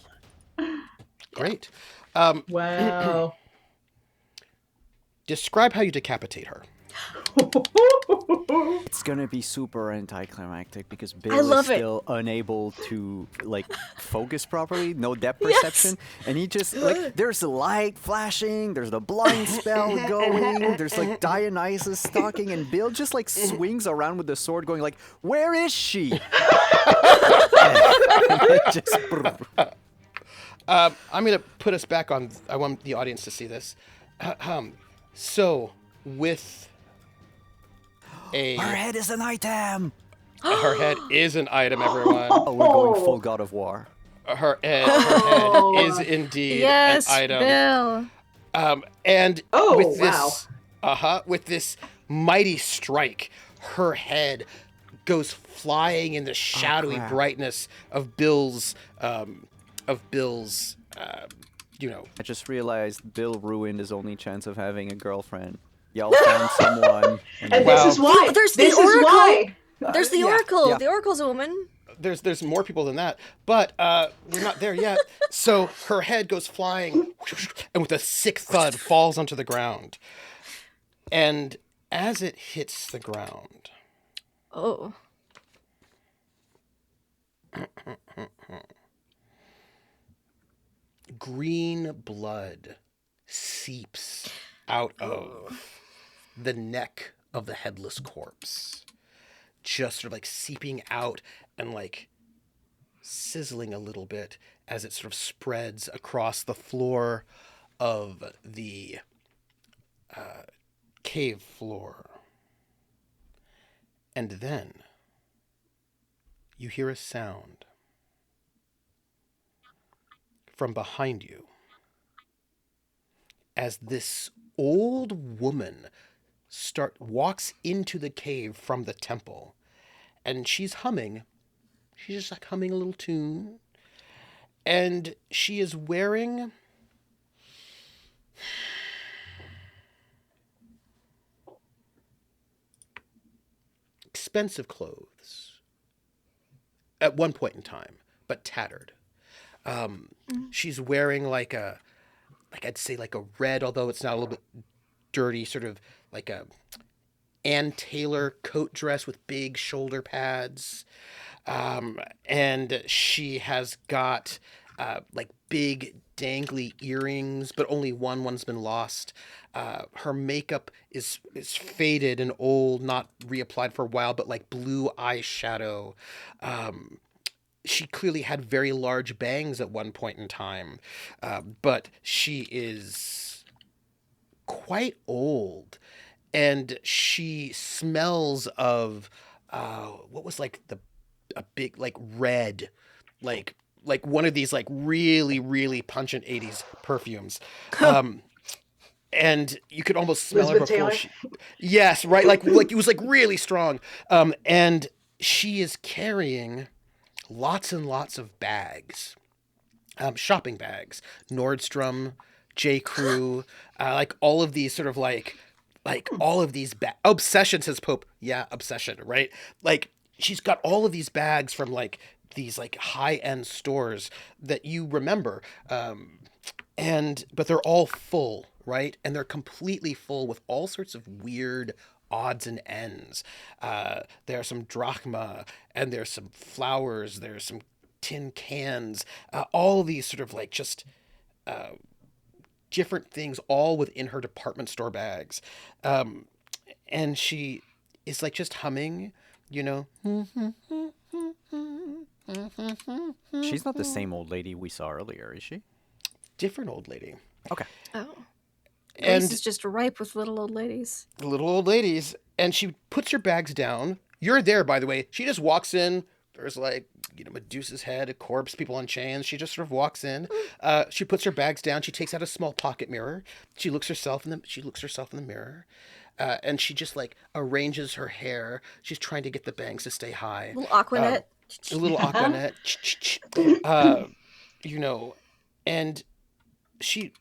Great. Wow. Describe how you decapitate her. It's gonna be super anticlimactic because Bill is love it. still unable to focus properly, no depth perception, and he just there's the light flashing, there's the blind spell going, there's Dionysus stalking, and Bill just swings around with the sword, going "Where is she?" Just I'm going to put us back on. I want the audience to see this. So, with her head is an item. her head is an item, everyone. Oh, we're going full God of War. Oh. head is indeed Yes, an item. Bill. And Oh, with wow. this mighty strike, her head goes flying in the shadowy crap. brightness of Bill's, you know, I just realized Bill ruined his only chance of having a girlfriend. Y'all found someone. And Wow. this is why. There's the This is Oracle. why. There's the Yeah. Oracle. yeah. The Oracle's a woman. there's more people than that, but we're not there yet. So her head goes flying, and with a sick thud falls onto the ground. And as it hits the ground, Oh. green blood seeps out of the neck of the headless corpse, just sort of like seeping out and like sizzling a little bit as it sort of spreads across the floor of the cave floor. And then you hear a sound from behind you as this old woman walks into the cave from the temple, and she's just like humming a little tune, and she is wearing expensive clothes at one point in time, but tattered. She's wearing like I'd say like a red, although it's not, a little bit dirty, sort of like a Ann Taylor coat dress with big shoulder pads. And she has got like big dangly earrings, but only one's been lost. Her makeup is faded and old, not reapplied for a while, but like blue eyeshadow. She clearly had very large bangs at one point in time, but she is quite old, and she smells of what was like a big like red, like one of these like really really pungent 80s perfumes. And you could almost smell her Elizabeth before Taylor? yes, right, like it was like really strong. And she is carrying lots and lots of bags, shopping bags, Nordstrom, J. Crew, like all of these sort of like all of these obsession, says Pope. Yeah, obsession, right? Like she's got all of these bags from like these like high end stores that you remember, but they're all full, right? And they're completely full with all sorts of weird odds and ends. There are some drachma, and there's some flowers, there's some tin cans, all of these sort of like just different things, all within her department store bags. And she is like just humming, you know. She's not the same old lady we saw earlier, is she? Different old lady. Okay. Oh. And This is just ripe with little old ladies. little old ladies. And she puts her bags down. You're there, by the way. She just walks in. There's like, you know, Medusa's head, a corpse, people on chains. She just sort of walks in. She puts her bags down. She takes out a small pocket mirror. She looks herself in the mirror. And she just like arranges her hair. She's trying to get the bangs to stay high. Little Aquanet. A little Aquanet. You know, and she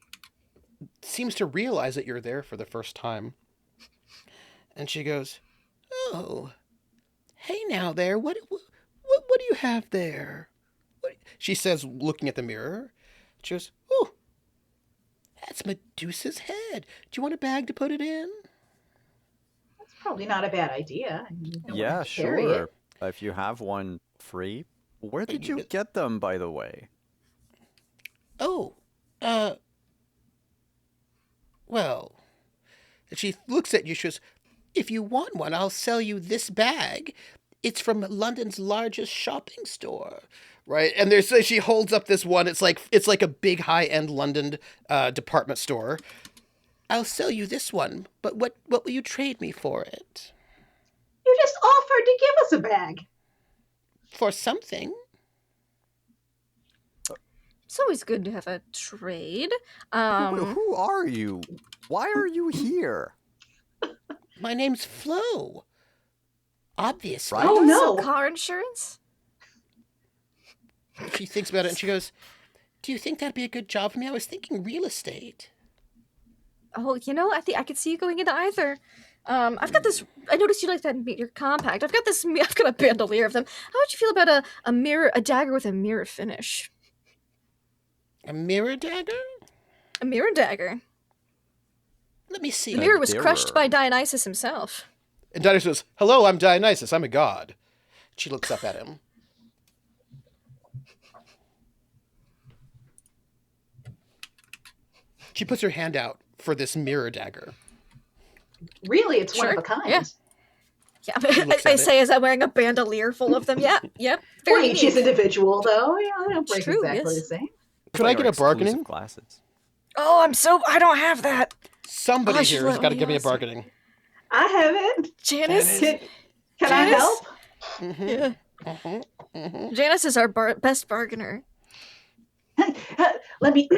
seems to realize that you're there for the first time. And she goes, "Oh, hey now there. What do you have there?" She says, looking at the mirror. She goes, "Oh, that's Medusa's head. Do you want a bag to put it in?" That's probably not a bad idea. I mean, you don't Yeah, have to carry sure. it. If you have one free. Where did you you- get them, by the way? "Oh, well." And she looks at you. She goes, "If you want one, I'll sell you this bag. It's from London's largest shopping store." Right, and she holds up this one. It's like a big high-end London department store. "I'll sell you this one, but what will you trade me for it?" You just offered to give us a bag. "For something." It's always good to have a trade. Who are you? Why are you here? My name's Flo. Obviously. Right? Oh So no! car insurance? She thinks about it and she goes, do you think that'd be a good job for me? I was thinking real estate. Oh, I think I could see you going into either. I've got this. I noticed you like that meteor compact. I've got this. I've got a bandolier of them. How would you feel about a dagger with a mirror finish? A mirror dagger? A mirror dagger. Let me see. The mirror was Mirror. crushed by Dionysus himself. And Dionysus goes, hello, I'm Dionysus. I'm a god. She looks up at him. She puts her hand out for this mirror dagger. Really, it's one Sure, of a kind. yeah. Yeah, looks I at say as I'm wearing a bandolier full of them. Yeah, yep. Very Wait, she's unique. individual though. Yeah, they don't break True, exactly yes. the same. Could I get a bargaining? Glasses. Oh, I don't have that. Somebody Oh, I should here has let got to me give me a ask. bargaining. I have it. Janice. Can I Janice? help? Yeah. Janice is our best bargainer. Let me.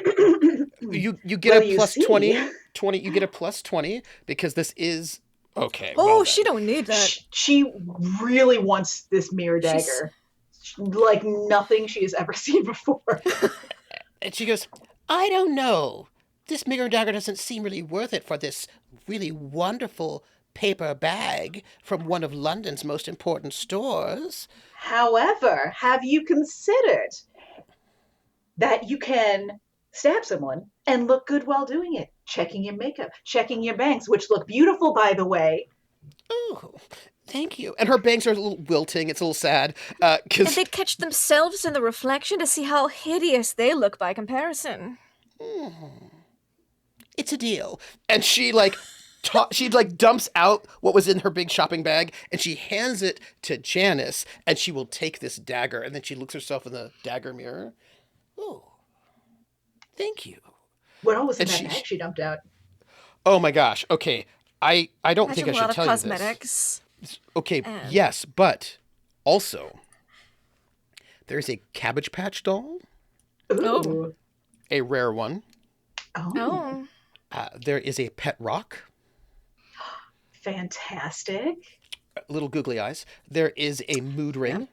You get Well, a you plus see. 20. You get a plus 20 because this is okay. Oh, well she then. don't need that. She really wants this mirror She's- dagger, like nothing she has ever seen before. And she goes, I don't know. This mirror dagger doesn't seem really worth it for this really wonderful paper bag from one of London's most important stores. However, have you considered that you can stab someone and look good while doing it? Checking your makeup, checking your bangs, which look beautiful, by the way. Oh, thank you. And her bangs are a little wilting. It's a little sad. And Because they catch themselves in the reflection to see how hideous they look by comparison. it's a deal. And she she dumps out what was in her big shopping bag and she hands it to Janice and she will take this dagger and then she looks herself in the dagger mirror. Oh, thank you. What all was in And that she- bag she dumped out? Oh my gosh. Okay. I don't think I Imagine a should lot of tell cosmetics. you this. Okay, And- yes, but also there's a Cabbage Patch doll, Ooh. a rare one. Oh. There is a pet rock, Fantastic. little googly eyes. There is a mood ring.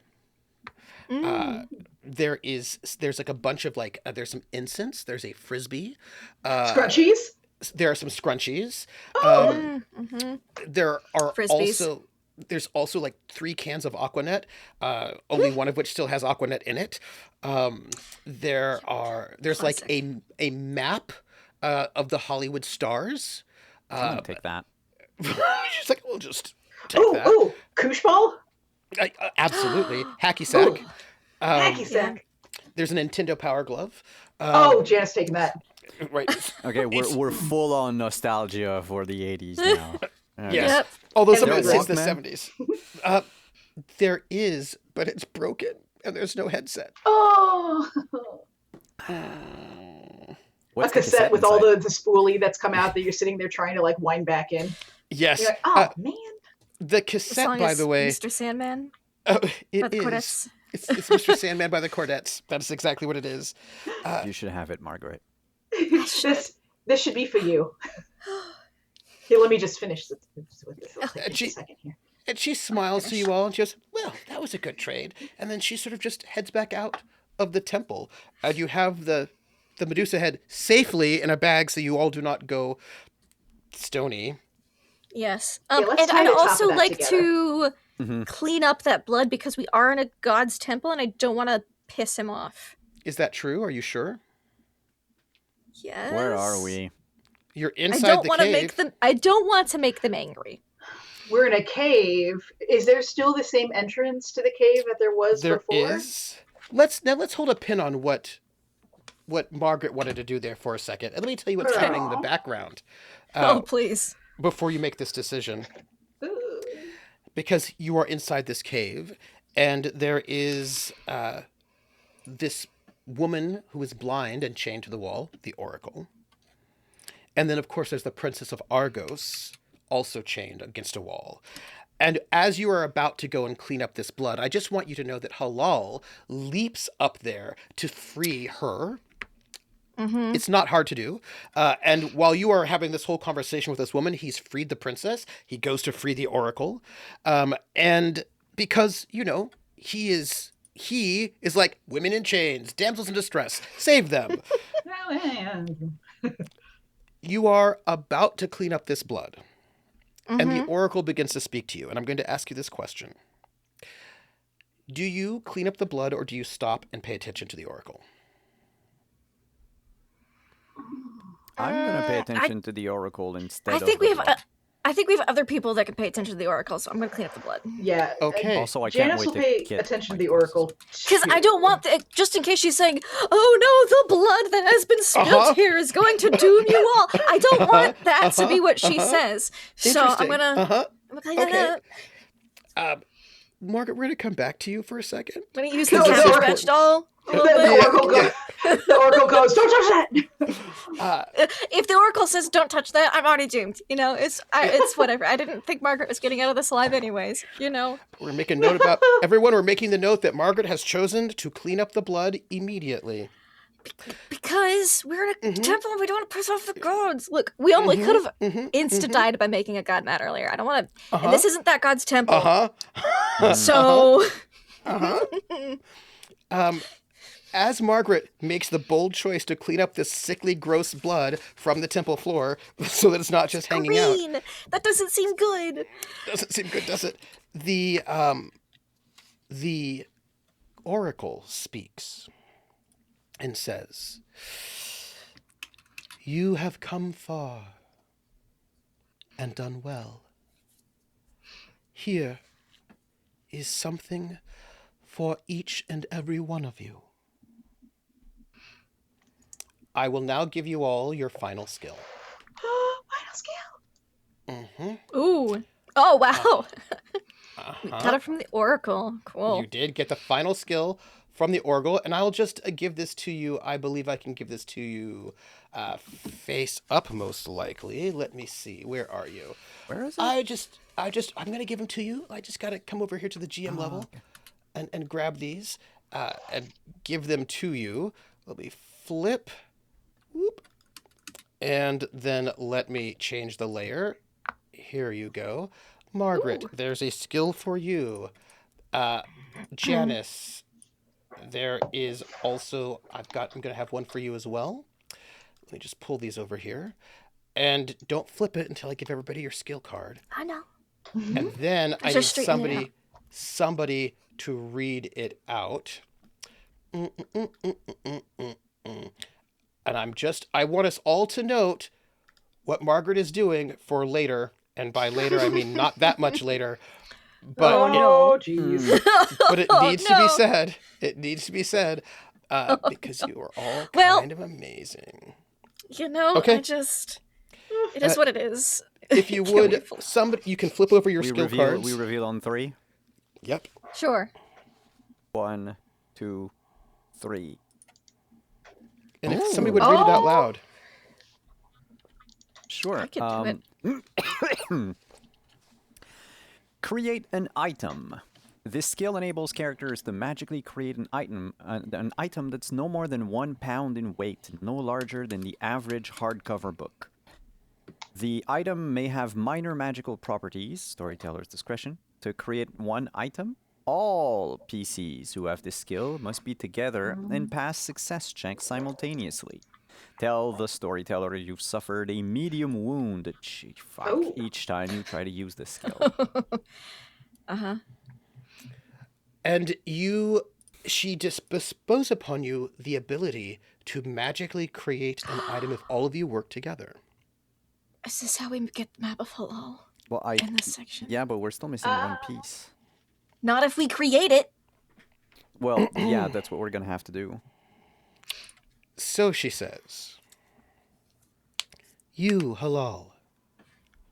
There's like a bunch of there's some incense. There's a frisbee. Scrunchies? There are some scrunchies. Mm-hmm. There are Frisbees. there's also like 3 cans of Aquanet, only one of which still has Aquanet in it. There's like a map of the Hollywood stars. I'm gonna take that. She's like, we'll just take Ooh, that. ooh, koosh ball? Absolutely, hacky sack. Ooh. Hacky sack. There's a Nintendo Power Glove. Oh, Janice taking that. Right. Okay, we're full on nostalgia for the 80s now. Yes. Yep. Although some And of the it says the Walkman? 70s. There is, but it's broken, and there's no headset. Oh. What's A the cassette with all inside? the spoolie that's come out that you're sitting there trying to like wind back in. Yes. You're like, oh man. The The cassette, song by is the way, Mr. Sandman it by the is. Cordettes. It's Mr. Sandman by the Cordettes. That's exactly what it is. You should have it, Margaret. This should be for you. Here, let me just finish with this. It'll take just a second here. And she smiles to you all and she goes, well, that was a good trade. And then she sort of just heads back out of the temple. And you have the Medusa head safely in a bag so you all do not go stony. Yes. let's And tie I'd the top of also that like together. to Mm-hmm. clean up that blood because we are in a god's temple and I don't want to piss him off. Is that true? Are you sure? Yes. Where are we? You're I inside don't the want to cave. make them. I don't want to make them angry. We're in a cave. Is there still the same entrance to the cave that there was There before? is. Let's hold a pin on what Margaret wanted to do there for a second. And let me tell you what's happening in the Aw. background Oh, please. before you make this decision. Ooh. Because you are inside this cave, and there is this woman who is blind and chained to the wall, the Oracle. And then, of course, there's the Princess of Argos, also chained against a wall. And as you are about to go and clean up this blood, I just want you to know that Halaal leaps up there to free her It's not hard to do. And while you are having this whole conversation with this woman, he's freed the princess. He goes to free the oracle. And because, he is like women in chains, damsels in distress, save them. You are about to clean up this blood. And the oracle begins to speak to you. And I'm going to ask you this question. Do you clean up the blood or do you stop and pay attention to the oracle? I'm gonna pay attention to the oracle instead I think of we the have. blood. I think we have other people that can pay attention to the oracle, so I'm gonna clean up the blood. Yeah. Okay. Also, I can't Janice wait will to pay get attention my to the glasses. oracle. Because I don't want just in case she's saying, "Oh no, the blood that has been spilled here is going to doom you all." I don't want that to be what she says. So I'm Interesting. gonna clean it Okay. up. Margaret, we're going to come back to you for a second. I'm gonna use the No, Cabbage no. Patch doll a little Then the bit. oracle goes. The oracle goes. Don't touch that. If the oracle says don't touch that, I'm already doomed. It's whatever. I didn't think Margaret was getting out of this alive anyways. We're making note about everyone. We're making the note that Margaret has chosen to clean up the blood immediately. Because we're in a temple and we don't want to piss off the gods. Look, we could have insta-died by making a god mad earlier. I don't want to. And this isn't that god's temple. So. As Margaret makes the bold choice to clean up this sickly, gross blood from the temple floor so that it's not just hanging out. Green. That doesn't seem good. Doesn't seem good, does it? The oracle speaks and says, "You have come far and done well. Here is something for each and every one of you. I will now give you all your final skill." Final skill. Ooh. Oh, wow. We got it from the oracle. Cool. You did get the final skill from the oracle, and I'll just give this to you. I believe I can give this to you face up, most likely. Let me see. Where are you? Where is it? I'm going to give them to you. I just got to come over here to the GM level and grab these and give them to you. Let me flip. Whoop. And then let me change the layer. Here you go. Margaret, there's a skill for you. Janice, there is also, I'm going to have one for you as well. Let me just pull these over here. And don't flip it until I give everybody your skill card. I know. And then I need just straighten it somebody to read it out. And I want us all to note what Margaret is doing for later. And by later, I mean not that much later. But jeez. but it needs to be said. It needs to be said because you are all kind of amazing. Okay. It is what it is. If you would, you can flip over your skill cards. We reveal on 3. Yep. Sure. 1, 2, 3. And if somebody would read it out loud. Sure. I can do it. Create an item. This skill enables characters to magically create an item that's no more than 1 pound in weight, no larger than the average hardcover book. The item may have minor magical properties, storyteller's discretion. To create one item, all PCs who have this skill must be together and pass success checks simultaneously. Tell the storyteller you've suffered a medium wound each time you try to use this skill. And she just bestows upon you the ability to magically create an item if all of you work together. Is this how we get the map of Halaal? Well, in this section? Yeah, but we're still missing one piece. Not if we create it. Well, yeah, that's what we're gonna have to do. So she says, "You, Halaal."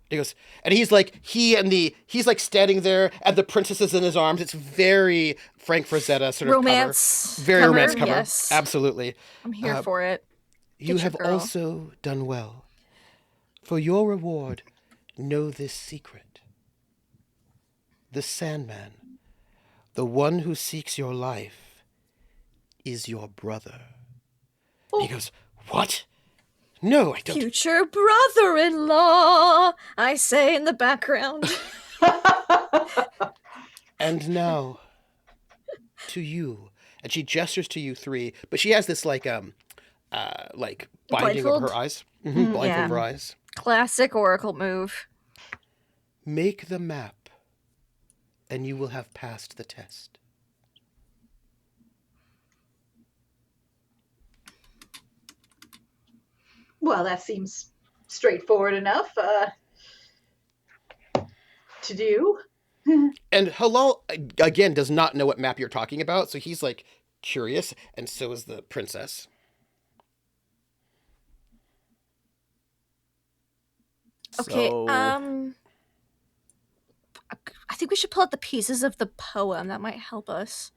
He goes, and he's like, he's like standing there, and the princess is in his arms. It's very Frank Frazetta sort of romance cover. Very cover, romance cover. yes. Absolutely. I'm here for it. You have girl. also done well. For your reward, know this secret. The Sandman, the one who seeks your life, is your brother. He goes, What? No, I don't. Future brother-in-law, I say in the background. And now, to you. And she gestures to you three, but she has this like binding Blindfold? over her eyes. Blindfold yeah. over her eyes. Classic Oracle move. Make the map, and you will have passed the test. Well, that seems straightforward enough to do. And Halal, again, does not know what map you're talking about, so he's like curious, and so is the princess. Okay, So, I think we should pull out the pieces of the poem. That might help us.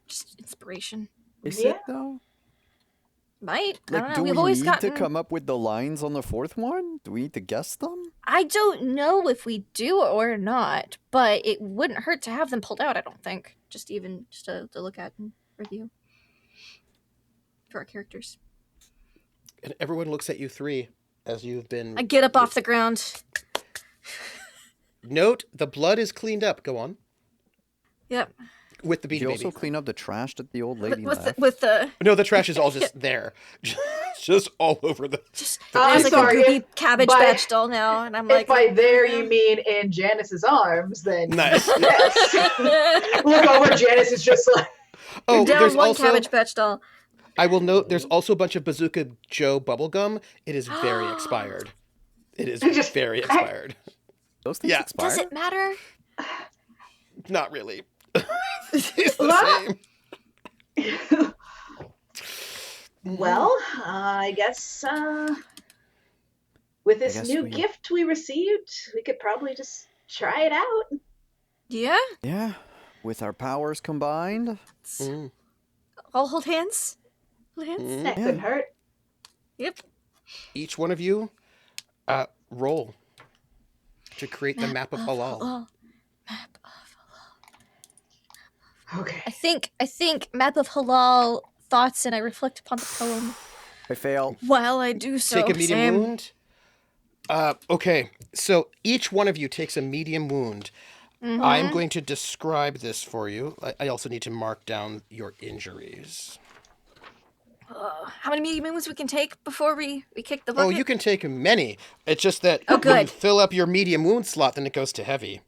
Just inspiration. is Yeah. it though? Might. I Like, don't know. do We've we always need gotten... to come up with the lines on the fourth one? Do we need to guess them? I don't know if we do or not, but it wouldn't hurt to have them pulled out, I don't think. Just to look at and review. For our characters. And everyone looks at you three as you've been... I get up off the ground. Note, the blood is cleaned up. Go on. Yep. With the Did bean you baby. also clean up the trash that the old lady With left? the No, the trash is all just there. Just all over the... just I'm there's like sorry, a goopy cabbage by- vegetable now, and I'm like, If by there you mean in Janice's arms, then Nice. yes. Look over, Janice is just like, Oh, down there's one also... cabbage vegetable. I will note there's also a bunch of Bazooka Joe bubblegum. It is very expired. It is Just- very expired. Those things Yeah. expired? Does it matter? Not really. It's the same. well, I guess with this guess new we- gift we received, we could probably just try it out. Yeah. Yeah, with our powers combined. Mm. All hold hands. Hold hands. Mm. That couldn't hurt. Yep. Each one of you, roll to create the map of Halal. Oh, map of halal. Okay. I think map of halal thoughts, and I reflect upon the poem I fail. while I do so. Take a medium Same. wound. Okay, so each one of you takes a medium wound. Mhm. I'm going to describe this for you. I also need to mark down your injuries. How many medium wounds we can take before we kick the bucket? Oh, you can take many. It's just that Oh, when you good. fill up your medium wound slot, then it goes to heavy.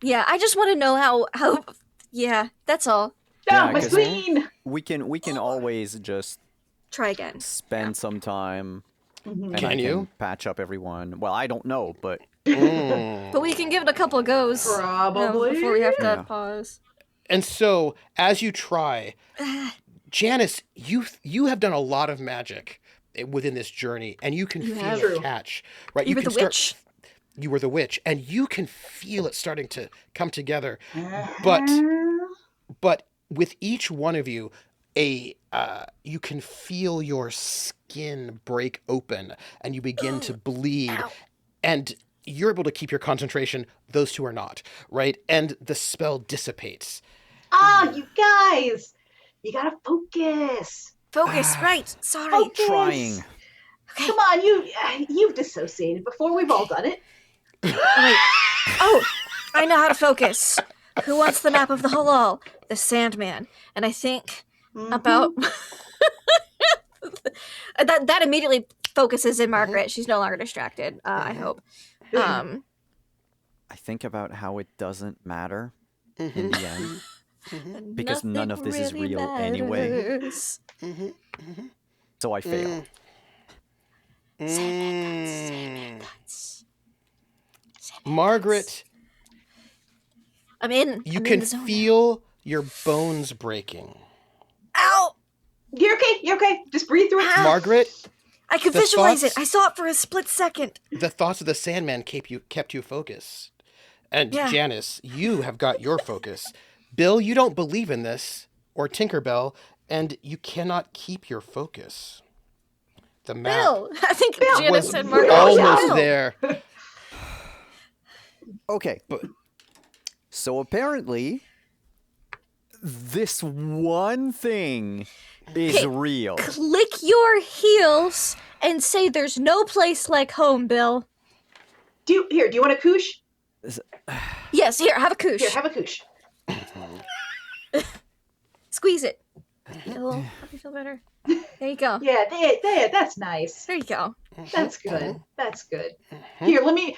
Yeah, I just want to know how. Yeah, that's all. Down, Yeah, my 'cause- queen! We can always just Try again. spend some time. And I Can you? patch up everyone? Well, I don't know, but Mm. But we can give it a couple of goes. Probably. Before we have to Yeah. pause. And so, as you try, Janice, you have done a lot of magic within this journey, and you can You feel have. it True. catch. Right? You were can the witch. You were the witch, and you can feel it starting to come together. But with each one of you, you can feel your skin break open, and you begin to bleed, Ow. and you're able to keep your concentration. Those two are not, right? And the spell dissipates. Ah, you guys! You gotta focus! Focus, right. Sorry. Focus! trying. Okay. Come on, you've dissociated before. We've all done it. Wait. Oh, I know how to focus. Who wants the map of the halal? The Sandman. And I think about that immediately focuses in Margaret. She's no longer distracted. I hope. Mhm. I think about how it doesn't matter in Mhm. the end, because none of this is Nothing real anyway. matters. Mhm. Mhm. So I fail. Mm. Guts. Margaret, I'm in. you I'm can in the zone now. feel your bones breaking. Ow! You're okay. You're okay. Just breathe through it. Ah. Margaret, I could The visualize thoughts- it. I saw it for a split second. the thoughts of the Sandman kept you focused. And Yeah. Janice, you have got your focus. Bill, you don't believe in this, or Tinkerbell, and you cannot keep your focus. The map Bill! I think Bill Janice was and Margaret. almost Bill. there. Okay. But- So apparently, this one thing is Okay. real. Click your heels and say there's no place like home, Bill. Do you want a koosh? Yes, here, have a koosh. Here, have a koosh. Squeeze it. Help you feel better. There you go. Yeah, there, that's nice. There you go. That's good. That's good. Here, let me.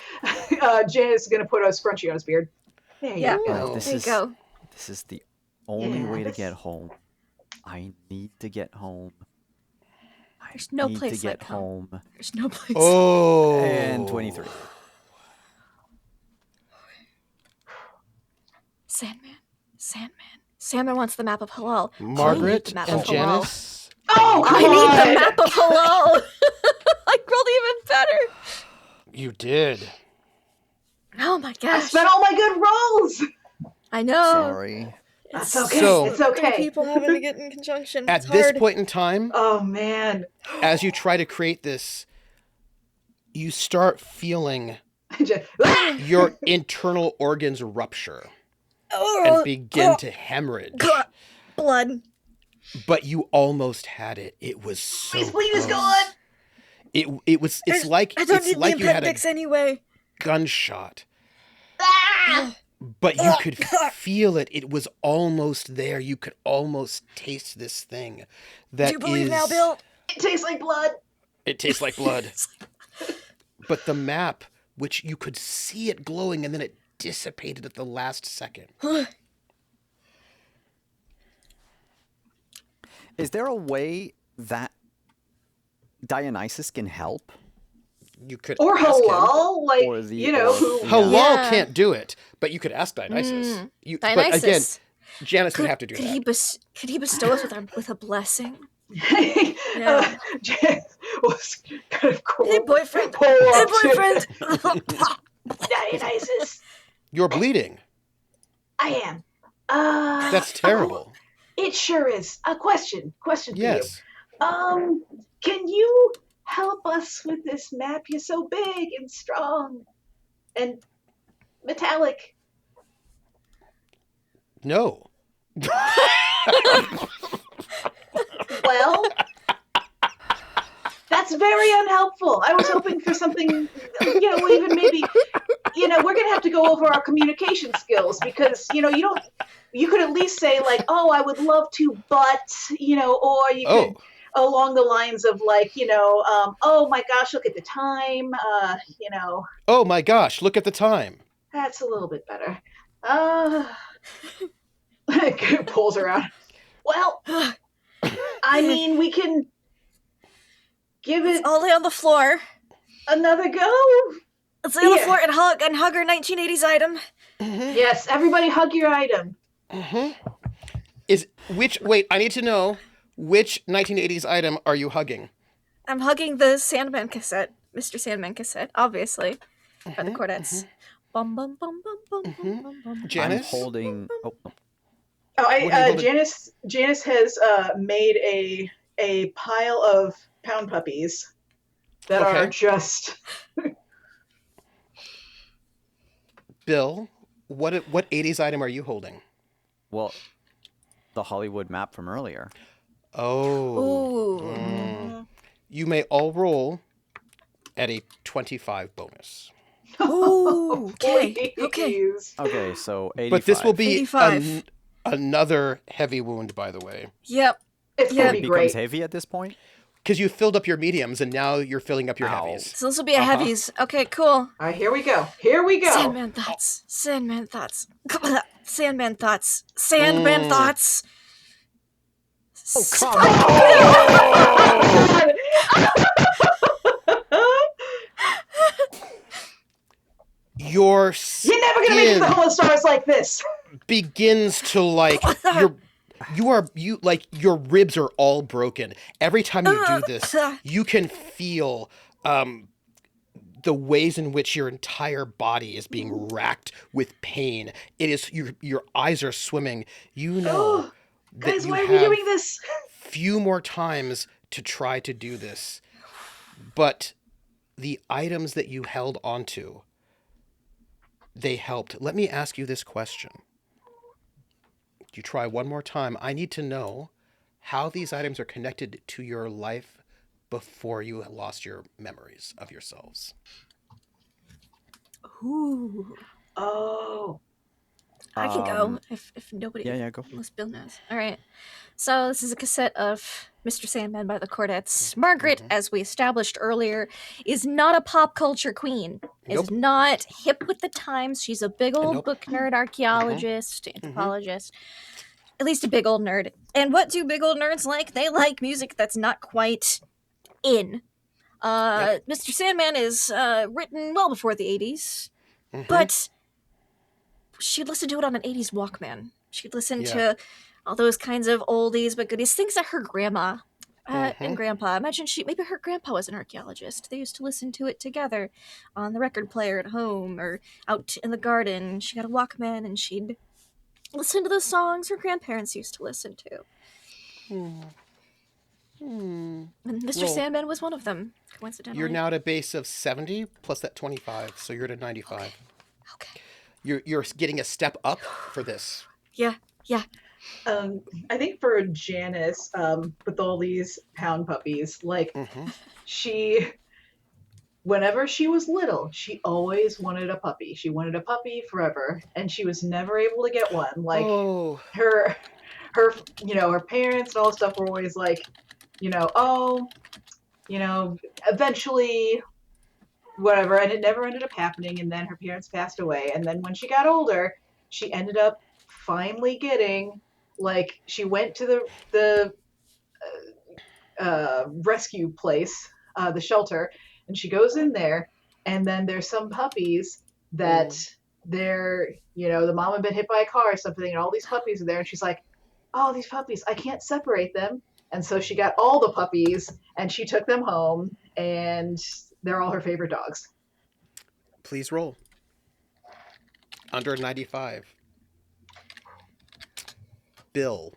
Janice is gonna put a scrunchie on his beard. There you Yeah. go. this There you is go. this is the only Yeah, way to this- get home. I need to get home. There's no need place to get like home. home. There's no place. Oh. And 23. Sandman wants the map of Halal. Margaret the map and of Halal. Janice. Oh, I come need on. the map of Halal. I rolled even better. You did. Oh my I gosh. spent all my good rolls. I know. Sorry. That's okay. So- it's okay. Three people having to get in conjunction. At It's this hard. point in time, Oh man. as you try to create this, you start feeling Just- your internal organs rupture Oh, and begin to hemorrhage. blood. But you almost had it. It was so My spleen is close. gone. It's like I don't it's need like the you had a appendix anyway. gunshot, Ah! but you could feel it. It was almost there. You could almost taste this thing. That Do you believe is- now, Bill? It tastes like blood. It tastes like blood. But the map, which you could see it glowing and then it dissipated at the last second. Is there a way that Dionysus can help? You could Or ask him. halal, like Or the you know orc. who. Halal Yeah. can't do it, but you could ask Dionysus. But again, Dionysus. Janice would have to do could that. Could he bestow us with a blessing? Jan was kind of cool. Hey, boyfriend. Pull Hey, up to boyfriend. Dionysus. You're bleeding. I am. That's terrible. It sure is. A question for Yes. you. Can you help us with this map? You're so big and strong and metallic. No. Well, that's very unhelpful. I was hoping for something, even maybe, we're going to have to go over our communication skills because, you could at least say like, oh, I would love to, but, or you could, along the lines of like, oh my gosh, look at the time, Oh my gosh, look at the time. that's a little bit better. Pulls her out. Well, I mean, we can give it I'll lay on the floor. another go. Let's lay on the Yeah. floor and hug our 1980s item. Yes, everybody hug your item. Wait, I need to know which 1980s item are you hugging? I'm hugging the Sandman cassette, Mr. Sandman cassette, obviously, by the Chordettes. Bum bum bum bum bum bum bum bum. Janice? I'm holding. Oh, Oh, What are you holding? Janice has made a pile of pound puppies that are Okay. just Bill, what 80s item are you holding? well, the Hollywood map from earlier. Oh. Ooh. You may all roll at a 25 bonus. Ooh. Okay. Okay. please. Okay, so 85. But this will be 85. another heavy wound, by the way. Yep. It's Yeah. gonna It be becomes great. heavy at this point. Because you filled up your mediums and now you're filling up your Ow. heavies. So this will be a heavies. Okay, cool. All right, here we go. Here we go. Sandman thoughts. Sandman thoughts. Sandman thoughts. Sandman thoughts. Oh, come God. Your You're never gonna make it to the skin Home of Stars like this. begins to like your ribs are all broken. Every time you do this, you can feel the ways in which your entire body is being racked with pain. It is your eyes are swimming. You know that Guys, you why are have we doing this? few more times to try to do this. But the items that you held onto, they helped. Let me ask you this question. You try one more time. I need to know how these items are connected to your life before you lost your memories of yourselves. Ooh. Oh. I can go if nobody. Yeah, go. Unless Bill knows. All right. So this is a cassette of Mr. Sandman by the Chordettes. Margaret, as we established earlier, is not a pop culture queen. Nope. Is not hip with the times. She's a big old Nope. book nerd, archaeologist, anthropologist. At least a big old nerd. And what do big old nerds like? They like music that's not quite in. Mr. Sandman is written well before the 80s, but she'd listen to it on an 80s Walkman. She'd listen to all those kinds of oldies but goodies, things that her grandma and grandpa, imagine maybe her grandpa was an archaeologist. They used to listen to it together on the record player at home or out in the garden. She got a Walkman and she'd listen to the songs her grandparents used to listen to. And Mr. Sandman was one of them, coincidentally. You're now at a base of 70 plus that 25, so you're at a 95. Okay. You're getting a step up for this. Yeah. I think for Janice, with all these pound puppies, like she, whenever she was little, she always wanted a puppy. She wanted a puppy forever, and she was never able to get one. Like her, her parents and all this stuff were always like, eventually, whatever, and it never ended up happening. And then her parents passed away, and then when she got older, she ended up finally getting, like, she went to the rescue place, the shelter, and she goes in there, and then there's some puppies that they're, the mom had been hit by a car or something, and all these puppies are there, and she's like, oh, these puppies, I can't separate them. And so she got all the puppies, and she took them home, and they're all her favorite dogs. Please roll. Under 95. Bill.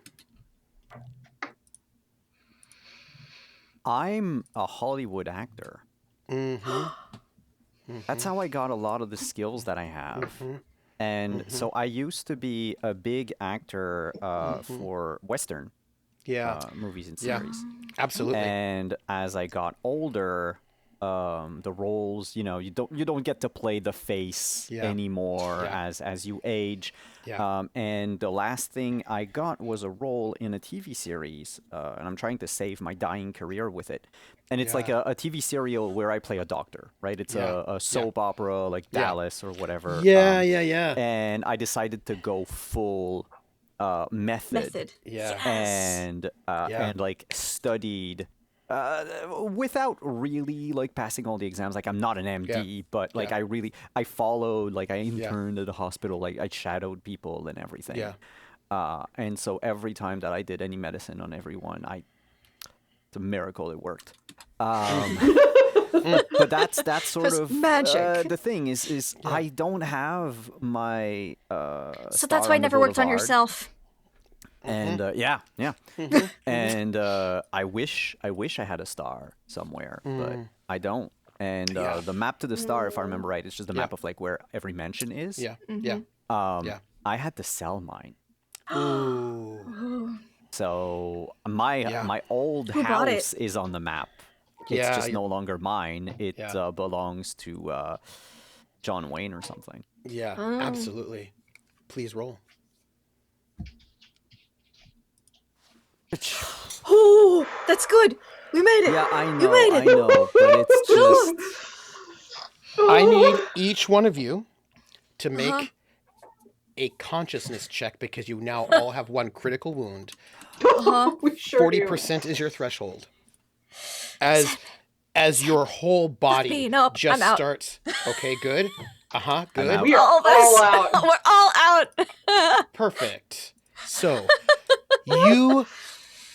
I'm a Hollywood actor. That's how I got a lot of the skills that I have. And so I used to be a big actor for Western movies and series. Absolutely. And as I got older, the roles, you don't get to play the face anymore as you age. And the last thing I got was a role in a TV series, and I'm trying to save my dying career with it. And it's like a TV serial where I play a doctor, right? It's a soap opera like Dallas or whatever. And I decided to go full method. And like studied without really like passing all the exams. Like I'm not an MD, but like I followed, like I interned at the hospital, like I shadowed people and everything. And so every time that I did any medicine on everyone, it's a miracle it worked. But that's sort of magic. The thing is I don't have my so that's why I never worked on yourself. And and I wish I had a star somewhere, but I don't. And the map to the star, if I remember right, it's just the map of like where every mansion is. I had to sell mine. So my old house is on the map. It's just no longer mine. It belongs to John Wayne or something. Absolutely. Please roll. Oh, that's good. We made it. Yeah, I know. You made it. I know, but it's just. I need each one of you to make a consciousness check because you now all have one critical wound. We sure 40% is your threshold. As your whole body just starts. Okay, good. Good. We are all out. We're all out. Perfect. So you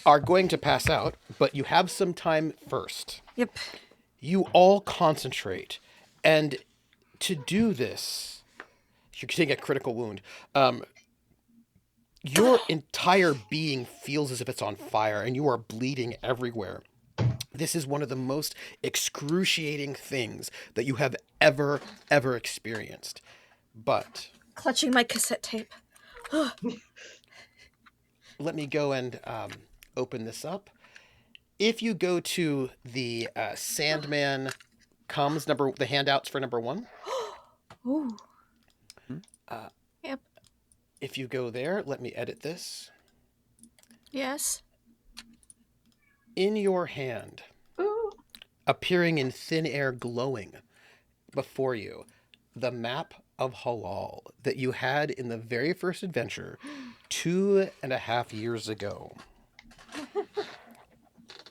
are going to pass out, but you have some time first. Yep. You all concentrate. And to do this, you're getting a critical wound. Your entire being feels as if it's on fire and you are bleeding everywhere. This is one of the most excruciating things that you have ever experienced. But clutching my cassette tape. let me go and open this up. If you go to the Sandman comes the handouts for number 1. Ooh. Hmm? Yep. If you go there, let me edit this. Yes. In your hand, Ooh. appearing in thin air glowing before you, the map of Halaal that you had in the very first adventure 2.5 years ago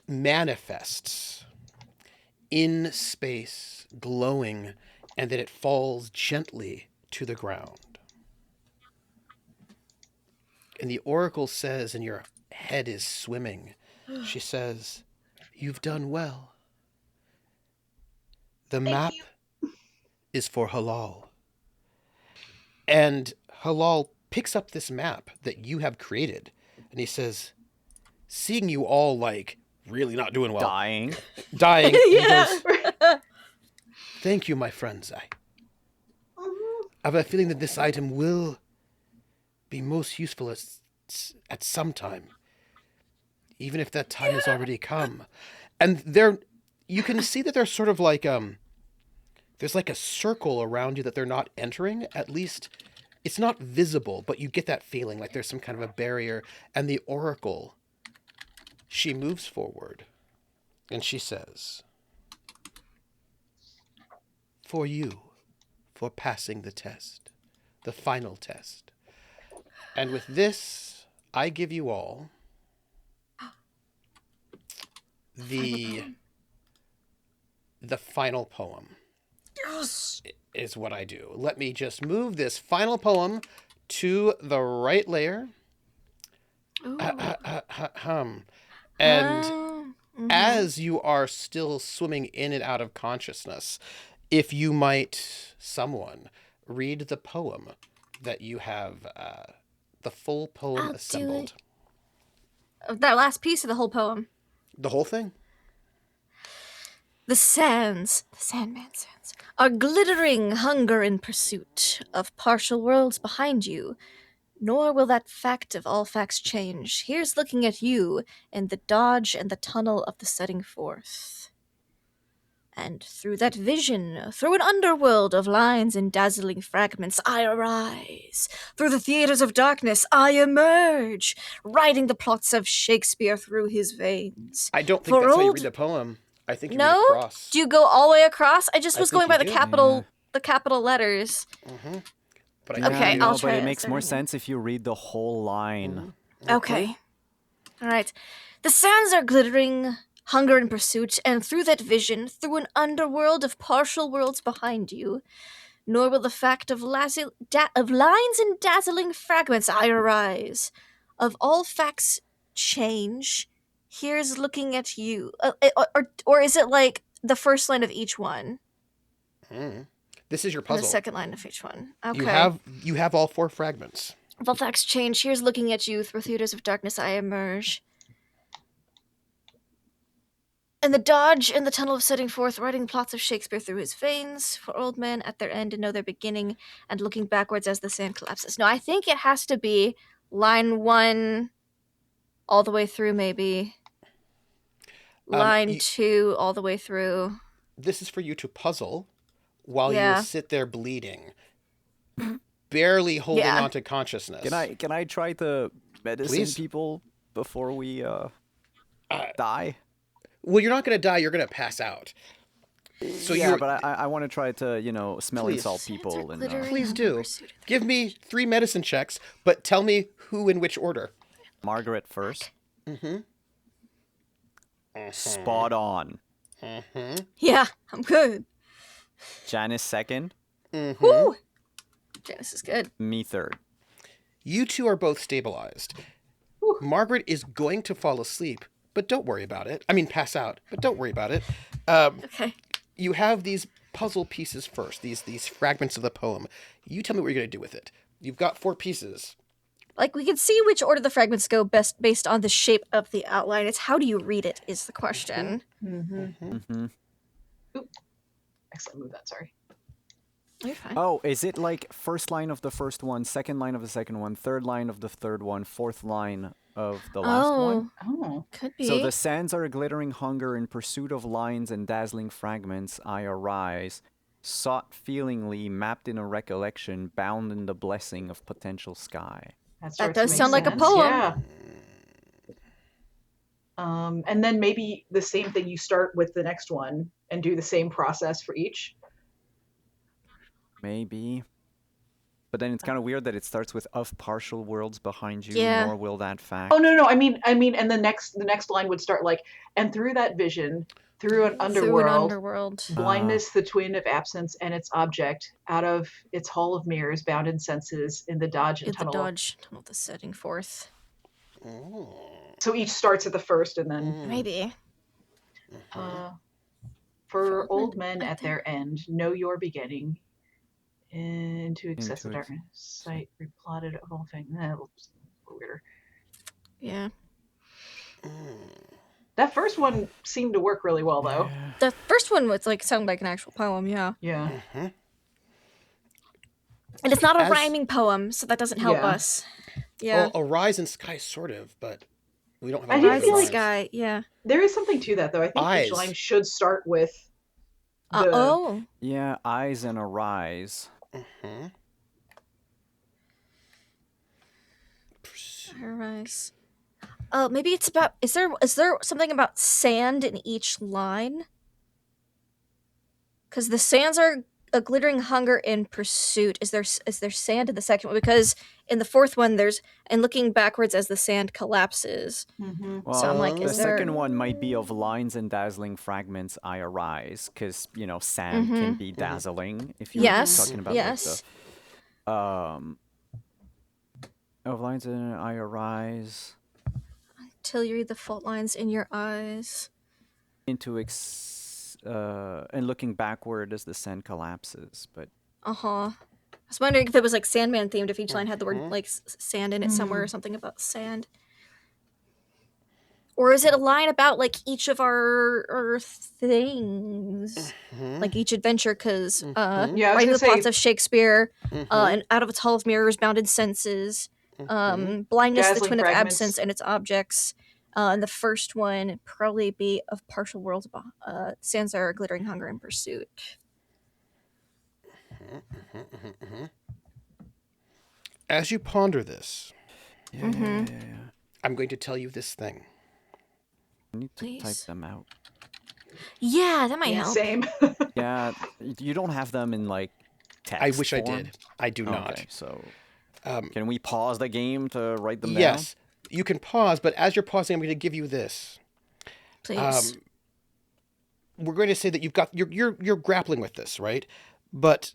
manifests in space, glowing, and then it falls gently to the ground. And the oracle says, and your head is swimming, she says, "You've done well. The Thank map you. is for Halal." And Halal picks up this map that you have created, and he says, seeing you all like really not doing well, Dying. dying, and he Yeah. goes, "Thank you, my friends. I Mhm. have a feeling that this item will be most useful at some time, even if that time has already come." And you can see that there's sort of like there's like a circle around you that they're not entering. At least it's not visible, but you get that feeling like there's some kind of a barrier. And the oracle, she moves forward and she says, "For you, for passing the test, the final test. And with this, I give you all the final poem." Yes. Is what I do. Let me just move this final poem to the right layer. Ooh. And Mhm. as you are still swimming in and out of consciousness, if you might, someone, read the poem that you have, the full poem I'll assembled. do it. That last piece of the whole poem. The whole thing? The Sandman sands, are glittering hunger in pursuit of partial worlds behind you. Nor will that fact of all facts change. Here's looking at you in the dodge and the tunnel of the setting forth. And through that vision, through an underworld of lines and dazzling fragments, I arise. Through the theaters of darkness, I emerge, writing the plots of Shakespeare through his veins. I don't think For that's how you old read the poem. I think you read No? across. Do you go all the way across? I just I was think going you by the do. capital letters. Mm-hmm. But I Yeah, think Okay, you I'll do. try but it it makes more then. sense if you read the whole line. Okay. All right. The sands are glittering, hunger and pursuit, and through that vision, through an underworld of partial worlds behind you, nor will the fact of lines and dazzling fragments I arise. Of all facts change, here's looking at you. Or is it like the first line of each one? Mm. This is your And the puzzle. second line of each one. Okay. You have all 4 fragments. Of all facts change, here's looking at you. Through theaters of darkness I emerge. And the dodge and the tunnel of setting forth, writing plots of Shakespeare through his veins, for old men at their end to know their beginning, and looking backwards as the sand collapses. No, I think it has to be line 1 all the way through, maybe. Line 2 all the way through. This is for you to puzzle while you Yeah. sit there bleeding, barely holding Yeah. on to consciousness. Can I try to medicine Please. people before we die? Well, you're not going to die. You're going to pass out. So yeah, you're. but I want to try to smell and Please. salt Sands people are and glittering. Please Hunger do. pursuit of the Give me 3 medicine checks, but tell me who in which order. Margaret first. Mm-hmm. Spot on. Mm-hmm. Yeah, I'm good. Janice second. Mm-hmm. Woo! Janice is good. Me third. You two are both stabilized. Whew. Margaret is going to fall asleep, but don't worry about it. I mean, pass out, but don't worry about it. Okay. You have these puzzle pieces first, these fragments of the poem. You tell me what you're going to do with it. You've got 4 pieces. Like, we can see which order the fragments go best based on the shape of the outline. It's how do you read it is the question. Mm-hmm. Excellent. Move that. Sorry. You're fine. Oh, is it like first line of the first one, second line of the second one, third line of the third one, fourth line of the last one. Oh. Could be. So the sands are a glittering hunger in pursuit of lines and dazzling fragments. I arise, sought feelingly, mapped in a recollection, bound in the blessing of potential sky. That does sound like a poem. Yeah. And then maybe the same thing, you start with the next one and do the same process for each. Maybe. But then it's kind of weird that it starts with of partial worlds behind you, Yeah. nor will that fact. Oh no, I mean, and the next line would start like, and through that vision, through an underworld, blindness, the twin of absence, and its object, out of its hall of mirrors, bound in senses, in the dodge and tunnel. The dodge tunnel, the setting forth. So each starts at the first, and then Maybe. For old men at their end, know your beginning. Into excessive darkness, sight replotted of all things. Weirder. Yeah. That first one seemed to work really well, though. Yeah. The first one was like sound like an actual poem. Yeah. Yeah. Mm-hmm. And it's not a rhyming poem, so that doesn't help us. Yeah. Well, Arise and Sky, sort of, but we don't have. I do feel like Sky. Yeah. There is something to that, though. I think each line should start with. Yeah, eyes and arise. Mm-hmm. Arise. Oh, maybe it's about. Is there something about sand in each line? Because the sands are a glittering hunger in pursuit. Is there sand in the second one? Because in the fourth one, there's and looking backwards as the sand collapses. Mm-hmm. Well, so I'm like, the second one might be of lines and dazzling fragments. I arise, because sand can be dazzling. If you're talking about like the of lines and I arise. Till you read the fault lines in your eyes. Into and looking backward as the sand collapses, but. I was wondering if it was like Sandman themed, if each line had the word like sand in it somewhere or something about sand. Or is it a line about like each of our things, like each adventure? Because writing the plots of Shakespeare, and out of its hall of mirrors, bound in senses, blindness, the twin of absence, and its objects. And the first one probably be of partial worlds, sands are glittering hunger and pursuit. As you ponder this, I'm going to tell you this thing. I need to type them out. Yeah, that might help. Same. Yeah, you don't have them in like text. I wish form? I did. I do not. Okay, so can we pause the game to write them down? Yes, you can pause, but as you're pausing, I'm going to give you this. Please. We're going to say that you're grappling with this, right? But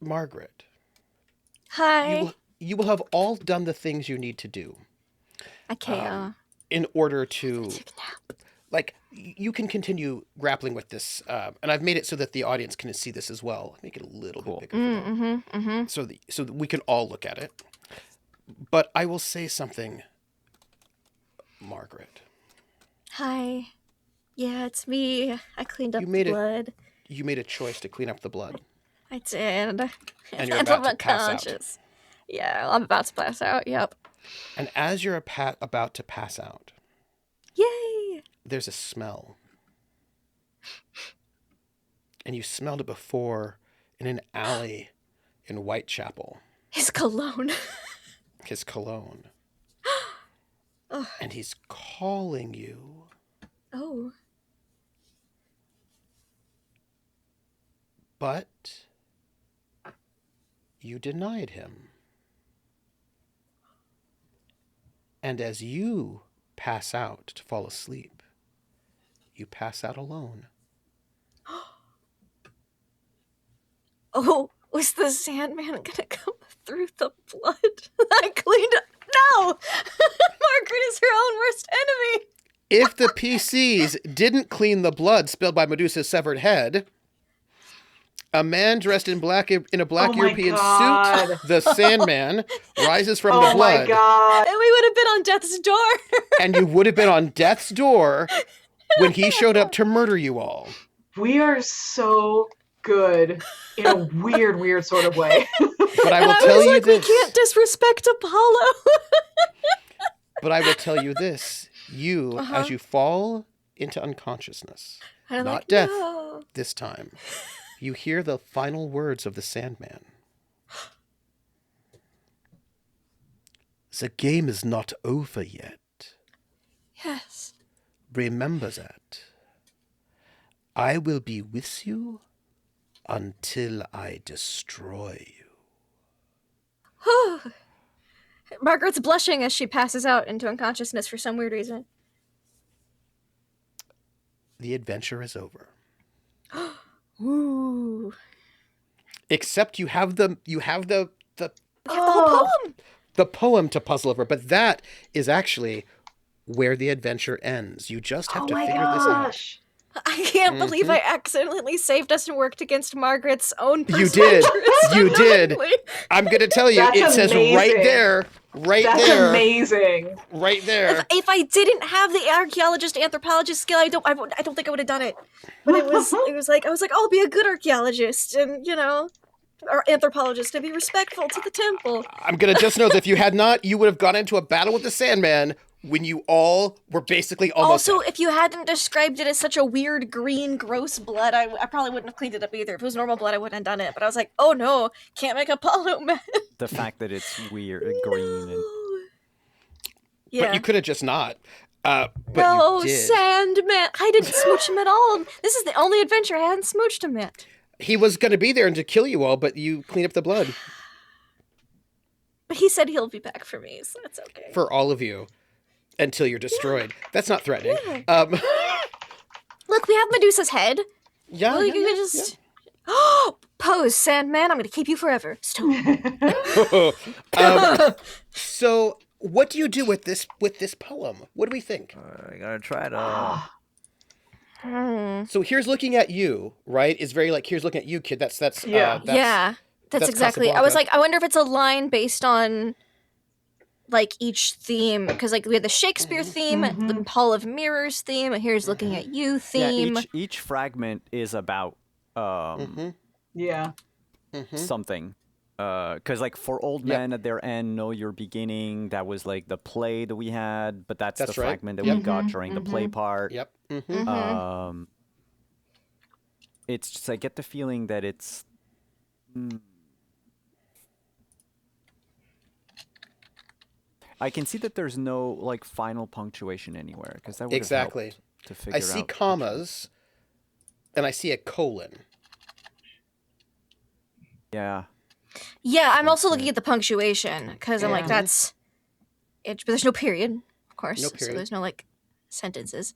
Margaret, Hi. You will have all done the things you need to do. Okay. In order to, like, you can continue grappling with this, and I've made it so that the audience can see this as well. Make it a little bit bigger for them, so that we can all look at it. But I will say something, Margaret. Hi. Yeah, it's me. I cleaned up the blood. You made a choice to clean up the blood. I did. And you're about to pass out. Yeah, I'm about to pass out. Yep. And as you're about to pass out, yay! There's a smell. And you smelled it before in an alley in Whitechapel. His cologne. His cologne. And he's calling you. Oh. But you denied him. And as you pass out to fall asleep, you pass out alone. Oh, was the Sandman gonna come through the blood I cleaned up? No! Margaret is her own worst enemy! If the PCs didn't clean the blood spilled by Medusa's severed head, a man dressed in a black European suit, the Sandman, rises from the blood. Oh my god. And we would have been on death's door. And you would have been on death's door when he showed up to murder you all. We are so good in a weird sort of way. But I will tell you this. We can't disrespect Apollo. But I will tell you this: you, as you fall into unconsciousness, And I'm not like, death no. this time, you hear the final words of the Sandman. The game is not over yet. Yes. Remember that. I will be with you until I destroy you. Margaret's blushing as she passes out into unconsciousness for some weird reason. The adventure is over. Ooh. Except you have the We have the whole Oh, poem. the poem to puzzle over, but that is actually where the adventure ends. You just have oh to my figure this out. gosh. I can't believe I accidentally saved us and worked against Margaret's own personal You did. interest You did. unknowingly. I'm going to tell you, That's it says right amazing. there, That's amazing. right there. If I didn't have the archaeologist anthropologist skill, I don't think I would have done it. But it was like I was like, I'll be a good archaeologist and or anthropologist and be respectful to the temple. I'm going to just know that if you had not, you would have gone into a battle with the Sandman when you all were basically almost Also, dead. if you hadn't described it as such a weird green, gross blood, I probably wouldn't have cleaned it up either. If it was normal blood, I wouldn't have done it. But I was like, oh no, can't make a Apollo man. The fact that it's weird, green, and Yeah. But you could have just not. But no, you did. Sandman. I didn't smooch him at all. This is the only adventure I hadn't smooched him yet. He was going to be there and to kill you all, but you cleaned up the blood But he said he'll be back for me, so that's okay. for all of you until you're destroyed. That's not threatening. Look, we have Medusa's head. Yeah, Well, yeah, you yeah, could just pose, Sandman. I'm gonna keep you forever. Stone. So, what do you do with this poem? What do we think? I gotta try to. So here's looking at you, right? It's very like here's looking at you, kid. That's Yeah. That's exactly. I was like, I wonder if it's a line based on like each theme, because like we had the Shakespeare theme, the Hall of Mirrors theme, and here's looking at you theme. Yeah, each fragment is about Yeah. something. Because like for old men at their end, know your beginning. That was like the play that we had, but that's the That's right. fragment that we got during the play part. Yep. It's just I get the feeling that it's. I can see that there's no like final punctuation anywhere because that would Exactly. have helped to figure I see out. commas, and I see a colon. Yeah. Yeah, I'm also looking at the punctuation because I'm like, that's it. But there's no period, of course. No So period. there's no like sentences.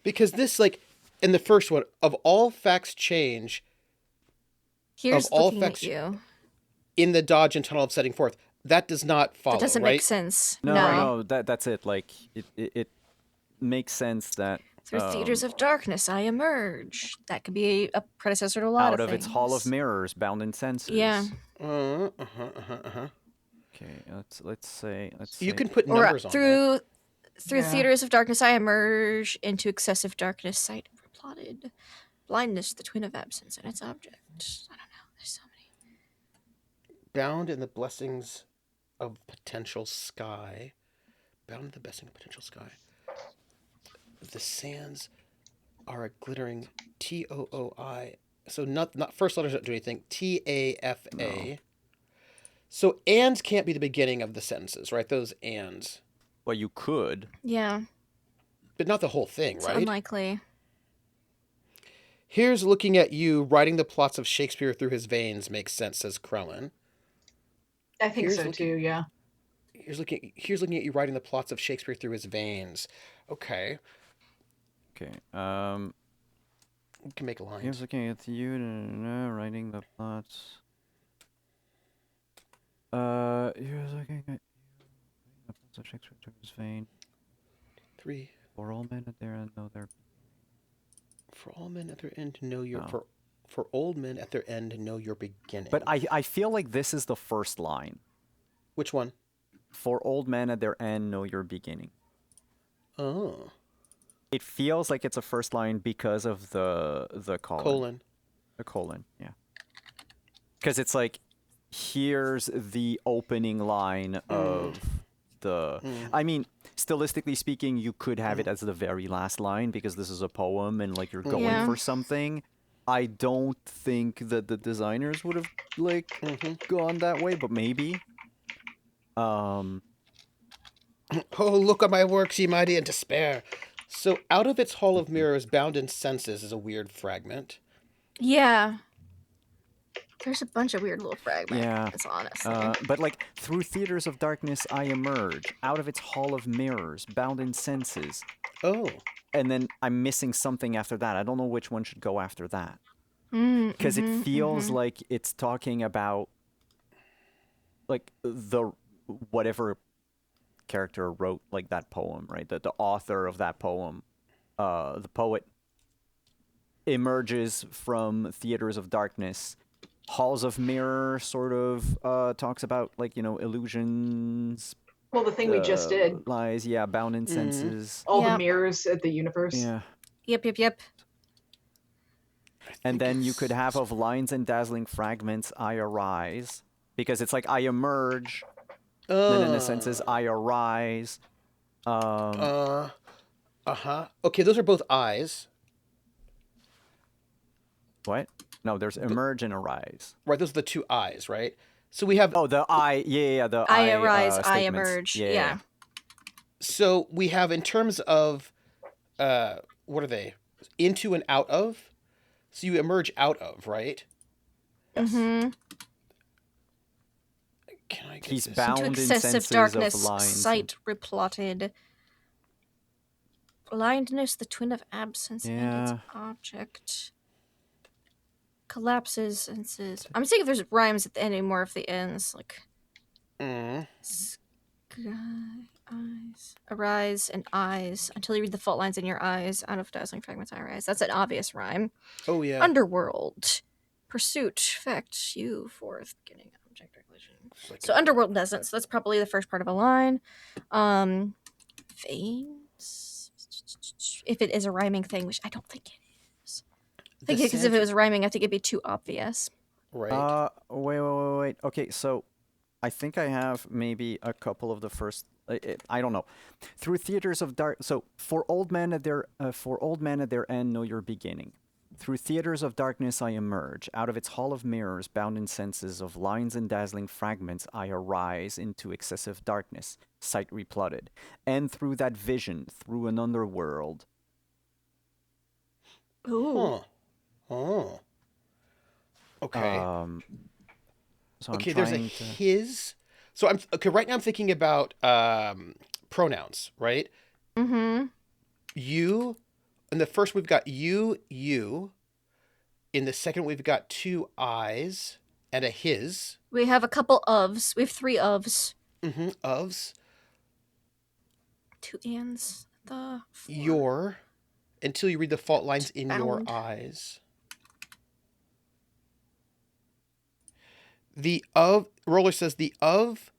Because this, like, in the first one, of all facts change Here's all looking facts- at you. in the dodge and tunnel of setting forth, that does not follow, That doesn't right? make sense. No, that's it. Like it makes sense that Through theaters of darkness, I emerge. That could be a predecessor to a lot out of things. its hall of mirrors, bound in senses. Yeah. Okay, let's say You can put Or numbers on that. through Yeah. theaters of darkness, I emerge into excessive darkness, sight plotted, blindness, the twin of absence, and its object. I don't know. There's so many. Bound in the blessings of potential sky. Bound in the blessing of potential sky. The sands are a glittering TOOI. So not first letters don't do anything. TAFA. No. So ands can't be the beginning of the sentences, right? Those ands. Well, you could. Yeah, But not the whole thing, it's right? unlikely. Here's looking at you writing the plots of Shakespeare through his veins makes sense, says Krellin. I think Here's so looking- too, yeah. Here's looking at you writing the plots of Shakespeare through his veins. Okay. Okay. We can make lines. Here's looking at you, writing the plots. Here's looking at you, the plots of Shakespeare through his vein. 3. For all men at their end know their. For all men at their end to know your Oh. for old men at their end to know your beginning. But I feel like this is the first line. Which one? For old men at their end know your beginning. Oh. It feels like it's a first line because of the colon. Colon. The colon, yeah. Because it's like, here's the opening line of the. I mean, stylistically speaking, you could have it as the very last line because this is a poem and like you're going Yeah. for something. I don't think that the designers would have like gone that way, but maybe. Oh, look on my works, ye mighty in despair. So, out of its hall of mirrors, bound in senses, is a weird fragment. Yeah. There's a bunch of weird little fragments, Yeah. honestly. But like through theaters of darkness I emerge, out of its hall of mirrors, bound in senses. Oh. And then I'm missing something after that. I don't know which one should go after that. Because it feels like it's talking about like the whatever character wrote like that poem, right? The author of that poem, the poet emerges from theaters of darkness. Halls of mirror sort of talks about like, you know, illusions. Well, the thing we just did. Lies, yeah, bound in senses. All the Yep. mirrors at the universe. Yeah. Yep. And then you could have of lines and dazzling fragments I arise. Because it's like I emerge, then in the senses I arise. Okay, those are both eyes. What? No, there's emerge and arise. Right, those are the two eyes, right? So we have... Oh, the I, yeah, the I arise, I statements. emerge. Yeah. Yeah. So we have in terms of, what are they? Into and out of? So you emerge out of, right? Mm-hmm. Can I get He's this? bound Into in excessive senses darkness, of lines. sight replotted. Blindness, the twin of absence and Yeah. its object. Collapses senses. I'm seeing if there's rhymes at the end anymore of the ends. Like sky, eyes. Arise and eyes. Until you read the fault lines in your eyes. Out of dazzling fragments I arise. That's an obvious rhyme. Oh, yeah. Underworld. Pursuit. Fact. You. Forth. Beginning. Object. Regulation. Like So underworld doesn't. So that's probably the first part of a line. Veins. If it is a rhyming thing, which I don't think it is. I think because if it was rhyming, I think it'd be too obvious. Right. Wait. Okay, so I think I have maybe a couple of the first. I don't know. Through theaters of dark. So for old men at their end, know your beginning. Through theaters of darkness I emerge. Out of its hall of mirrors, bound in senses of lines and dazzling fragments, I arise into excessive darkness, sight replotted. And through that vision, through an underworld. Ooh. Huh. Oh. Okay. So Okay, I'm there's a trying to... his. So right now I'm thinking about pronouns, right? Mm-hmm. You. In the first we've got you. In the second we've got two eyes and a his. We have a couple ofs. We have three ofs. Mm-hmm. Ofs. Two ands. The four. Your. Until you read the fault lines in your Bound. eyes. The of, Roller says the of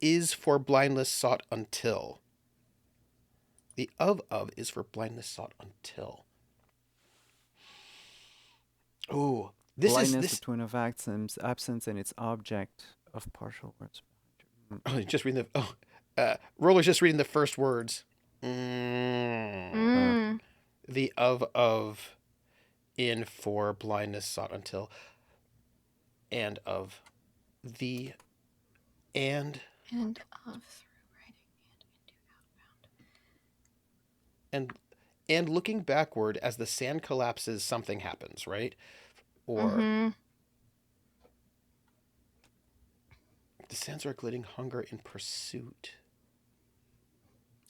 is for blindness sought until. The of is for blindness sought until. Ooh, this Blindness, is this. the twin of absence, and its object of partial words. Oh, just reading Roller's just reading the first words. The of in for blindness sought until. And of the and of through writing and into outbound. and looking backward as the sand collapses, something happens, right? Or the sands are gliding hunger in pursuit.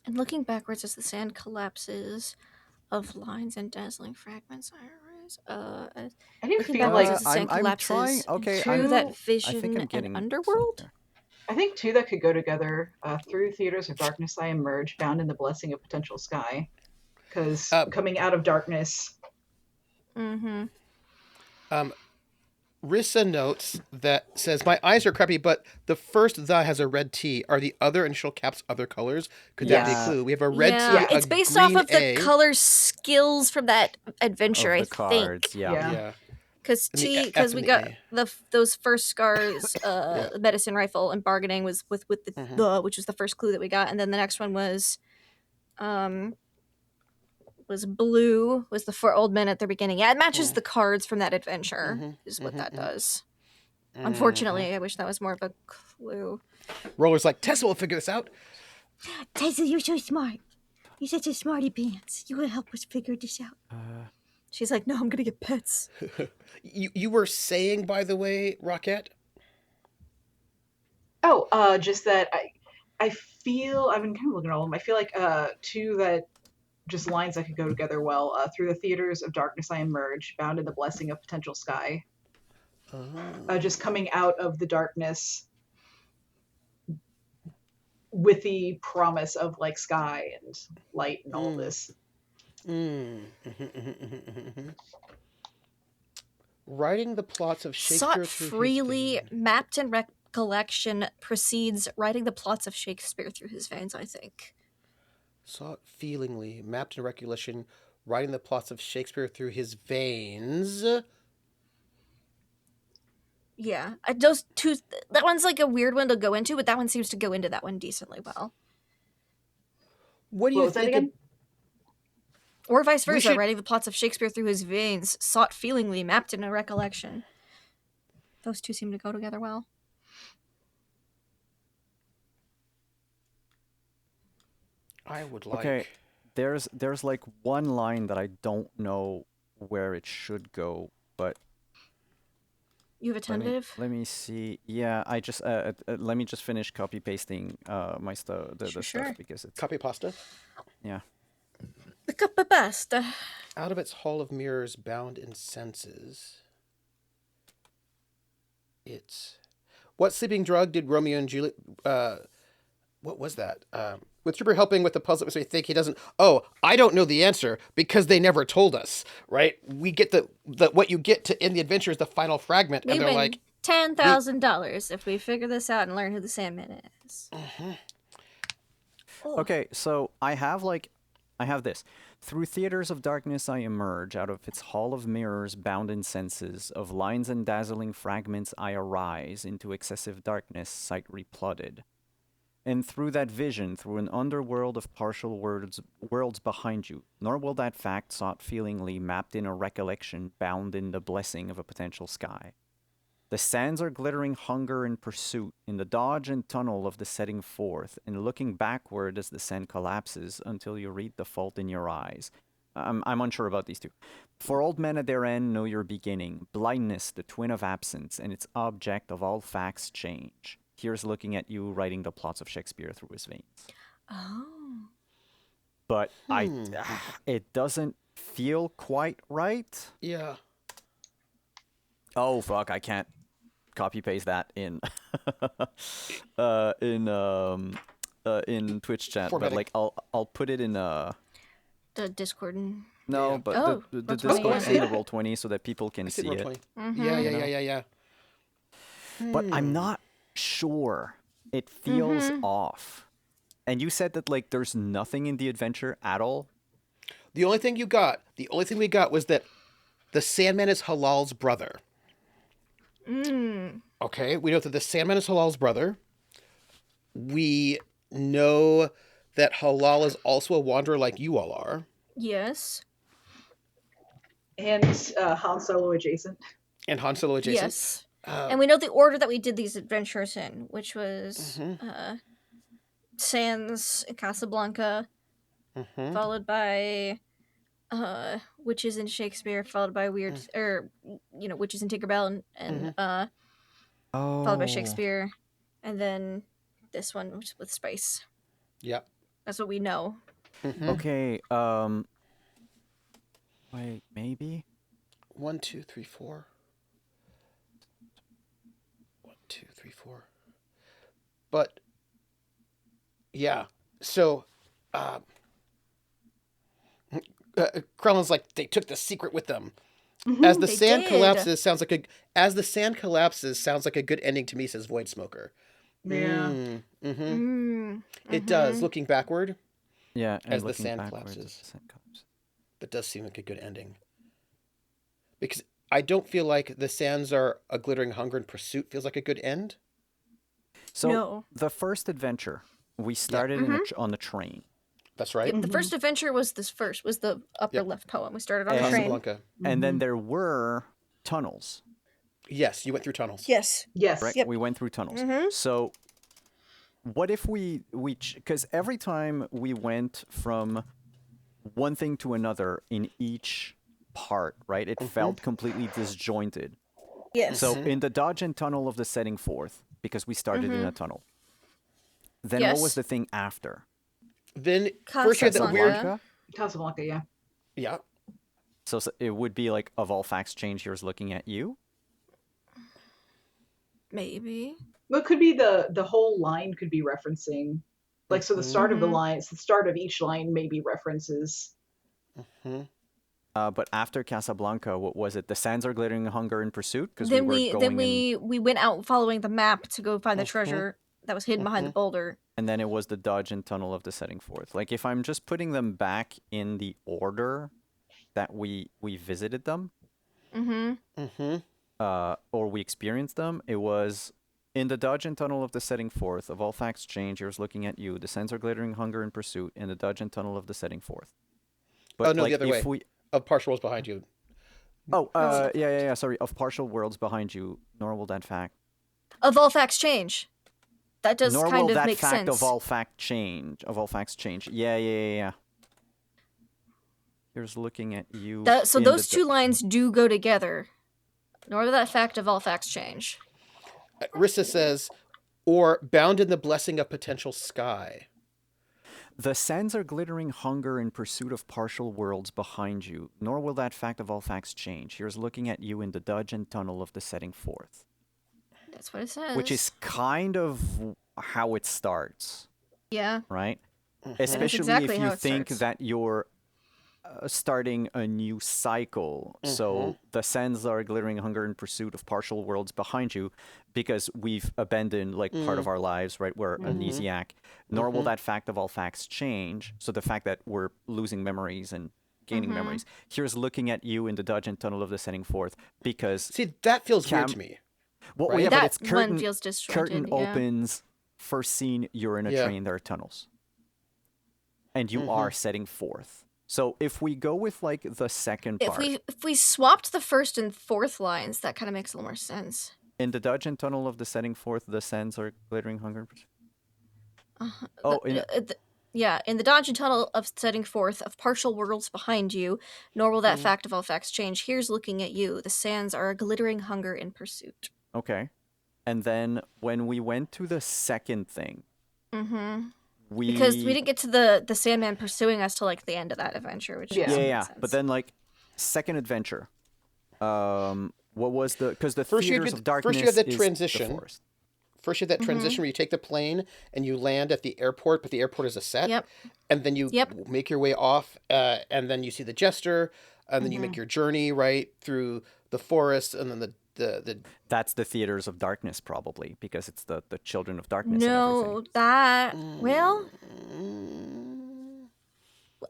And looking backwards as the sand collapses, of lines and dazzling fragments I arise. I do Looking feel backwards like as the sand collapses. Through that I vision think I'm and getting underworld. somewhere. I think two that could go together. Through theaters of darkness I emerge, bound in the blessing of potential sky. Because coming out of darkness. Rissa notes that says, my eyes are crappy, but the first the has a red T. Are the other initial caps other colors? Could that be a clue? We have a red T, it's a based off green of the A. color skills from that adventure, Of I the cards, think. yeah. Yeah. Because And the F because we and the got A. those first scars, Yeah. medicine rifle and bargaining was with the Mhm. which was the first clue that we got, and then the next one was blue, was the four old men at the beginning. Yeah, it matches the cards from that adventure, Mhm. is what that Mhm. does. Mhm. Unfortunately, I wish that was more of a clue. Roller's like, Tessa will figure this out. Taser, you're so smart. You're such a smarty pants. You will help us figure this out. She's like, no, I'm gonna get pets. You were saying, by the way, Rockette. Oh, just that I feel I've been kind of looking at all of them. I feel like two that just lines that could go together well. Through the theaters of darkness I emerge, bound in the blessing of potential sky. Just coming out of the darkness with the promise of like sky and light and all this. Writing the plots of Shakespeare Sought through freely, his veins. mapped in recollection, precedes writing the plots of Shakespeare through his veins, I think. Sought feelingly, mapped in recollection, writing the plots of Shakespeare through his veins. Yeah, those two. That one's like a weird one to go into, but that one seems to go into that one decently well. What do What you was that think of again? Or vice We versa, should- writing the plots of Shakespeare through his veins, sought feelingly, mapped in a recollection. Those two seem to go together well. I would like. Okay, there's like one line that I don't know where it should go, but You have a tentative? let me see. Yeah, I just let me just finish copy pasting my stuff, the Sure. stuff because it's Copy pasta. yeah. The cup of best. Out of its hall of mirrors, bound in senses. It's what sleeping drug did Romeo and Juliet? What was that? With Trooper helping with the puzzle, makes me think he doesn't. Oh, I don't know the answer because they never told us. Right? We get the what you get to in the adventure is the final fragment, We and they're win like, $10,000 if we figure this out and learn who the Sandman is. Okay, so I have this. Through theaters of darkness I emerge, out of its hall of mirrors bound in senses, of lines and dazzling fragments I arise, into excessive darkness, sight replodded. And through that vision, through an underworld of partial worlds behind you, nor will that fact sought feelingly, mapped in a recollection, bound in the blessing of a potential sky. The sands are glittering hunger and pursuit in the dodge and tunnel of the setting forth, and looking backward as the sand collapses until you read the fault in your eyes. I'm unsure about these two. For old men at their end know your beginning, blindness, the twin of absence, and its object of all facts change. Here's looking at you writing the plots of Shakespeare through his veins. Oh. But it doesn't feel quite right. yeah. Oh fuck! I can't copy paste that in in Twitch chat, Formatting. but like I'll put it in The Discord. no, Yeah. but Oh, the Roll20, Discord yeah. and the Roll20 so that people can I see see roll it. 20. Yeah. But I'm not sure. It feels off. And you said that like there's nothing in the adventure at all. The only thing we got was that the Sandman is Halal's brother. Okay, we know that the Sandman is Halal's brother. We know that Halal is also a wanderer like you all are. Yes. And Han Solo adjacent. And Han Solo adjacent. Yes. And we know the order that we did these adventures in, which was Sands in Casablanca, followed by Witches in Shakespeare, followed by Witches in Tinkerbell, and followed by Shakespeare, and then this one with Spice. Yeah. That's what we know. Okay, wait, maybe? 1, 2, 3, 4. 1, 2, 3, 4. But yeah, so Krellin's like they took the secret with them. As the They sand did. collapses, sounds like a good ending to me. Says Void Smoker. Yeah. It does. Looking backward, Yeah, and As the looking sand backwards collapses. as the sand collapses. that does seem like a good ending. Because I don't feel like the sands are a glittering hunger and pursuit feels like a good end. So No. the first adventure, we started on the train. That's right. The first adventure was the upper Yep. left poem. We started on the And- train. Casablanca. And then there were tunnels, Yes, you went through tunnels. Yes. Yes. right? Yep. We went through tunnels. Mhm. So what if because every time we went from one thing to another in each part, right? It felt completely disjointed. Yes. So in the dodge and tunnel of the setting forth, because we started in a tunnel. Then what was Yes. the thing after? Then first you had that Casablanca. weird. Casablanca? Casablanca, yeah. Yeah. So it would be like, of all facts change, here's looking at you. Maybe. Well, it could be the whole line could be referencing, like, so the start of the line, the start of each line maybe references. But after Casablanca, what was it? The sands are glittering, hunger and pursuit? Because Then we were going we went out following the map to go find the treasure that was hidden behind the boulder. and then it was the dodge and tunnel of the setting forth. Like, if I'm just putting them back in the order that we visited them, or we experienced them, it was in the dodge and tunnel of the setting forth. Of all facts change, here's looking at you. The sands are glittering, hunger and pursuit. In the dodge and tunnel of the setting forth. But Oh no, like, the other way. we Of partial worlds behind you. yeah. Sorry, of partial worlds behind you, nor will that fact. Of all facts change. That does Nor kind will of that make fact sense. of all facts change. Yeah. Here's looking at you. So in those the two lines do go together. Nor will that fact of all facts change. Rissa says, or bound in the blessing of potential sky. The sands are glittering hunger in pursuit of partial worlds behind you, nor will that fact of all facts change. Here's looking at you in the dodge and tunnel of the setting forth. That's what it says. Which is kind of how it starts, yeah. right? Especially exactly if how you it think starts. that you're starting a new cycle. So the sands are glittering hunger in pursuit of partial worlds behind you, because we've abandoned like part of our lives, right? We're amnesiac. Nor will that fact of all facts change. So the fact that we're losing memories and gaining memories. Here's looking at you in the dodge and tunnel of the setting forth, because See, that feels weird to me. well, right? yeah, but That it's one curtain. feels disjointed. Curtain yeah. opens. First scene, you're in a Yeah. train. There are tunnels, and you are setting forth. So if we go with like the second part, If we swapped the first and fourth lines, that kind of makes a little more sense. in the dodge and tunnel of the setting forth, the sands are glittering hunger. Oh, Yeah, in the dodge and tunnel of setting forth of partial worlds behind you, nor will that fact of all facts change. Here's looking at you. The sands are a glittering hunger in pursuit. okay. And then when we went to the second thing, Because we didn't get to the Sandman pursuing us till like the end of that adventure, which Yeah. doesn't make yeah. sense. But then like second adventure, what was because the First you theaters had- of darkness first you had the is transition. the forest. First, you have that transition where you take the plane and you land at the airport, but the airport is a set. Yep. And then you Yep. make your way off, and then you see the jester, and then you make your journey right through the forest, and then the That's the theaters of darkness, probably, because it's the children of darkness. And No, everything. that well,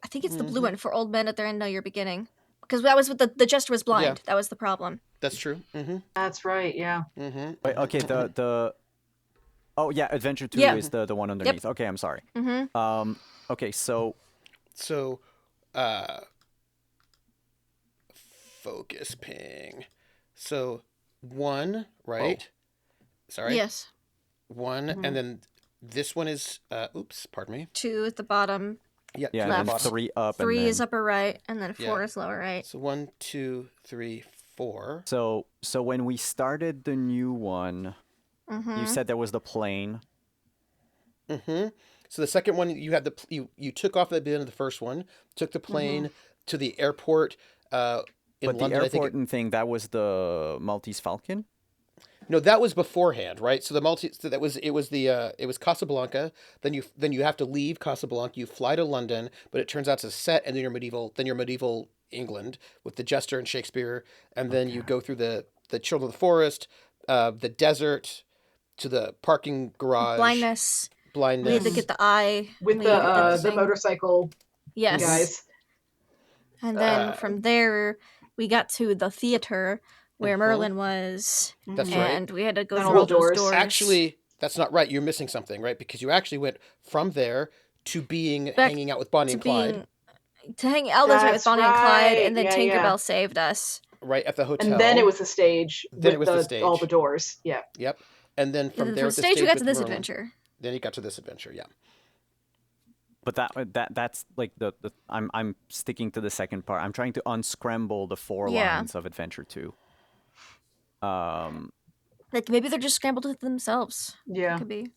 I think it's the blue one for old men at their end, know your beginning. Because that was what the jester was blind. Yeah. That was the problem. That's true. That's right, yeah. Wait, okay, the oh yeah, Adventure 2 Yeah. is the one underneath. Okay, I'm sorry. Okay, so So, focus ping. So, one, right? Sorry. Yes. One, and then this one is, oops, pardon me. 2 at the bottom, Yeah, yeah, to the and then Left. bottom. 3 up. 3 and then, is upper right, and then 4 Yeah. is lower right. So 1, 2, 3, 4. So when we started the new one, you said there was the plane. So the second one, you had you took off at the end of the first one, took the plane to the airport in But London. the I think airport and thing, that was the Maltese Falcon? no, that was beforehand, right? So it was Casablanca. Then you have to leave Casablanca. You fly to London, but it turns out it's a set, and then you're medieval England with the jester and Shakespeare, and then you go through the children of the forest, the desert, to the parking garage. Blindness. We Blindness. had to get the eye. With we had to get the thing. motorcycle Yes. guys. And then from there, we got to the theater where Mhm. Merlin was, That's right. and we had to go And through all all the those doors. doors. Actually, that's not right. You're missing something, right? Because you actually went from there to hanging out with Bonnie and Clyde. To hang out that's right, with That's Bonnie and Clyde, right. and then Yeah, Tinkerbell yeah. saved us. Right at the hotel. And then it was the stage Then it with was the all the stage. doors. Yeah. Yep. And then from there From with the stage, stage we got with to this Merlin. adventure. Then you got to this adventure, yeah. But that's like the I'm sticking to the second part. I'm trying to unscramble the 4 Yeah. lines of Adventure 2. Like maybe they're just scrambled with themselves. Yeah. It could be.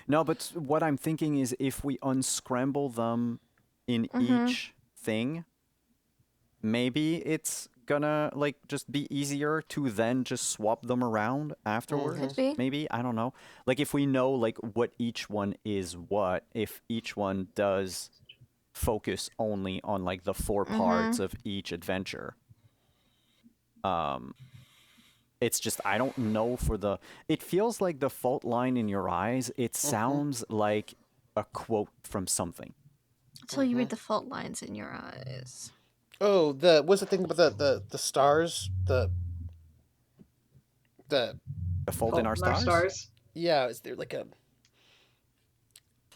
No, but what I'm thinking is if we unscramble them in each thing, maybe it's gonna like just be easier to then just swap them around afterwards. Could be. Maybe, I don't know. Like if we know like what each one is what, if each one does focus only on like the 4 parts of each adventure. It's just I don't know for the it feels like the fault line in your eyes, it sounds like a quote from something. Until you read the fault lines in your eyes. Oh, what's the thing about the stars? The The fault in our stars? Yeah, is there like a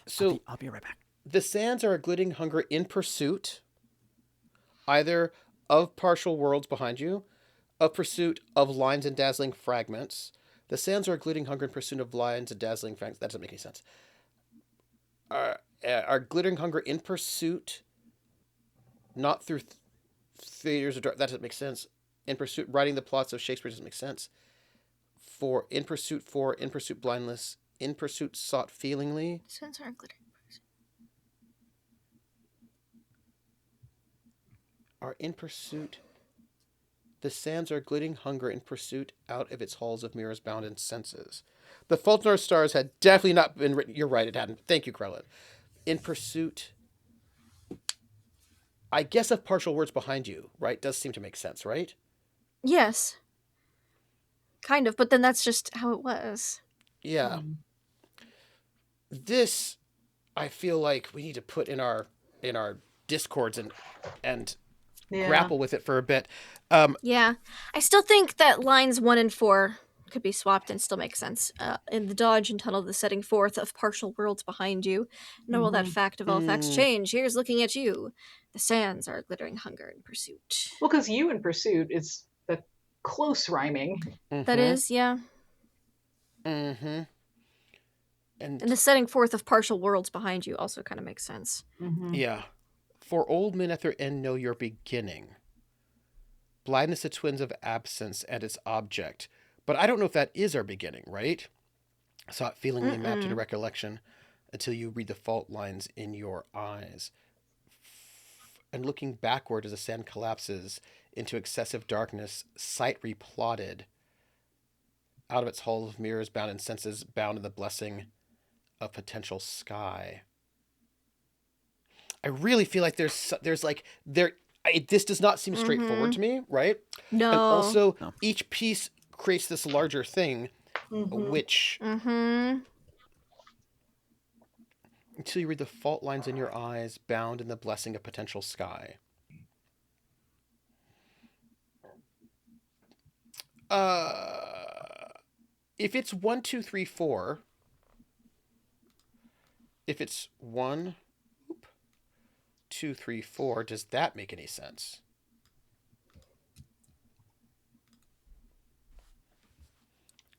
So I'll be right back. the sands are a glitting hunger in pursuit either of partial worlds behind you, of pursuit of lines and dazzling fragments. The sands are a glitting hunger in pursuit of lines and dazzling fragments. That doesn't make any sense. Are glittering hunger in pursuit, not through theaters of dark. That doesn't make sense. In pursuit, writing the plots of Shakespeare doesn't make sense. For in pursuit, blindless, in pursuit, sought feelingly. Sands are glittering. Are in pursuit. The sands are glitting hunger in pursuit out of its halls of mirrors bound in senses. The Fault in Our Stars had definitely not been written. You're right, it hadn't. Thank you, Krellin. In pursuit, I guess of partial words behind you, right? Does seem to make sense, right? Yes. Kind of, but then that's just how it was. Yeah. This, I feel like we need to put in our discords and grapple with it for a bit. Yeah. I still think that lines 1 and 4 could be swapped and still make sense. In the dodge and tunnel, the setting forth of partial worlds behind you. Nor will that fact of all facts change. Here's looking at you. The sands are glittering hunger in pursuit. Well, because you in pursuit is the close rhyming. That is, yeah. Mm-hmm. And the setting forth of partial worlds behind you also kind of makes sense. Yeah. For old men at their end know your beginning. Blindness, the twins of absence and its object. But I don't know if that is our beginning, right? Saw it feelingly mapped into recollection until you read the fault lines in your eyes. And looking backward as the sand collapses into excessive darkness, sight replotted out of its halls of mirrors bound in senses, bound in the blessing of potential sky. I really feel like this does not seem straightforward to me, right? No. And also, each piece creates this larger thing, which until you read the fault lines in your eyes, bound in the blessing of potential sky. If it's 1, 2, 3, 4. If it's 1, 2, 3, 4, does that make any sense?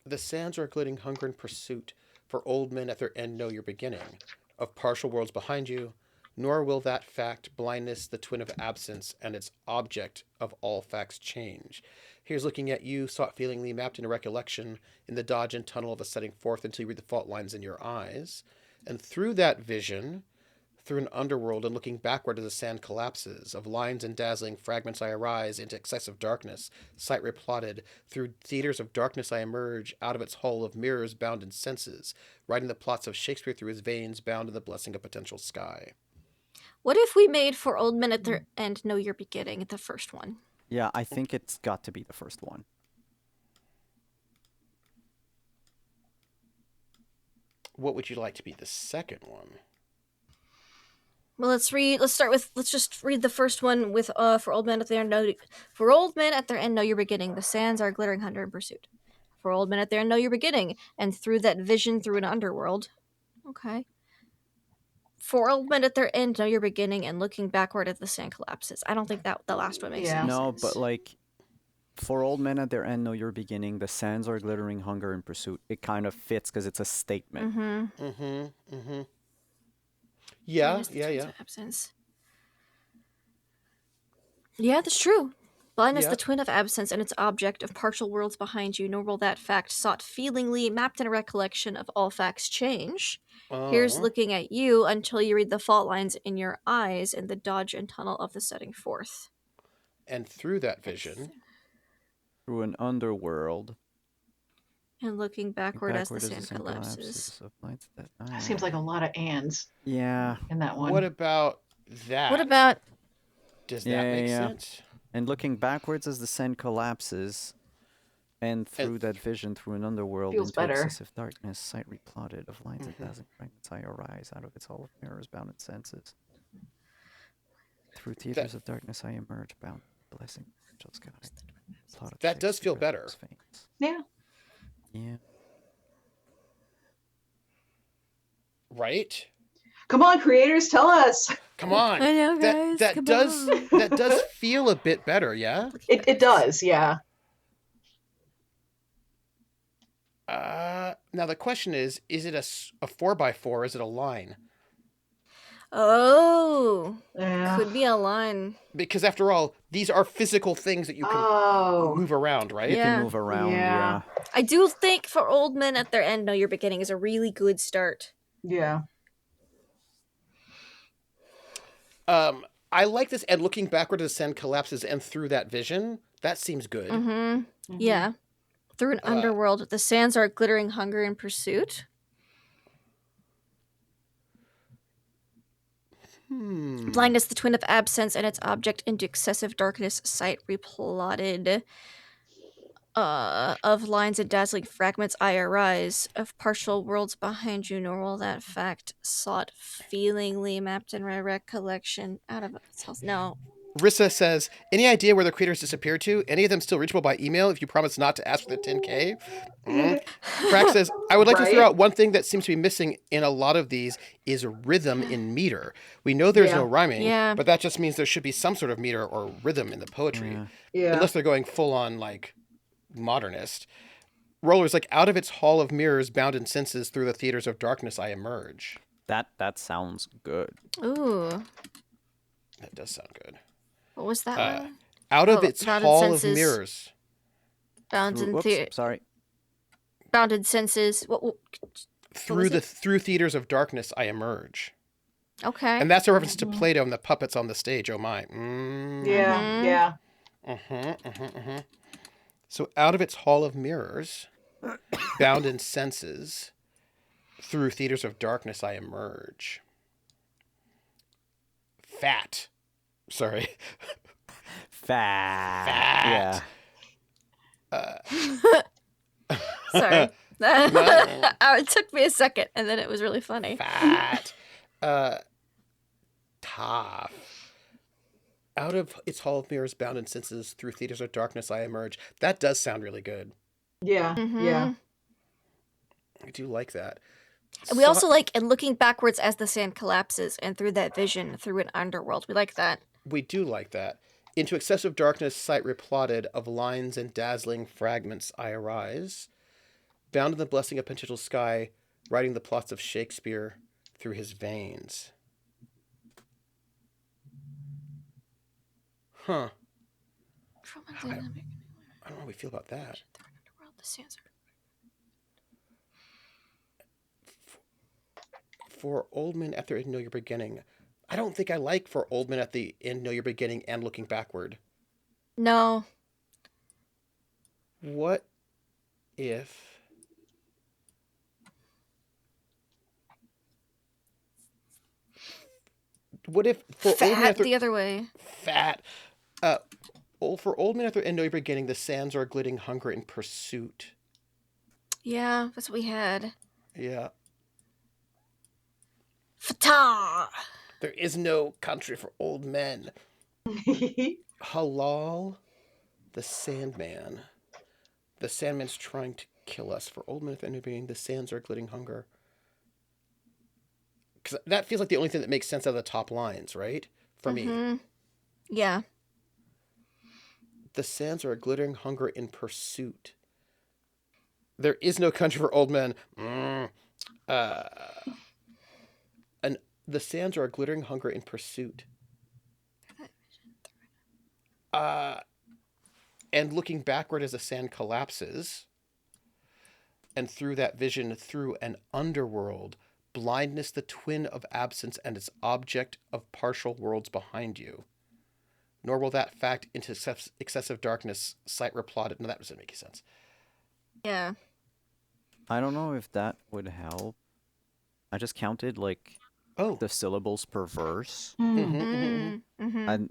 The sands are glitting hunger and pursuit, for old men at their end know your beginning, of partial worlds behind you, nor will that fact, blindness, the twin of absence, and its object of all facts change. Here's looking at you, sought feelingly mapped into recollection, in the dodge and tunnel of the setting forth until you read the fault lines in your eyes. And through that vision, through an underworld and looking backward as the sand collapses, of lines and dazzling fragments I arise into excessive darkness, sight replotted, through theaters of darkness I emerge, out of its hull of mirrors bound in senses, writing the plots of Shakespeare through his veins, bound in the blessing of potential sky. What if we made for old men at their end know your beginning, the first one? Yeah, I think it's got to be the first one. What would you like to be the second one? Well, let's just read the first one with for old men at their end know your beginning. The sands are glittering hunger and pursuit. For old men at their end know your beginning, and through that vision through an underworld. Okay. For old men at their end know your beginning, and looking backward at the sand collapses. I don't think that the last one makes Yeah. any No, sense. but like, for old men at their end know your beginning. The sands are glittering hunger and pursuit. It kind of fits because it's a statement. Yeah, Blindness, the yeah, twins yeah. of absence. Yeah, that's true. Blindness, Yeah. the twin of absence, and its object of partial worlds behind you, nor will that fact sought feelingly, mapped in a recollection of all facts change. Here's Oh. looking at you until you read the fault lines in your eyes in the dodge and tunnel of the setting forth. And through that vision. Through an underworld. And looking backward as the sand collapses. Of lights that That seems like a lot of ands Yeah. in that one. What about that? What about Does that make sense? And looking backwards as the sand collapses, and through that vision through an underworld Feels into better. excessive darkness, sight replotted of lines of dazzling fragments, I arise out of its hall of mirrors, bound in senses. Through theaters of darkness, I emerge, bound in blessing, angel sky. Plot of That does feel Shakespeare, better. veins. Yeah. Yeah. Right? Come on, creators, tell us. Come on. I know, guys, That come does on. that does feel a bit better, yeah? It does, yeah. Now the question is it a 4x4? Is it a line? Oh, Yeah. could be a line. Because after all, these are physical things that you can move around, right? You Yeah. can move around, Yeah. I do think for old men at their end know your beginning is a really good start. Yeah. I like this, and looking backward as the sand collapses and through that vision, that seems good. Mm-hmm. Yeah. Through an underworld, the sands are glittering hunger and pursuit. Blindness, the twin of absence, and its object into excessive darkness, sight replotted. Of lines and dazzling fragments I arise, of partial worlds behind you, nor will that fact sought feelingly mapped in my recollection out of its house. No. Rissa says, any idea where the creators disappeared to? Any of them still reachable by email if you promise not to ask for the 10K? Crack says, I would like to throw out one thing that seems to be missing in a lot of these is rhythm in meter. We know there's no rhyming, but that just means there should be some sort of meter or rhythm in the poetry. Yeah. Unless they're going full on, like, modernist. Roller's like, out of its hall of mirrors, bound in senses, through the theaters of darkness I emerge. That sounds good. Ooh. That does sound good. What was that one? Out of its bound in hall of senses. mirrors. Bound in Sorry. Bound in senses. Through theaters of darkness I emerge. Okay. And that's a reference to Plato and the puppets on the stage. Oh my. Yeah. So out of its hall of mirrors, bound in senses, through theaters of darkness I emerge. Fat. Sorry. Fat. Yeah. Sorry. It took me a second, and then it was really funny. Fat. Tough. Out of its hall of mirrors, bound in senses, through theaters of darkness I emerge. That does sound really good. Yeah. Yeah. I do like that. We also like, and looking backwards as the sand collapses, and through that vision, through an underworld. We like that. We do like that. Into excessive darkness, sight replotted, of lines and dazzling fragments I arise. Bound in the blessing of potential sky, writing the plots of Shakespeare through his veins. Huh. I don't know how we feel about that. For old men at their end know your beginning. I don't think I like for old men at the end know your beginning and looking backward. No. What if... What if for old men Fat the other way. Fat. For old men at their end know your beginning, the sands are glittering hunger and pursuit. Yeah, that's what we had. Yeah. Fata. There is no country for old men. Halaal, the Sandman. The Sandman's trying to kill us. For old men of anything, the sands are glitting hunger. Because that feels like the only thing that makes sense out of the top lines, right? For me. Yeah. The sands are a glittering hunger in pursuit. There is no country for old men. And the sands are a glittering hunger in pursuit. And looking backward as the sand collapses, and through that vision, through an underworld, blindness the twin of absence and its object of partial worlds behind you. Nor will that fact into excessive darkness sight replotted. No, that doesn't make any sense. Yeah. I don't know if that would help. I just counted like the syllables per verse, and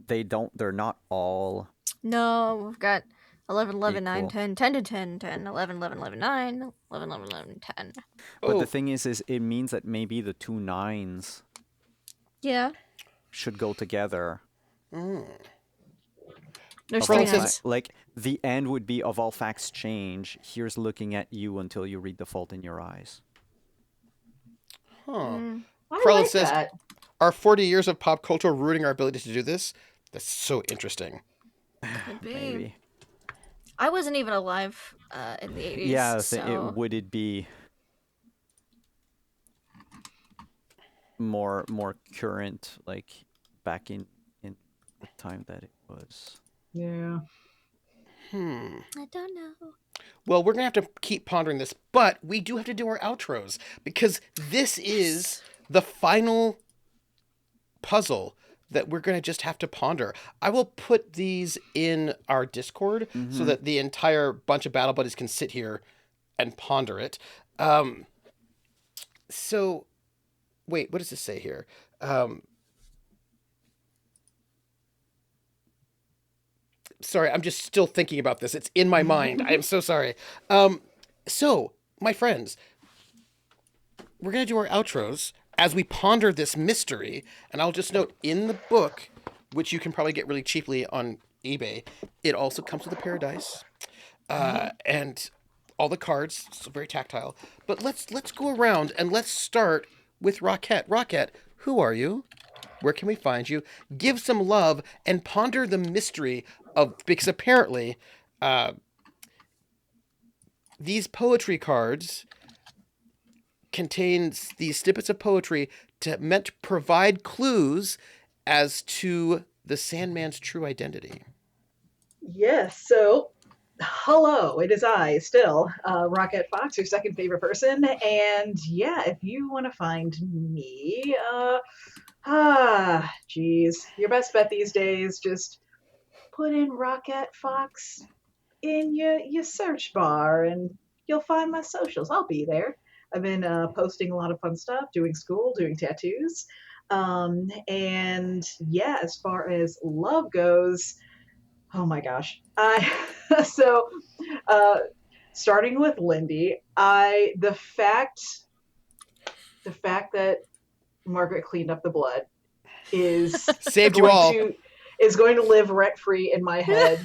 they're not all. No, we've got 11, 11, 9, Equal. 10, 10 to 10, 10, 11, 11, 11, 9, 11, 11, 11, 10. But the thing is it means that maybe the two nines Yeah. should go together. There's Of three all nines. like the end would be of all facts change. Here's looking at you until you read the fault in your eyes. I Krellin like says, that. are 40 years of pop culture ruining our ability to do this? That's so interesting. Could be. Maybe. I wasn't even alive in the 80s. Yeah, so... would it be more current, like back in the time that it was? Yeah. I don't know. Well, we're going to have to keep pondering this, but we do have to do our outros because this is the final puzzle that we're going to just have to ponder. I will put these in our Discord so that the entire bunch of Battle Buddies can sit here and ponder it. So, wait, what does this say here? Sorry, I'm just still thinking about this. It's in my mind. I am so sorry. So, my friends, we're going to do our outros as we ponder this mystery. And I'll just note in the book, which you can probably get really cheaply on eBay, it also comes with a pair of dice and all the cards. So very tactile. But let's go around and let's start with Rockette. Rockette, who are you? Where can we find you? Give some love and ponder the mystery of, because apparently these poetry cards contains these snippets of poetry meant to provide clues as to the Sandman's true identity. Yes, so hello, it is I, still, Rocket Fox, your second favorite person, and yeah, if you want to find me, geez, your best bet these days, just put in Rocket Fox in your search bar, and you'll find my socials. I'll be there. I've been posting a lot of fun stuff, doing school, doing tattoos, and yeah, as far as love goes, oh my gosh, so starting with Lindy, the fact that Margaret cleaned up the blood is Saved you all. Is going to live rent free in my head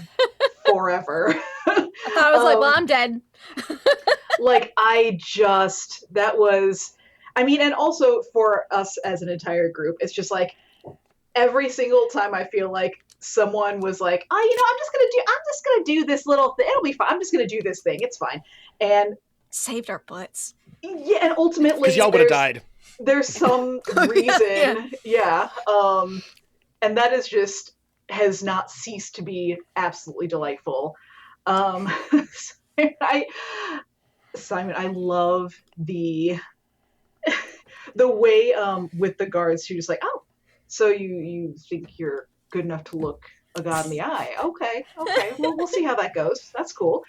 forever. I thought I was like, well, I'm dead. Like, that was, I mean, and also for us as an entire group, it's just like every single time I feel like someone was like, oh, I'm just gonna do this little thing. It'll be fine. I'm just gonna do this thing. It's fine. And saved our butts. Yeah, and ultimately, because y'all would have died. There's some reason, yeah. And that is just has not ceased to be absolutely delightful. Simon, I love the way with the guards who just like, oh, so you think you're good enough to look a god in the eye? Okay, well, we'll see how that goes. That's cool.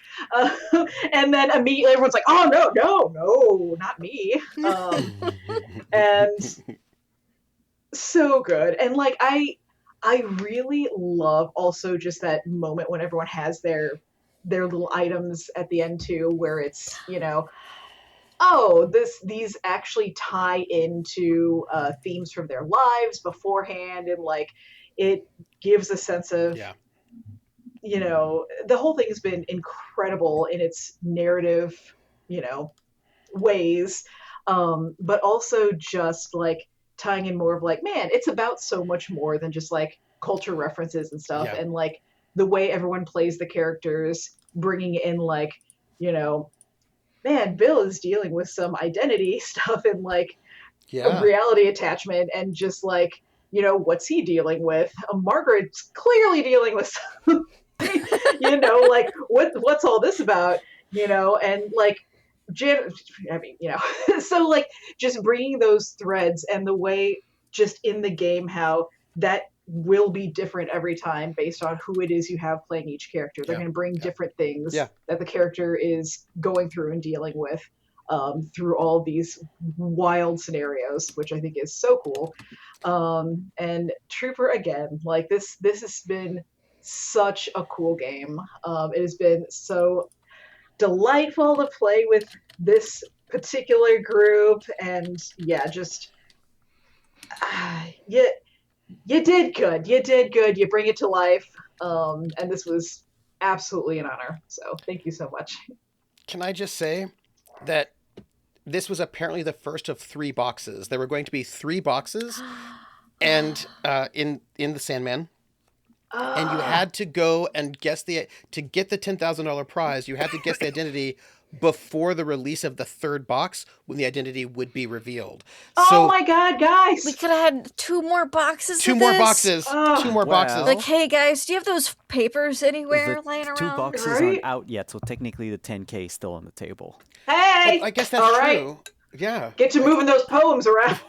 And then immediately everyone's like, oh, no, not me. And so good. And like, I really love also just that moment when everyone has their little items at the end too, where it's, oh, these actually tie into themes from their lives beforehand, and like it gives a sense of, Yeah. The whole thing has been incredible in its narrative, you know, ways, but also just like tying in more of like, man, it's about so much more than just like culture references and stuff, Yeah. and like the way everyone plays the characters, bringing in like, you know, man, Bill is dealing with some identity stuff and like a Yeah. reality attachment, and just like, what's he dealing with? Margaret's clearly dealing with something, like what's all this about? And like Jan, I mean, so like just bringing those threads, and the way just in the game how that will be different every time based on who it is you have playing each character. They're Yeah. going to bring Yeah. different things Yeah. that the character is going through and dealing with, through all these wild scenarios, which I think is so cool. And Trooper, again, like this has been such a cool game. It has been so delightful to play with this particular group, and yeah, just you did good. You did good. You bring it to life, and this was absolutely an honor. So thank you so much. Can I just say that this was apparently the first of 3 boxes. There were going to be 3 boxes, and in the Sandman, and you had to go and guess to get the $10,000 prize. You had to guess the identity before the release of the 3rd box, when the identity would be revealed. Oh So my god, guys! We could have had 2 more boxes. 2 of more this. boxes. Oh. 2 more Well, boxes. Like, hey guys, do you have those papers anywhere The laying 2 around? boxes Right? aren't out yet, so technically the 10K is still on the table. Hey! Well, I guess that's all right. true. Yeah. Get to moving those poems around.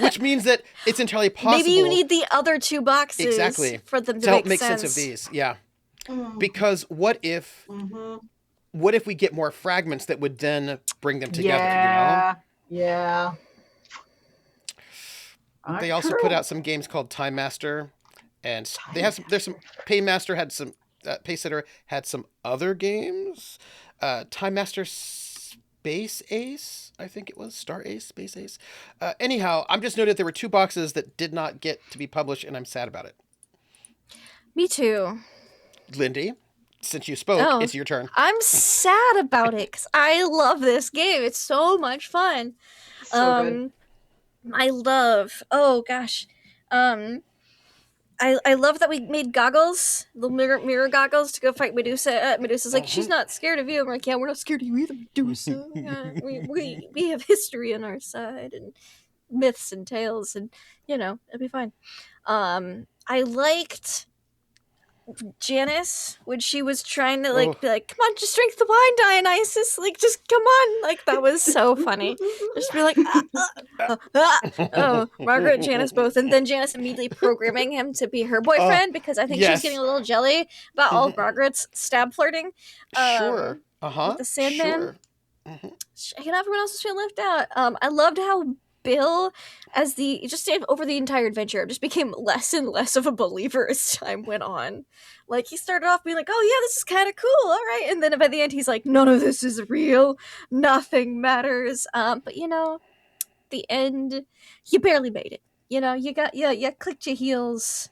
Which means that it's entirely possible. Maybe you need the other 2 boxes exactly for them to help make sense of these. Yeah. Mm. Because what if Mhm. we get more fragments that would then bring them together? Yeah. Yeah. They also put out some games called Time Master, and they have some. There's some. Paymaster had some. Paysitter had some other games. Time Master Space Ace, I think it was Star Ace, Space Ace. Anyhow, I'm just noted there were 2 boxes that did not get to be published, and I'm sad about it. Me too. Lindy, since you spoke, Oh. it's your turn. I'm sad about it because I love this game. It's so much fun. So good. I love. Oh gosh. I love that we made goggles, the mirror goggles, to go fight Medusa. Medusa's like, she's not scared of you. I'm like, yeah, we're not scared of you either, Medusa. Yeah, we have history on our side, and myths and tales, and it'll be fine. I liked Janice when she was trying to be like, come on, just drink the wine, Dionysus. Like, just come on. Like, that was so funny. Just be like, oh, Margaret and Janice both. And then Janice immediately programming him to be her boyfriend because I think she was getting a little jelly about all of Margaret's stab flirting. Sure. With the Sandman. Sure. Everyone else was feeling left out. I loved how Bill, over the entire adventure, just became less and less of a believer as time went on. Like, he started off being like, oh yeah, this is kind of cool, all right, and then by the end he's like, none of this is real, nothing matters. But the end, you barely made it. You clicked your heels.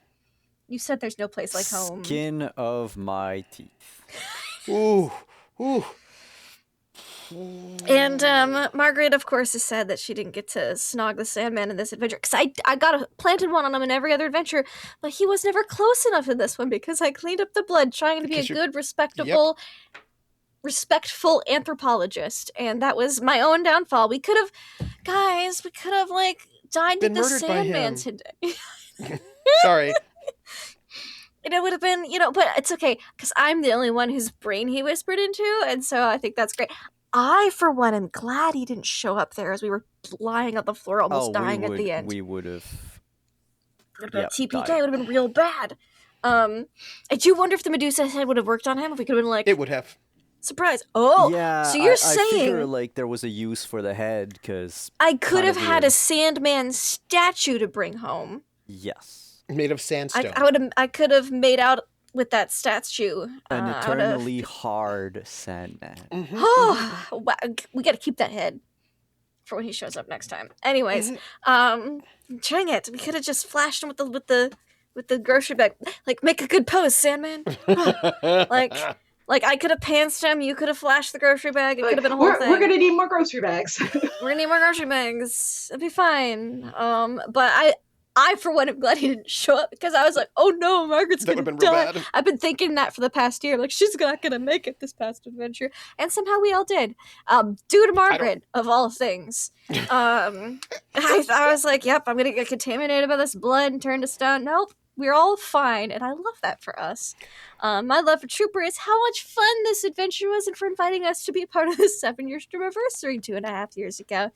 You said there's no place like home. Skin of my teeth. Ooh. And Margaret, of course, is sad that she didn't get to snog the Sandman in this adventure. Because I planted one on him in every other adventure, but he was never close enough in this one because I cleaned up the blood trying to be a good, respectful anthropologist. And that was my own downfall. We could have dined with the Sandman today. Sorry. It would have been, but it's okay because I'm the only one whose brain he whispered into. And so I think that's great. I, for one, am glad he didn't show up there as we were lying on the floor almost dying at the end. We would have... TPK would have been real bad. I do wonder if the Medusa head would have worked on him, if we could have been like... It would have. Surprise. Oh, yeah, so you're saying... I figure, there was a use for the head, because... I could have had a Sandman statue to bring home. Yes. Made of sandstone. I could have made out with that statue An out eternally of. hard Sandman. Oh, wow, we got to keep that head for when he shows up next time. Anyways, dang it, we could have just flashed him with the grocery bag. Like, make a good pose, Sandman. Like I could have pantsed him. You could have flashed the grocery bag. It could have been a whole thing. We're gonna need more grocery bags. We're gonna need more grocery bags. It'd be fine. But I for one am glad he didn't show up because I was like, oh no, Margaret's That gonna would've been real die. bad. I've been thinking that for the past year. Like she's not gonna make it this past adventure, and somehow we all did. Due to Margaret of all things. I was like, yep, I'm gonna get contaminated by this blood and turn to stone. Nope. We're all fine, and I love that for us. My love for Trooper is how much fun this adventure was and for inviting us to be a part of this 7-year anniversary 2.5 years ago.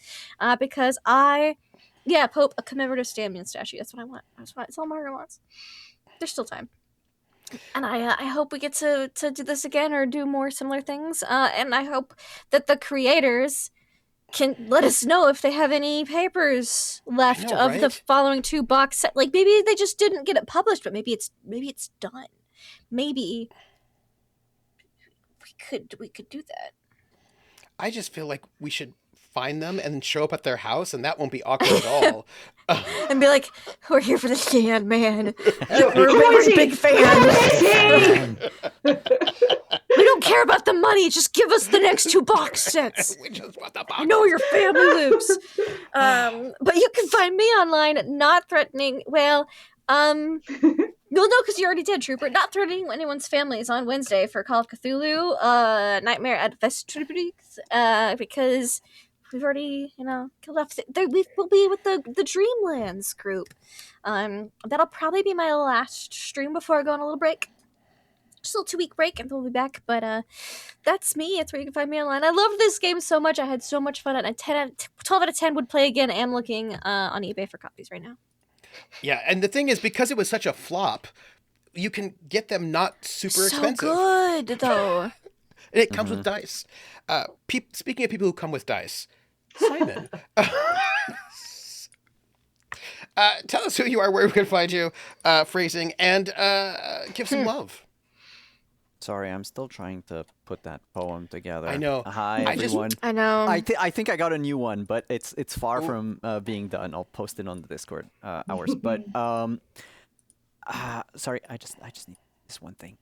Because Pope, a commemorative Sandman statue. That's what I want. That's all Margaret wants. There's still time. And I hope we get to do this again or do more similar things. And I hope that the creators can let us know if they have any papers left of the following 2 box set. Like maybe they just didn't get it published, but maybe it's done. Maybe we could do that. I just feel like we should find them and show up at their house, and that won't be awkward at all. And be like, we're here for the Sandman. We're a big fan. We don't care about the money. Just give us the next 2 box sets. We just want the box. I know where your family lives. But you can find me online at Not Threatening. Well, you'll know because you already did, Trooper. Not Threatening Anyone's Families on Wednesday for Call of Cthulhu, Nightmare at Vestibules, because we've already, killed off. We'll be with the Dreamlands group. That'll probably be my last stream before I go on a little break. Just a little 2-week break, and then we'll be back. But that's me. That's where you can find me online. I love this game so much. I had so much fun. And 12 out of 10 would play again. I'm looking on eBay for copies right now. Yeah, and the thing is, because it was such a flop, you can get them not super expensive. So good, though. And it comes with dice. Speaking of people who come with dice, Simon, tell us who you are, where we can find you, phrasing, and give some love. Sorry, I'm still trying to put that poem together. I know. Hi, everyone. I know. I think I got a new one, but it's far from being done. I'll post it on the Discord hours. But sorry, I just need this one thing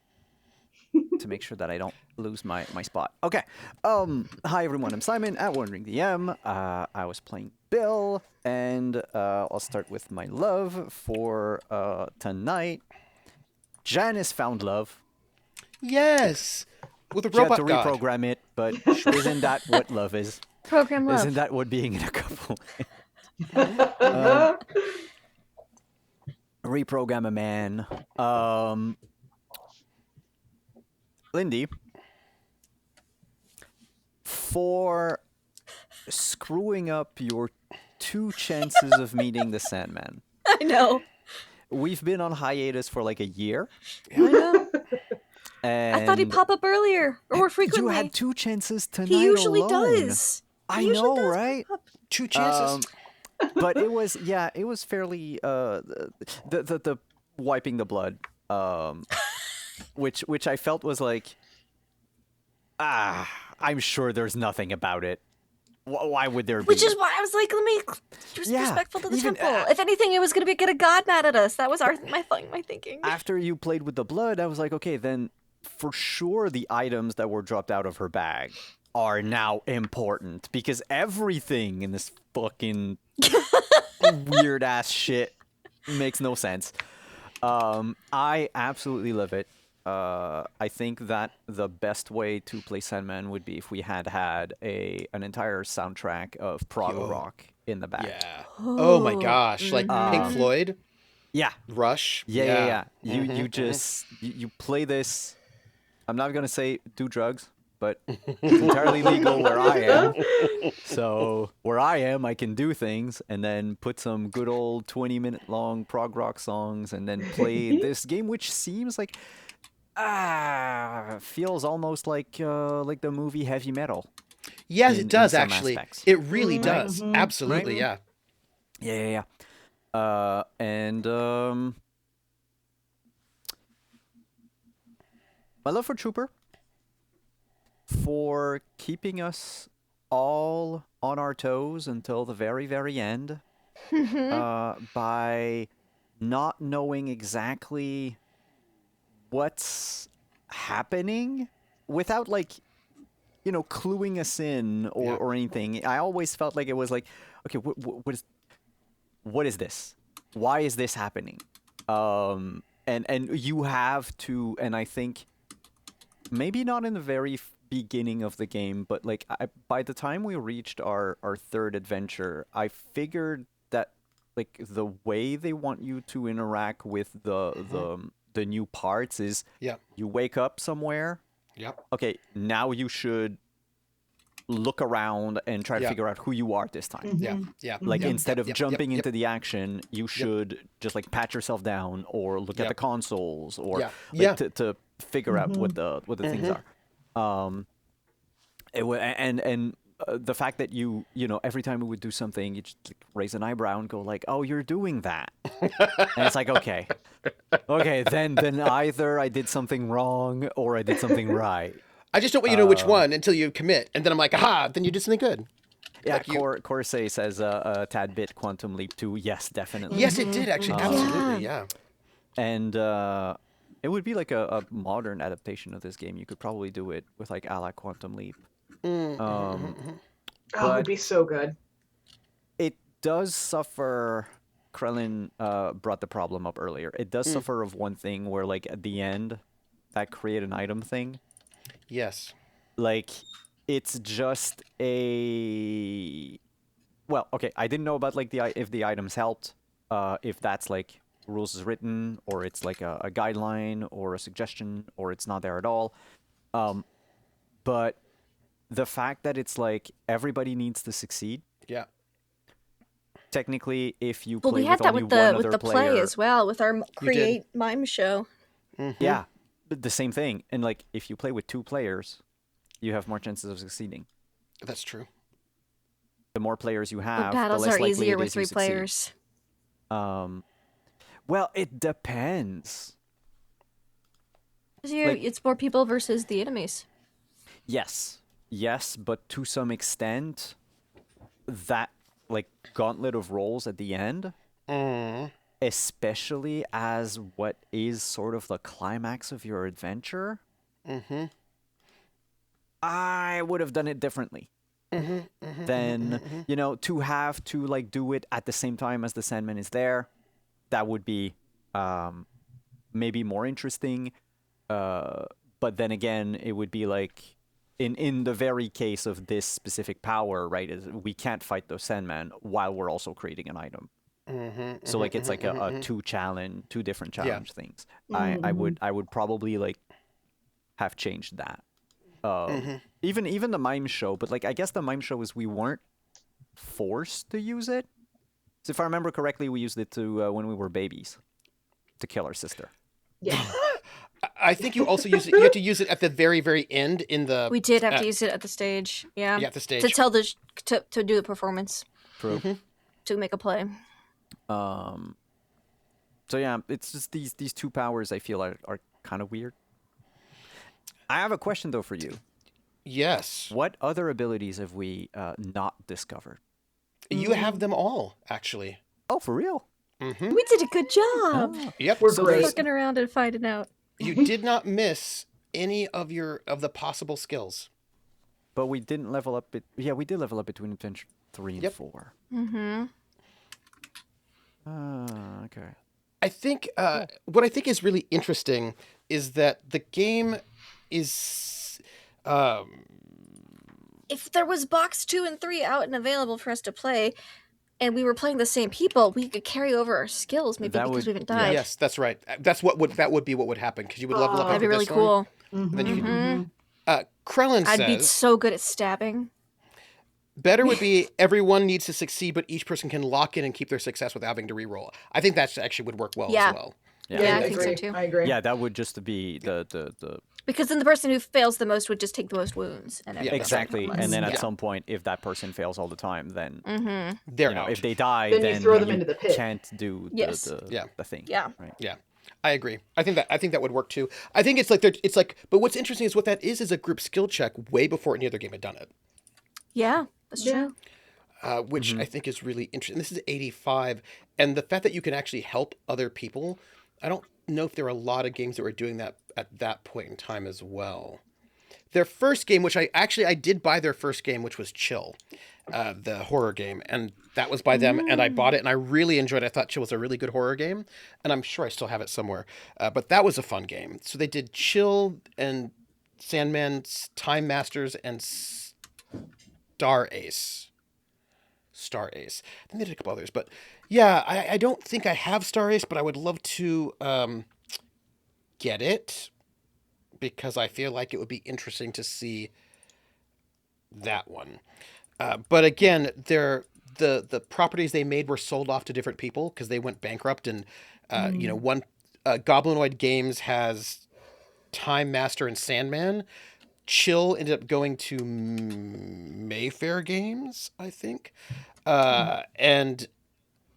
to make sure that I don't lose my spot. Okay. Hi everyone. I'm Simon at Wandering DM. I was playing Bill, and I'll start with my love for tonight. Janice found love. Yes, with a She had robot to god. reprogram it, but isn't that what love is? Program love. Isn't that what being in a couple? Reprogram a man. Lindy, for screwing up your 2 chances of meeting the Sandman. I know. We've been on hiatus for like a year. I know. And I thought he'd pop up earlier or more frequently. You had 2 chances tonight. He usually alone. does. I know, right? 2 chances. But it was fairly the wiping the blood, which I felt was like, I'm sure there's nothing about it. Why would there be? Which is why I was like, let me be respectful to the temple. If anything, it was going to get a god mad at us. That was my thinking. After you played with the blood, I was like, okay, then for sure the items that were dropped out of her bag are now important because everything in this fucking weird ass shit makes no sense. I absolutely love it. I think that the best way to play Sandman would be if we had an entire soundtrack of prog rock in the back. Yeah. Oh my gosh, like Pink Floyd. Yeah. Rush. Yeah. You just you play this. I'm not gonna say do drugs, but it's entirely legal where I am. So where I am, I can do things and then put some good old 20-minute long prog rock songs and then play this game, which seems like feels almost like the movie Heavy Metal. Yes, it does some actually. aspects. It really does. Absolutely, Right? yeah. And My love for Trooper, for keeping us all on our toes until the very, very end, by not knowing exactly what's happening without, like, cluing us in or anything. I always felt like it was like, okay, what is this? Why is this happening? And you have to, and I think maybe not in the very beginning of the game, but like by the time we reached our third adventure, I figured that like the way they want you to interact with the new parts is you wake up somewhere. Yep. Okay, now you should look around and try to figure out who you are this time. Yeah. Like instead of jumping into the action, you should just like pat yourself down or look at the consoles or to figure out what the things are. The fact that you every time we would do something, you just like, raise an eyebrow and go like, "Oh, you're doing that," and it's like, okay, then either I did something wrong or I did something right. I just don't want you to know which one until you commit, and then I'm like, aha! Then you did something good. Yeah, like Corsair says a tad bit Quantum Leap too. Yes, definitely. Yes, it did actually. Absolutely, yeah. And it would be like a modern adaptation of this game. You could probably do it with like a la Quantum Leap. It would be so good. It does suffer. Krellin brought the problem up earlier. It does suffer of one thing where, like, at the end, that create an item thing. Yes. Like, it's just a. Well, okay. I didn't know about like if the items helped, if that's like rules is written, or it's like a guideline or a suggestion, or it's not there at all. But the fact that it's like everybody needs to succeed. Yeah. Technically, if you play we had with that only with one the other play player, as well, with our create mime show. yeah, the same thing. And like, if you play with two players, you have more chances of succeeding. That's true. The more players you have, But battles the less are likely easier it with is you 3 succeed. players. Well, it depends. It's more people versus the enemies. Yes, but to some extent, that like gauntlet of rolls at the end, especially as what is sort of the climax of your adventure, I would have done it differently. Then to have to like do it at the same time as the Sandman is there, that would be maybe more interesting. But then again, it would be like in the very case of this specific power, right? Is we can't fight those Sandman while we're also creating an item. So like it's like a two different challenge things. I would probably like have changed that. Even the mime show, but like I guess the mime show is we weren't forced to use it. So if I remember correctly, we used it to when we were babies to kill our sister. Yeah. I think you also use it. You had to use it at the very, very end in the. We did have to use it at the stage. Yeah. Yeah, at the stage. To tell to do the performance. True. To make a play. So yeah, it's just these two powers I feel are kind of weird. I have a question though for you. Yes. What other abilities have we not discovered? You have them all, actually. Oh, for real? We did a good job. Yep. We're great. Looking around and finding out. You did not miss any of the possible skills. But we didn't level up. We did level up between adventure 3 and 4. Okay. I think what I think is really interesting is that the game is. If there was box 2 and 3 out and available for us to play, and we were playing the same people, we could carry over our skills, maybe because we haven't died. Yes, that's right. That would be what would happen because you would level up. That'd be into really this one, cool. and then you could, Krellin says, I'd be so good at stabbing. better would be everyone needs to succeed, but each person can lock in and keep their success without having to re-roll. I think that actually would work well as well. Yeah, I think so too. I agree. Yeah, that would just be the Because then the person who fails the most would just take the most wounds. And exactly. And then at some point, if that person fails all the time, then they're out. if they die, Then you throw them you into the pit. can't do the thing. Yeah. Right? Yeah. I agree. I think that would work too. I think it's like, but what's interesting is what that is a group skill check way before any other game had done it, Yeah, that's Yeah. true. which I think is really interesting. This is 85, and the fact that you can actually help other people. I don't know if there are a lot of games that were doing that at that point in time as well. Their first game, which I did buy their first game, which was Chill, the horror game, and that was by them, and I bought it, and I really enjoyed it. I thought Chill was a really good horror game, and I'm sure I still have it somewhere. But that was a fun game. So they did Chill and Sandman's Time Masters and Star Ace. Star Ace. I think they did a couple others, but yeah, I don't think I have Star Ace, but I would love to get it because I feel like it would be interesting to see that one. But again, the properties they made were sold off to different people because they went bankrupt. And one Goblinoid Games has Time Master and Sandman. Chill ended up going to Mayfair Games, I think, and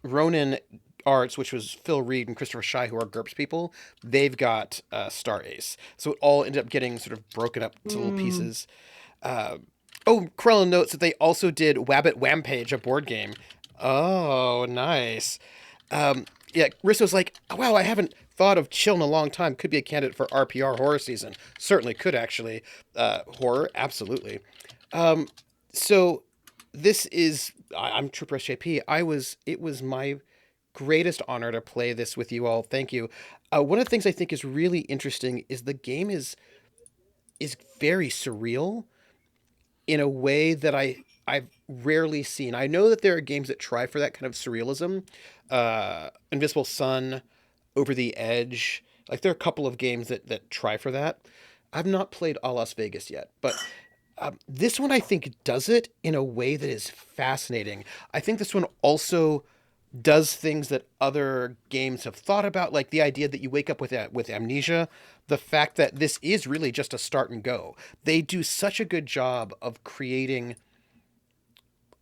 Ronin Arts, which was Phil Reed and Christopher Shy, who are GURPS people, they've got Star Ace. So it all ended up getting sort of broken up to little pieces. Krellin notes that they also did Wabbit Wampage, a board game. Oh, nice. Yeah, Risso's like, wow, I haven't thought of Chill in a long time. Could be a candidate for RPR horror season. Certainly could, actually. Horror, absolutely. So this is, I'm troopersjp. It was my greatest honor to play this with you all. Thank you. One of the things I think is really interesting is the game is very surreal in a way that I've rarely seen. I know that there are games that try for that kind of surrealism. Invisible Sun, Over the Edge. Like there are a couple of games that try for that. I've not played A Las Vegas yet, but this one I think does it in a way that is fascinating. I think this one also does things that other games have thought about, like the idea that you wake up with amnesia, the fact that this is really just a start and go. They do such a good job of creating.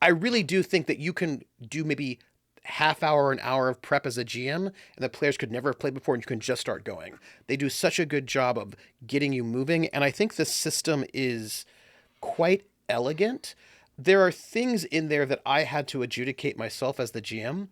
I really do think that you can do maybe half hour or an hour of prep as a GM, and the players could never have played before, and you can just start going. They do such a good job of getting you moving, and I think the system is quite elegant. There are things in there that I had to adjudicate myself as the GM,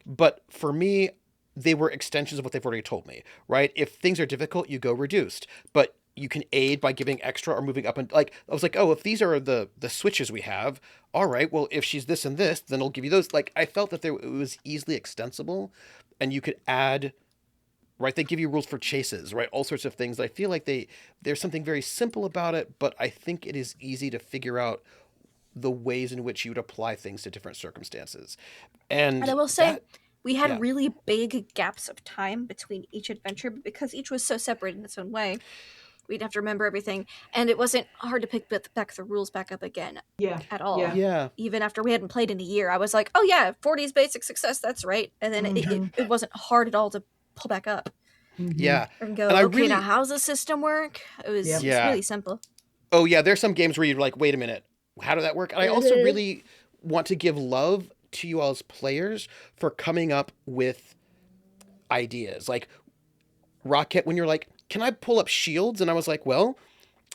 but for me, they were extensions of what they've already told me, right? If things are difficult, you go reduced, but you can aid by giving extra or moving up. And like, I was like, oh, if these are the switches we have, all right, well, if she's this and this, then I'll give you those. Like, I felt that it was easily extensible and you could add, right? They give you rules for chases, right? All sorts of things. I feel like there's something very simple about it, but I think it is easy to figure out the ways in which you would apply things to different circumstances. And I will say, that, we had yeah. really big gaps of time between each adventure, but because each was so separate in its own way, we'd have to remember everything, and it wasn't hard to pick back the rules back up again Yeah. at all. Yeah. Yeah. Even after we hadn't played in a year, I was like, oh yeah, 40's basic success, that's right. And then it wasn't hard at all to pull back up Yeah. and go, And I okay, really, now how's the system work? It was, Yep. it was Yeah. really simple. Oh yeah, there's some games where you're like, wait a minute, how did that work? And I also really want to give love to you all as players for coming up with ideas. Like Rocket, when you're like, can I pull up shields? And I was like, well,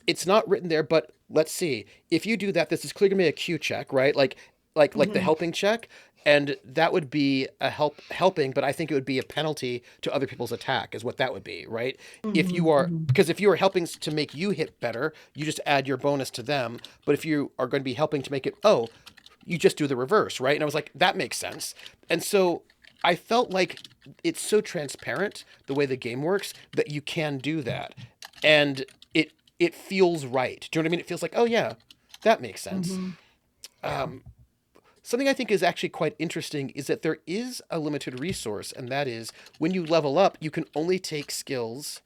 it's not written there, but let's see. If you do that, this is clearly gonna be a Q check, right? Like the helping check. And that would be a helping, but I think it would be a penalty to other people's attack is what that would be, right? If you are, because if you are helping to make you hit better, you just add your bonus to them. But if you are going to be helping to make it, you just do the reverse, right? And I was like, that makes sense. And so I felt like it's so transparent the way the game works that you can do that. And it feels right. Do you know what I mean? It feels like, oh yeah, that makes sense. Something I think is actually quite interesting is that there is a limited resource, and that is when you level up, you can only take skills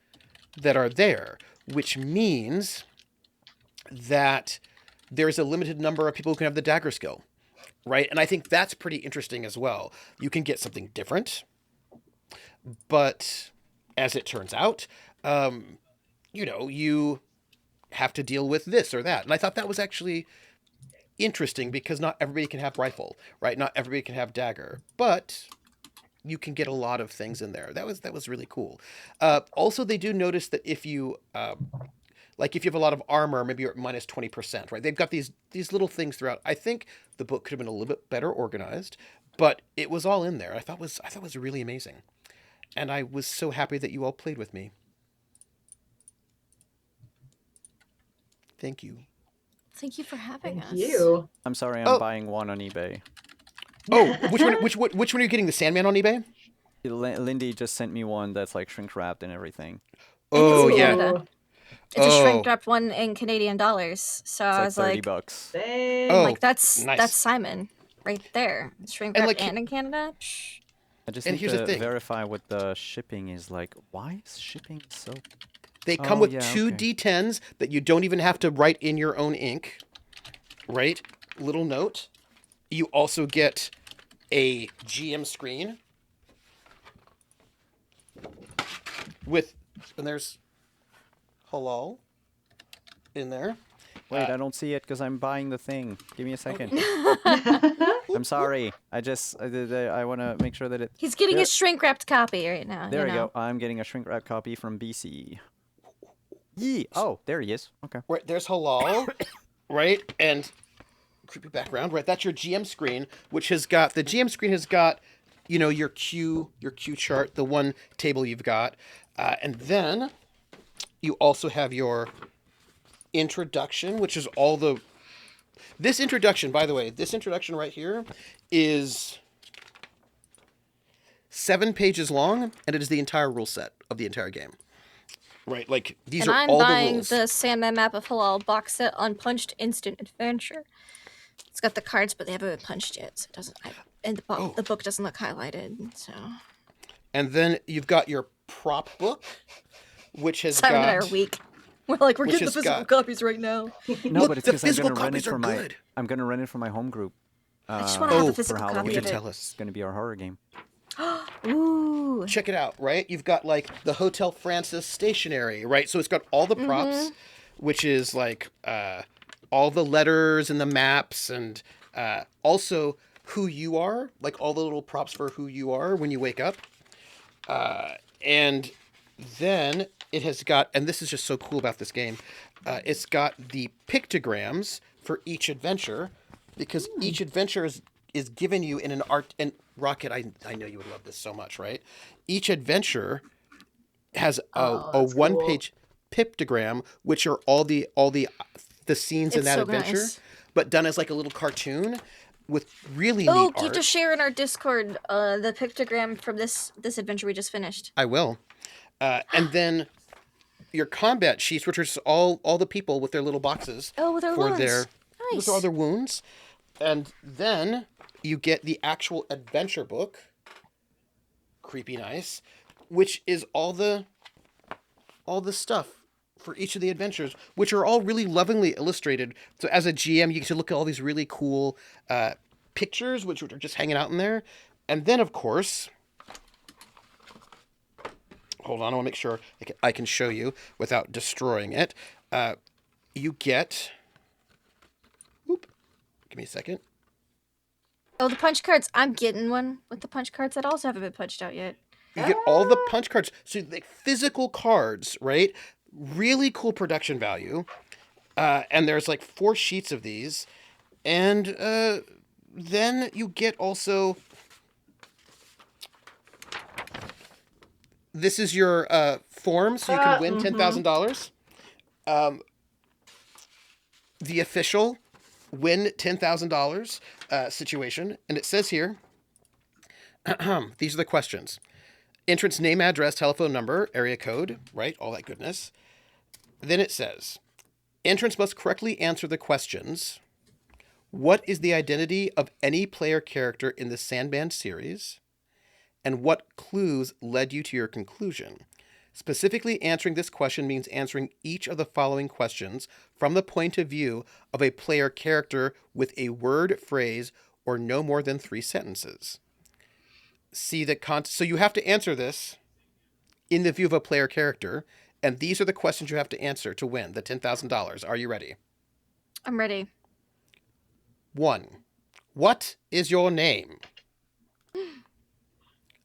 that are there, which means that there's a limited number of people who can have the dagger skill, right? And I think that's pretty interesting as well. You can get something different, but as it turns out, you have to deal with this or that. And I thought that was actually interesting because not everybody can have rifle, right? Not everybody can have dagger, but you can get a lot of things in there. That was really cool. Also, they do notice that if you like if you have a lot of armor, maybe you're at minus 20%, right? They've got these little things throughout. I think the book could have been a little bit better organized, but it was all in there. I thought it was really amazing, and I was so happy that you all played with me. Thank you. Thank you for having Thank us. you. I'm sorry, I'm Oh. buying one on eBay. Oh, which one are you getting? The Sandman on eBay? Lindy just sent me one that's like shrink wrapped and everything. And it's Oh in yeah. Canada. It's a Oh. shrink wrapped one in Canadian dollars. So It's I like was 30 like, bucks. Dang. Oh. like that's nice. Simon right there. Shrink And, wrapped like, and in Canada. Psh. I just And need here's the to thing. verify what the shipping is like. Why is shipping so... They come Oh, with yeah, two okay. D10s that you don't even have to write in your own ink. Right? Little note. You also get a GM screen and there's Halaal in there. Wait, I don't see it because I'm buying the thing. Give me a second. I'm sorry. I want to make sure that it... He's getting There- a shrink wrapped copy right now. There you we know? go. I'm getting a shrink wrap copy from BC. Yee. Oh, there he is. Okay. Right, there's Halaal, right? And creepy background, right? That's your GM screen, which has got the GM screen has got, you know, your Q chart, the one table you've got, and then you also have your introduction, which is all the. This introduction, by the way, this introduction right here is 7 pages long, and it is the entire rule set of the entire game. Right, like these And are I'm all the buying rules. the Sandman Map of Halal box set Unpunched Instant Adventure. It's got the cards, but they haven't been punched yet, so it doesn't. And the book doesn't look highlighted, so. And then you've got your prop book, which has Simon got. and I are weak. We're like, we're Which getting the has physical got- copies right now. No, Look, but it's the because I'm physical gonna rent it copies are for my. good. I'm gonna rent it for my home group. I just want to have Oh, a for physical Halloween. copy You of can it. tell us. It's gonna be our horror game. Ooh. Check it out, right? You've got like the Hotel Francis stationery, right? So it's got all the props, which is like all the letters and the maps, and also who you are, like all the little props for who you are when you wake up. And then it has got, and this is just so cool about this game, it's got the pictograms for each adventure, because each adventure is given you in an art. And Rocket, I know you would love this so much, right? Each adventure has a that's cool. one-page pictogram, which are all the scenes in It's that so adventure, nice. but done as like a little cartoon with really Oh, neat you have art. to share in our Discord the pictogram from this adventure we just finished. I will. And then your combat sheets, which are just all the people with their little boxes. Oh, with their for wounds. their Nice. with all their wounds. And then you get the actual adventure book. Creepy nice, which is all the stuff for each of the adventures, which are all really lovingly illustrated. So as a GM, you get to look at all these really cool pictures, which are just hanging out in there. And then, of course, hold on, I want to make sure I can show you without destroying it. You get... Oop, give me a second. Oh, the punch cards. I'm getting one with the punch cards that also haven't been punched out yet. You get all the punch cards. So like physical cards, right? Really cool production value. And there's like 4 sheets of these. And then you get also... This is your form, so you can win $10,000. The official win $10,000 situation. And it says here, these are the questions. Entrance name, address, telephone number, area code, right? All that goodness. Then it says, entrance must correctly answer the questions. What is the identity of any player character in the Sandman series? And what clues led you to your conclusion? Specifically answering this question means answering each of the following questions from the point of view of a player character with a word, phrase, or no more than 3 sentences. See the so you have to answer this in the view of a player character, and these are the questions you have to answer to win the $10,000. Are you ready? I'm ready. 1. What is your name?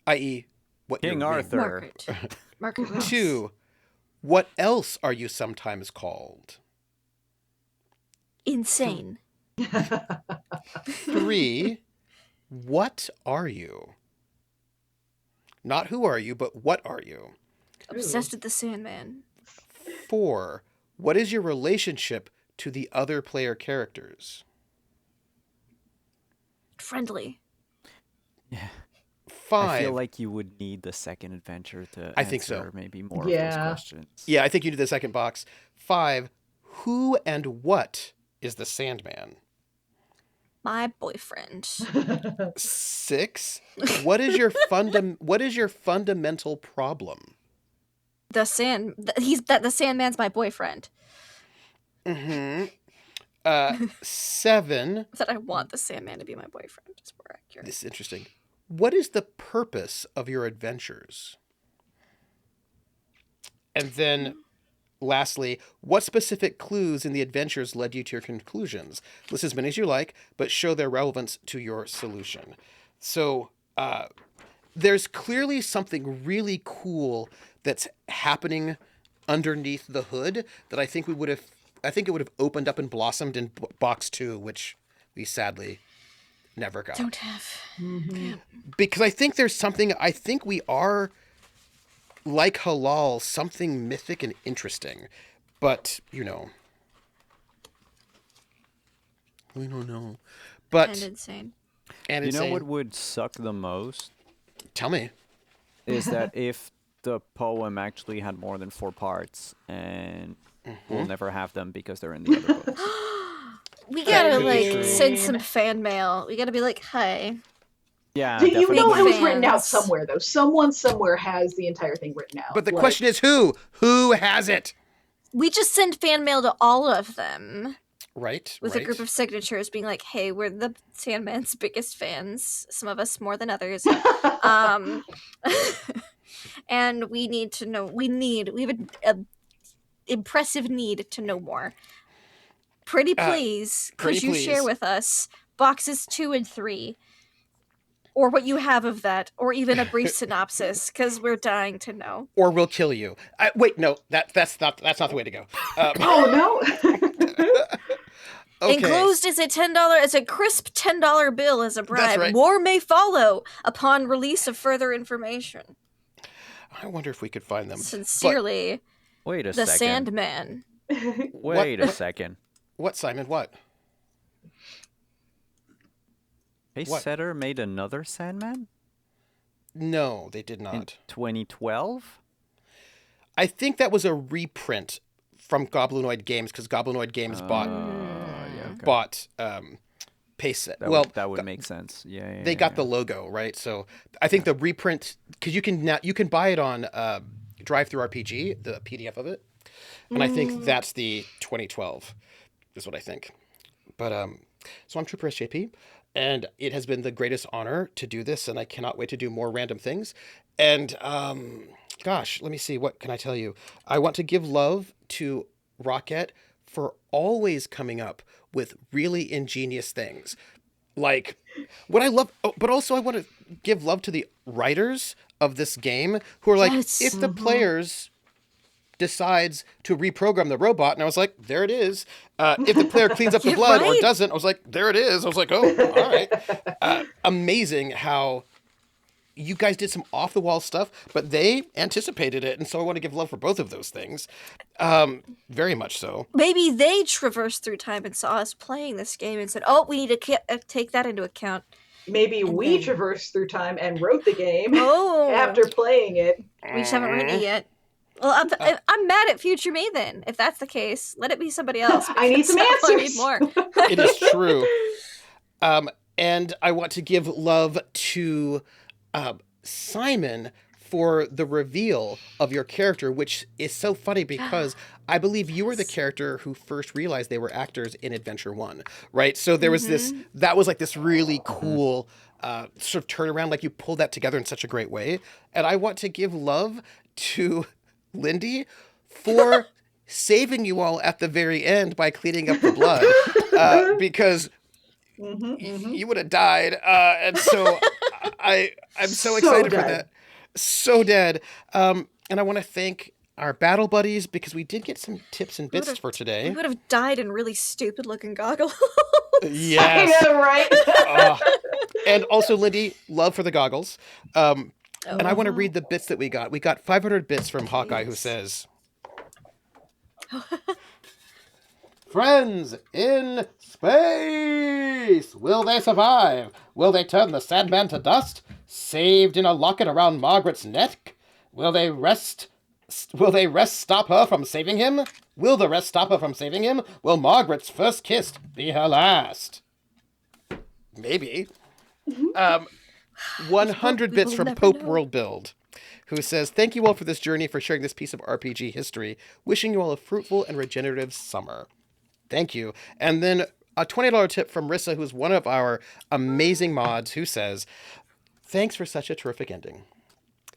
i.e., what King your Arthur. Margaret Ross. 2, what else are you sometimes called? Insane. 3, what are you? Not who are you, but what are you? Obsessed with the Sandman. 4, what is your relationship to the other player characters? Friendly. Yeah. 5, I feel like you would need the second adventure to I think so. answer maybe more of Yeah. those questions. Yeah, I think you do the second box. 5, who and what is the Sandman? My boyfriend. 6, what is your fundamental problem? The Sandman's my boyfriend. 7, That I want the Sandman to be my boyfriend. It's more accurate. this is interesting. What is the purpose of your adventures? And then lastly, what specific clues in the adventures led you to your conclusions? List as many as you like, but show their relevance to your solution. So there's clearly something really cool that's happening underneath the hood that I think it would have opened up and blossomed in box 2, which we sadly never got. Don't have. Because I think there's something, I think we are, like Halaal, something mythic and interesting. But, we don't know. But, And insane. and You insane. know what would suck the most Tell me. is that if the poem actually had more than 4 parts, and we'll never have them because they're in the other books. We gotta could be true. send some fan mail. We gotta be like, "Hi, Yeah, You know definitely. it was written out Fans. somewhere, though. Someone somewhere has the entire thing written out. But the Like, question is who? Who has it? we just send fan mail to all of them Right? with right. a group of signatures, being like, "Hey, we're the Sandman's biggest fans. Some of us more than others." And we need to know. We have a impressive need to know more. Pretty please, pretty could you share please. with us boxes 2 and 3, or what you have of that, or even a brief synopsis, because we're dying to know. Or we'll kill you. Wait, no, that's not the way to go. Oh no! Okay. Enclosed is as a crisp $10 bill as a bribe. right. More may follow upon release of further information. I wonder if we could find them. Sincerely, Wait a the second. Sandman. Wait a second. What, Simon? What? What? Setter made another Sandman No, they did in not. 2012? I think that was a reprint from Goblinoid Games because Goblinoid Games bought Pace. That would make sense. Yeah, They got the logo, right? So I think the reprint, because you can buy it on Drive-Thru RPG, the PDF of it, and I think that's the 2012, is what I think. But so I'm troopersjp, and it has been the greatest honor to do this, and I cannot wait to do more random things. And gosh, let me see, what can I tell you? I want to give love to Rocket for always coming up with really ingenious things. Like, what I love, but also I want to give love to the writers of this game who are like, Yes. if the players decides to reprogram the robot, and I was like, there it is. If the player cleans up the Yeah, blood or right. doesn't, I was like, there it is. I was like, oh, all right. Amazing how you guys did some off-the-wall stuff, but they anticipated it, and so I want to give love for both of those things. Very much so. Maybe they traversed through time and saw us playing this game and said, "Oh, we need to take that into account." Maybe we then- traversed through time and wrote the game Oh, after playing it. we just haven't written it yet. Well, I'm mad at future me then. If that's the case, let it be somebody else. I need some because I need answers. more. It is true. And I want to give love to Simon for the reveal of your character, which is so funny because I believe you were the character who first realized they were actors in Adventure 1, right? So there was that was like this really cool sort of turnaround, like you pulled that together in such a great way. And I want to give love to Lindy for saving you all at the very end by cleaning up the blood because you would have died. And so I'm so So excited for dead. that. So dead. And I want to thank our battle buddies because we did get some tips and bits for We today. would have died in really stupid looking goggles. Yes. I know, right? And also, Lindy, love for the goggles. And I want to Oh. read the bits that we got. We got 500 bits from Hawkeye, who Jeez. says, "Friends in space! Will they survive? Will they turn the Sandman to dust? Saved in a locket around Margaret's neck? Will they rest? Will they rest stop her from saving him? Will the rest stop her from saving him? Will Margaret's first kiss be her last?" Maybe. 100 We bits will from never Pope know. World Build, who says, "Thank you all for this journey, for sharing this piece of RPG history. Wishing you all a fruitful and regenerative summer." Thank you. And then a $20 tip from Rissa, who's one of our amazing mods, who says, "Thanks for such a terrific ending.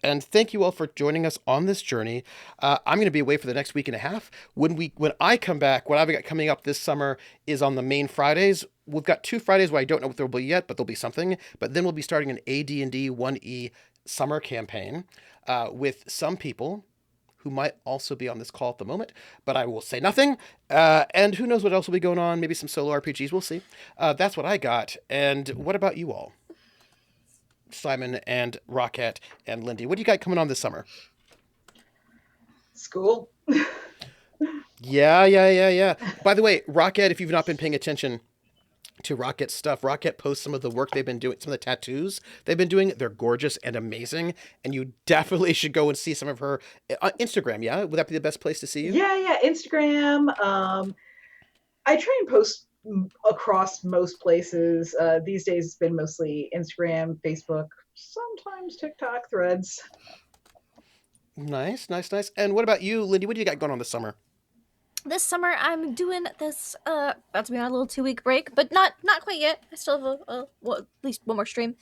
And thank you all for joining us on this journey. I'm going to be away for the next week and a half. When I come back, what I've got coming up this summer is on the main Fridays. We've got 2 Fridays where I don't know what there will be yet, but there'll be something. But then we'll be starting an AD&D 1E summer campaign with some people who might also be on this call at the moment, but I will say nothing. And who knows what else will be going on? Maybe some solo RPGs. We'll see. That's what I got. And what about you all? Simon and Rocket and Lindy. What do you got coming on this summer? School. Yeah. By the way, Rocket, if you've not been paying attention to Rocket's stuff, Rocket posts some of the work they've been doing, some of the tattoos they've been doing. They're gorgeous and amazing, and you definitely should go and see some of her Instagram. Yeah, would that be the best place to see you? Yeah, Instagram. I try and post across most places. These days, it's been mostly Instagram, Facebook, sometimes TikTok, Threads. Nice. And what about you, Lindy? What do you got going on this summer? This summer I'm doing this about to be on a little 2-week break, but not quite yet. I still have at least one more stream.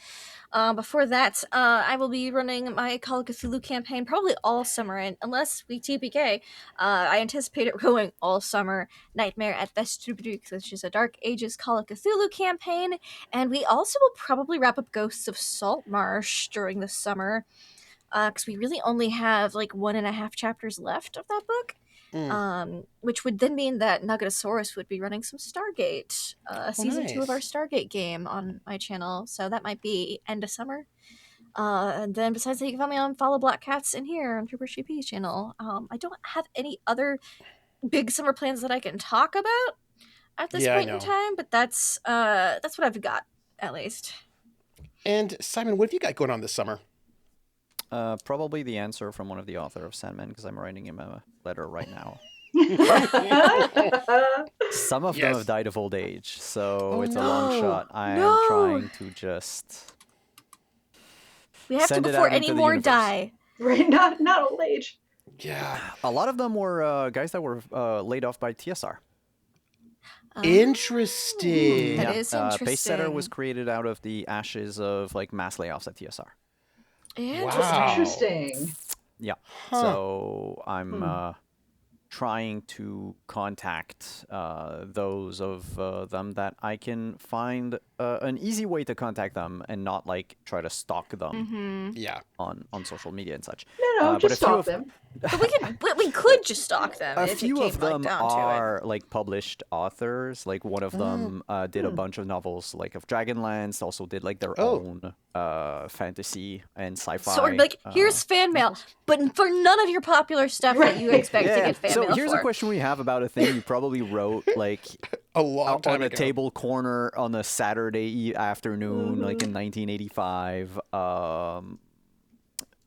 Before that, I will be running my Call of Cthulhu campaign probably all summer, and unless we TPK, I anticipate it going all summer. Nightmare at Vestibrik, which is a Dark Ages Call of Cthulhu campaign, and we also will probably wrap up Ghosts of Saltmarsh during the summer, because we really only have like 1.5 chapters left of that book. Which would then mean that Nuggetosaurus would be running some Stargate, season 2 of our Nice. Stargate game on my channel. So that might be end of summer. And then besides that, you can find me on Follow Black Cats in here on TroopersJP's channel. I don't have any other big summer plans that I can talk about at this Yeah, I point in know. time, but that's what I've got at least. And Simon, what have you got going on this summer? Probably the answer from one of the author of Sandman, because I'm writing him a letter right now. Some of them Yes. have died of old age, so Oh, it's a long no. shot. I No. am trying to just We have send to it before out into any the more universe. die. Right, not old age. Yeah. A lot of them were guys that were laid off by TSR. Interesting. That is interesting. Pacesetter was created out of the ashes of like mass layoffs at TSR. Wow. Interesting. Yeah. Huh. So I'm trying to contact those of them that I can find an easy way to contact them and not like try to stalk them Yeah. on social media and such. No, but just a few stop of them. But we could just stalk them a if few it came of them down to it. are like published authors. Like one of them did a bunch of novels, like of Dragonlance. Also did like their own fantasy and sci-fi. So like, here's fan mail, but for none of your popular stuff that you expect to get fan so mail here's for. a question we have about a thing you probably wrote like A long time on a ago. table corner on a Saturday afternoon, like in 1985.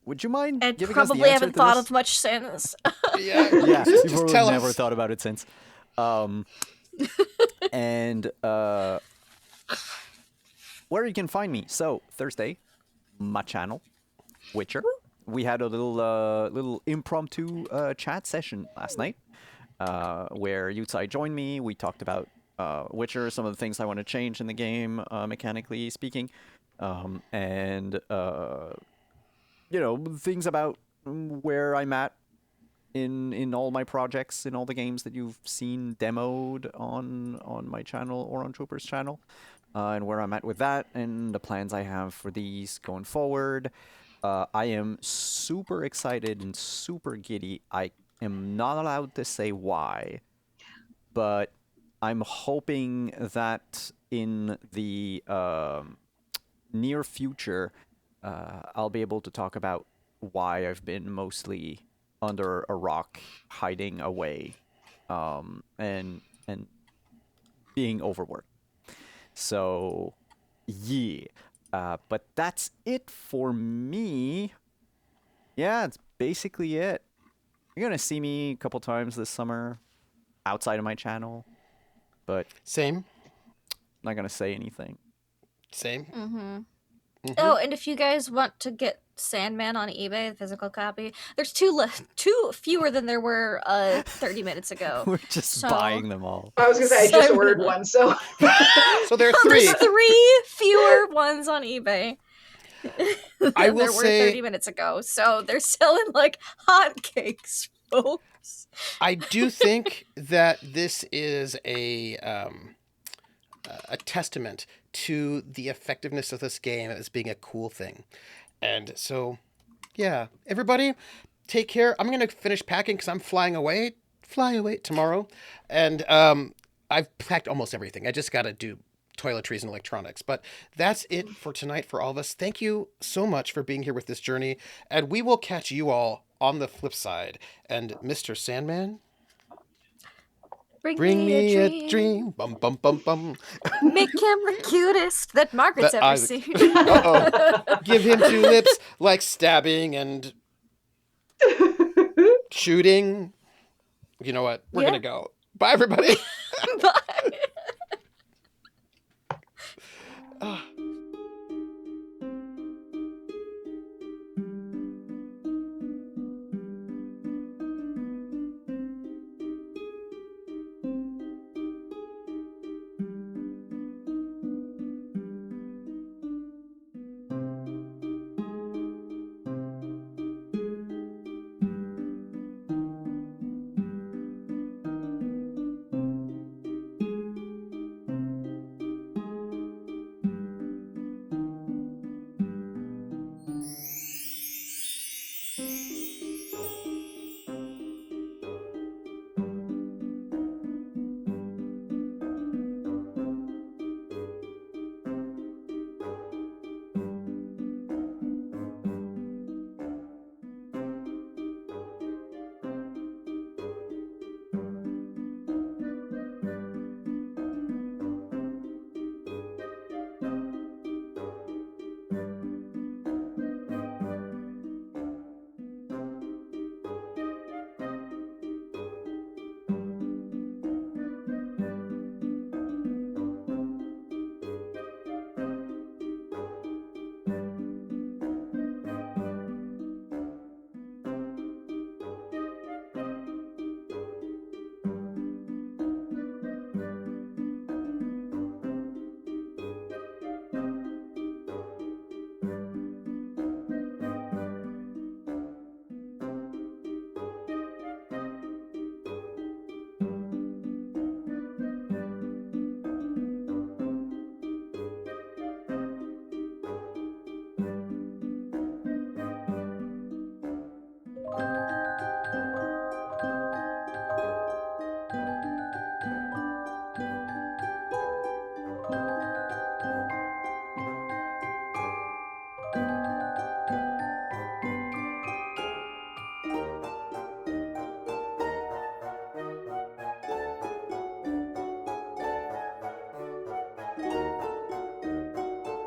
Would you mind And giving us the probably answer haven't to thought this? of much since. Yeah. Yeah, Just you've tell never us. thought about it since. And where you can find me. So Thursday, my channel, Witcher. We had a little impromptu chat session last night, where Yutsai joined me. We talked about Witcher, some of the things I want to change in the game, mechanically speaking, and things about where I'm at in all my projects, in all the games that you've seen demoed on my channel or on Trooper's channel. and where I'm at with that and the plans I have for these going forward. I am super excited and super giddy. I am not allowed to say why, but I'm hoping that in the near future, I'll be able to talk about why I've been mostly under a rock, hiding away, and being overworked. So, yeah. But that's it for me. Yeah, it's basically it. You're gonna see me a couple times this summer outside of my channel, but Same. not gonna say anything. Same. Mm-hmm. Mm-hmm. Oh, and if you guys want to get Sandman on eBay, the physical copy, there's two fewer than there were 30 minutes ago. We're just So- buying them all. I was gonna say I just ordered one, so So there are three. There's 3 fewer ones on eBay. I than will there were say- 30 minutes ago. So they're selling like hotcakes, folks. I do think that this is a testament to the effectiveness of this game as being a cool thing. And so, yeah, everybody, take care. I'm going to finish packing because I'm fly away tomorrow. And I've packed almost everything. I just got to do toiletries and electronics. But that's it for tonight for all of us. Thank you so much for being here with this journey. And we will catch you all on the flip side. And Mr. Sandman, bring me a dream. Bum, bum, bum, bum. Make him the cutest that Margaret's That ever I- seen. Uh-oh. Give him 2 lips like stabbing and shooting. You know what? We're Yeah. going to go. Bye, everybody.